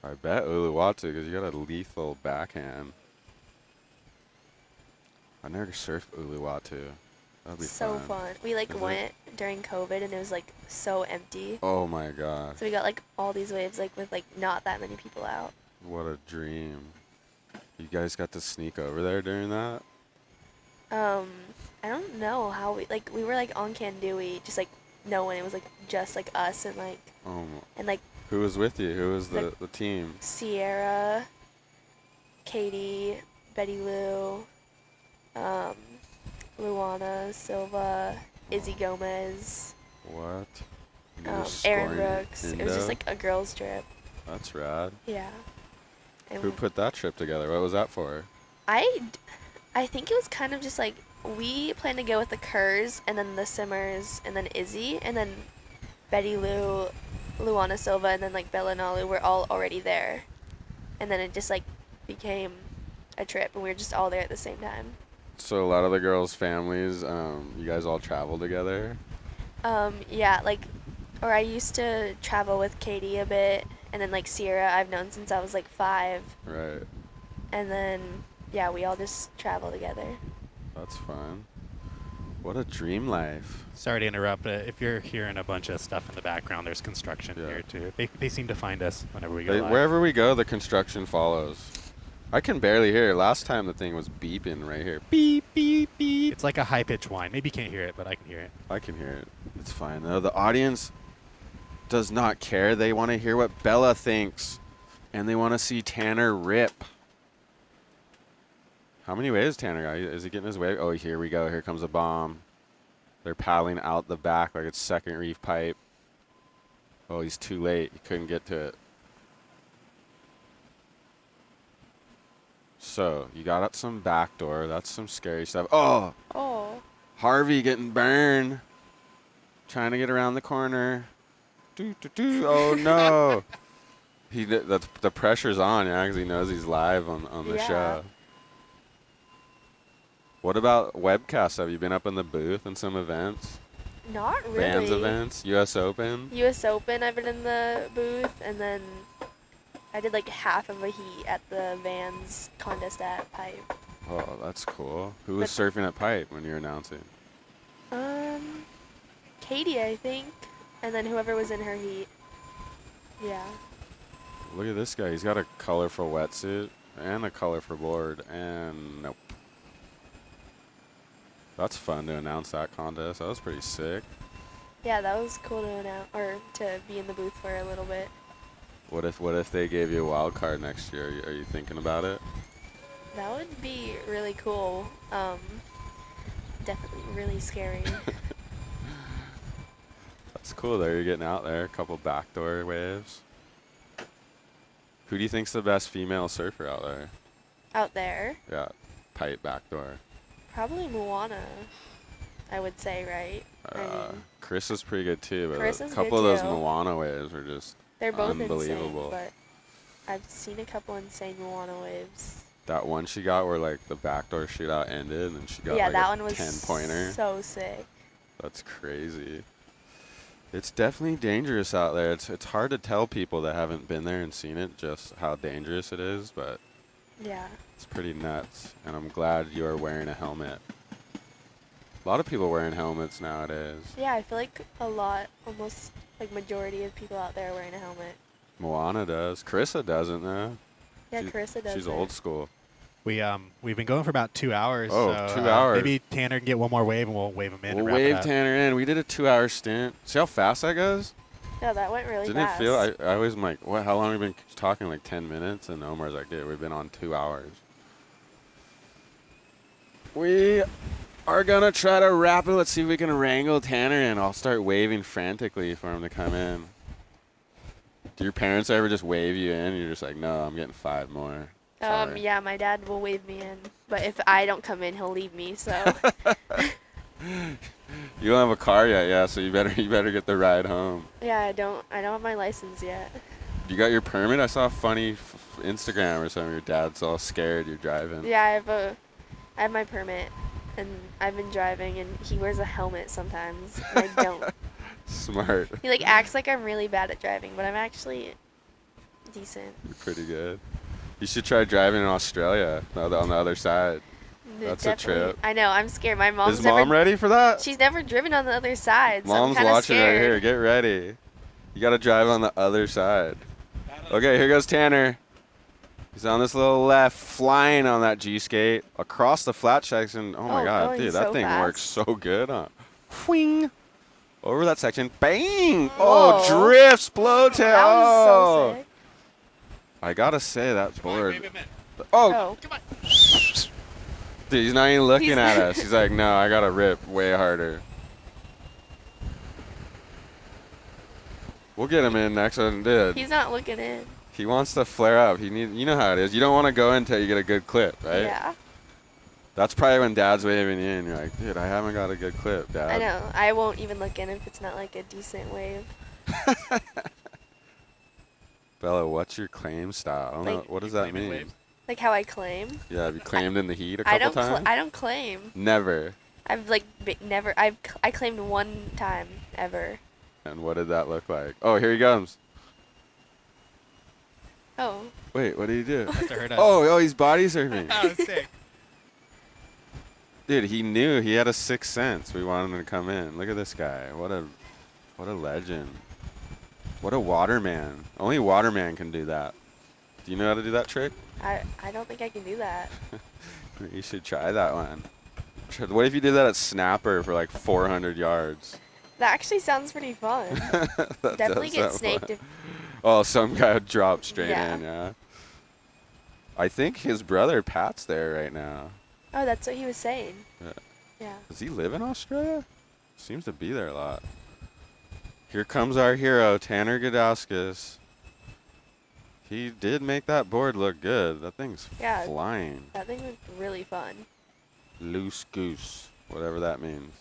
I bet Uluwatu, because you got a lethal backhand. I never surfed Uluwatu. That'd be So fun. We like went during COVID, and it was like so empty. Oh my god. So we got like all these waves like with like not that many people out. What a dream. You guys got to sneak over there during that? I don't know how we were like on Kandui, just like no one. It was like just like us and like and like Who was with you? Who was the team? Sierra, Katie, Betty Lou, Luana Silva, Izzy Gomez, What? Aaron Brooks. It was just like a girls' trip. That's rad. Yeah. And Who put that trip together? What was that for? I think it was kind of just like we planned to go with the Kerrs and then the Simmers and then Izzy and then Betty Lou, Luana Silva, and then like Bella and Alu were all already there. And then it just like became a trip, and we were just all there at the same time. So a lot of the girls' families, you guys all travel together? Yeah, like, or I used to travel with Katie a bit, and then like Sierra I've known since I was like 5. Right. And then, yeah, we all just travel together. That's fun. What a dream life. Sorry to interrupt, but if you're hearing a bunch of stuff in the background, there's construction here too. They seem to find us whenever we go live. Wherever we go, the construction follows. I can barely hear it. Last time the thing was beeping right here. Beep, beep, beep. It's like a high-pitched whine. Maybe you can't hear it, but I can hear it. I can hear it. It's fine though. The audience does not care. They want to hear what Bella thinks. And they want to see Tanner rip. How many waves Tanner got? Is he getting his wave? Oh, here we go. Here comes a bomb. They're paddling out the back like it's second reef pipe. Oh, he's too late. He couldn't get to it. So, you got up some backdoor. That's some scary stuff. Oh! Oh. Harvey getting burned. Trying to get around the corner. Oh, no. The pressure's on, yeah, because he knows he's live on the show. What about webcasts? Have you been up in the booth in some events? Not really. Vans events? U.S. Open? U.S. Open, I've been in the booth, and then I did like half of a heat at the Vans contest at Pipe. Oh, that's cool. Who was surfing at Pipe when you were announcing? Katie, I think, and then whoever was in her heat. Yeah. Look at this guy. He's got a colorful wetsuit and a colorful board, and nope. That's fun to announce that contest. That was pretty sick. Yeah, that was cool to announce, or to be in the booth for a little bit. What if they gave you a wild card next year? Are you thinking about it? That would be really cool. Definitely really scary. That's cool though. You're getting out there. A couple backdoor waves. Who do you think's the best female surfer out there? Out there? Yeah, Pipe backdoor. Probably Moana, I would say, right? I mean, Chris is pretty good too, but Chris a is couple of good those too. Moana waves are just they're both unbelievable. insane, but I've seen a couple insane Moana waves. That one she got where like the backdoor shootout ended and she got Yeah, like that a one was 10-pointer. so sick. That's crazy. It's definitely dangerous out there. It's hard to tell people that haven't been there and seen it just how dangerous it is, but Yeah. it's pretty nuts. And I'm glad you are wearing a helmet. A lot of people wearing helmets nowadays. Yeah, I feel like a lot, almost like majority of people out there are wearing a helmet. Moana does. Carissa doesn't though. Yeah, Carissa does. She's it. old school. We've been going for about 2 hours. Oh, so, 2 hours. Maybe Tanner can get one more wave and we'll wave him in. We'll and wrap it wave up. Tanner in. We did a 2-hour stint. See how fast that goes? Yeah, that went really Didn't fast. it feel? I always am like, what? How long have we been talking? Like 10 minutes? And Omar's like, dude, we've been on 2 hours. We are gonna try to wrap it. Let's see if we can wrangle Tanner in. I'll start waving frantically for him to come in. Do your parents ever just wave you in? You're just like, no, I'm getting 5 more. Sorry. Yeah, my dad will wave me in, but if I don't come in, he'll leave me. So. You don't have a car yet, yeah. So you better get the ride home. Yeah, I don't have my license yet. You got your permit? I saw a funny Instagram or something. Your dad's all scared you're driving. Yeah, I have my permit, and I've been driving, and he wears a helmet sometimes, and I don't. Smart. He like acts like I'm really bad at driving, but I'm actually decent. You're pretty good. You should try driving in Australia on the other side. That's Definitely. a trip. I know. I'm scared. My mom's Is mom ready for that? She's never driven on the other side. So Mom's I'm watching scared. right here. Get ready. You got to drive on the other side. Okay, here goes Tanner. He's on this little left, flying on that G-skate across the flat section. Oh my God, going dude, so that thing fast. works so good. Whing. Over that section. Bang. Whoa. Oh, drifts, blowtail. That was so sick. I got to say, that board. Wave him in. Oh. Come on. Dude, he's not even looking He's at us. He's like, no, I got to rip way harder. We'll get him in next one, dude. He's not looking in. He wants to flare up. You know how it is. You don't want to go until you get a good clip, right? Yeah. That's probably when Dad's waving you in. You're like, dude, I haven't got a good clip, Dad. I know. I won't even look in if it's not like a decent wave. Bella, what's your claim style? I don't know. Like- What does that Claiming mean? waves? Like how I claim. Yeah, have you claimed in the heat a I couple don't. times? I don't claim. Never. I've like never. I claimed one time ever. And what did that look like? Oh, here he comes. Oh. Wait, what did he do? Must have heard us. Oh, he's body surfing. Oh, sick. Dude, he knew. He had a sixth sense. We wanted him to come in. Look at this guy. What a legend. What a waterman. Only waterman can do that. Do you know how to do that trick? I don't think I can do that. You should try that one. What if you did that at snapper for like 400 yards? That actually sounds pretty fun. That Definitely does get sound snaked fun. if. Oh, some guy would drop straight Yeah. in, yeah. I think his brother Pat's there right now. Oh, that's what he was saying. Yeah. Yeah. Does he live in Australia? Seems to be there a lot. Here comes our hero, Tanner Gudauskas. He did make that board look good. That thing's Yeah. flying. That thing looked really fun. Loose goose, whatever that means.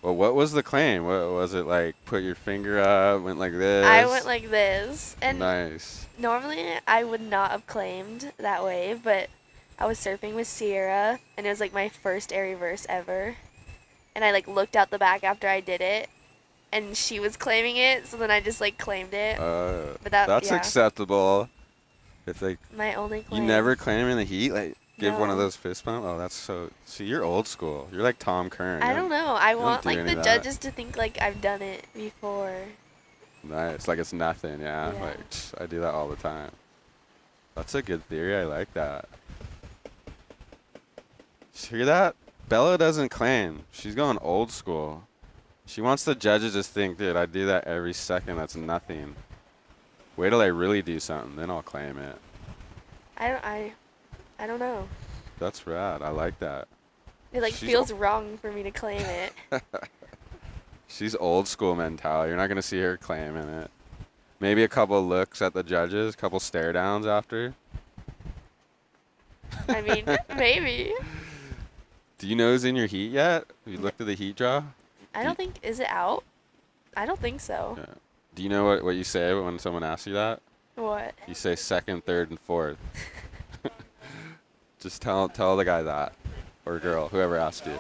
Well, what was the claim? What was it like? Put your finger up, went like this? I went like this, and Nice. normally I would not have claimed that way, but I was surfing with Sierra, and it was like my first air reverse ever, and I like looked out the back after I did it, and she was claiming it, so then I just like claimed it. But That's yeah, acceptable. If they, my only claim. you never claim in the heat, like give one of No. those fist bump. Oh, that's so. See, you're old school. You're like Tom Curran. I You don't know. I don't want do like any the of that. judges to think like I've done it before. Nice, like it's nothing. Yeah, Yeah. like I do that all the time. That's a good theory. I like that. Hear that? Bella doesn't claim. She's going old school. She wants the judges to think, dude, I do that every second. That's nothing. Wait till I really do something, then I'll claim it. I don't know. That's rad. I like that. It like She's feels wrong for me to claim it. She's old school mentality. You're not gonna see her claiming it. Maybe a couple looks at the judges, a couple stare downs after. I mean, maybe. Do you know who's in your heat yet? Have you looked at the heat draw? I don't think, is it out? I don't think so. Yeah. Do you know what you say when someone asks you that? What? You say second, third, and fourth. Just tell the guy that, or girl, whoever asked you.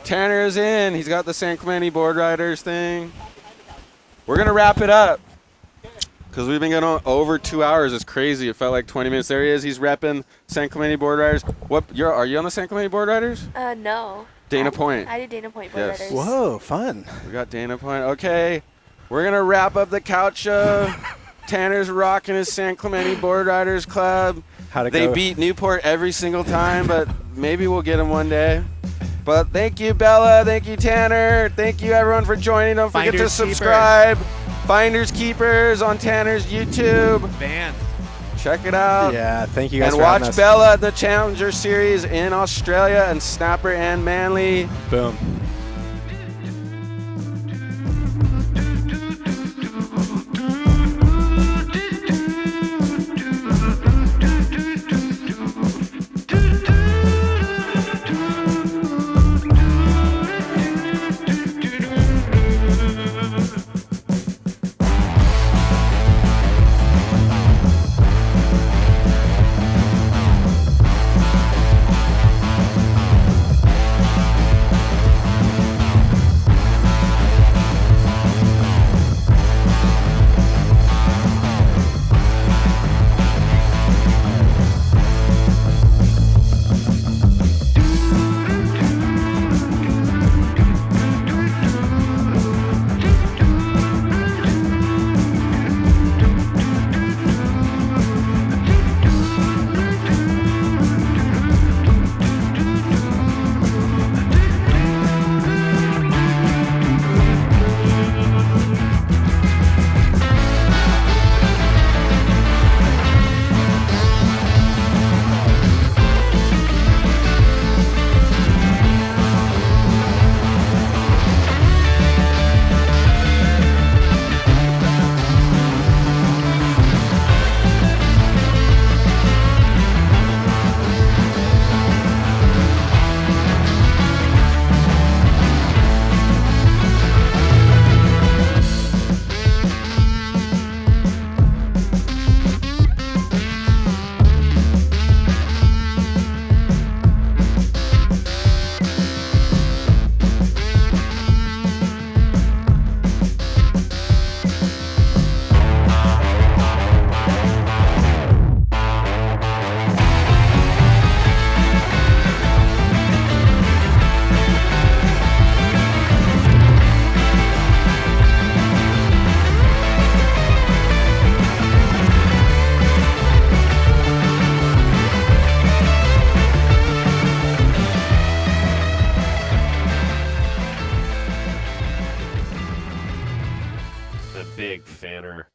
Tanner is in. He's got the San Clemente board riders thing. We're gonna wrap it up because we've been going on over 2 hours. It's crazy. It felt like 20 minutes. There he is. He's repping San Clemente board riders. Are you on the San Clemente board riders? No. Dana Point. I did Dana Point board Yes. riders. Whoa, fun. We got Dana Point. Okay, we're gonna wrap up the couch show. Tanner's rocking his San Clemente Board Riders Club. How'd it They go? beat Newport every single time, but maybe we'll get them one day. But thank you, Bella. Thank you, Tanner. Thank you, everyone, for joining. Don't forget to Finders subscribe. Finders Keepers on Tanner's YouTube. Van. Check it out. Yeah, thank you guys And for having watch us. Bella at the Challenger Series in Australia and Snapper and Manly. Boom. a big fanner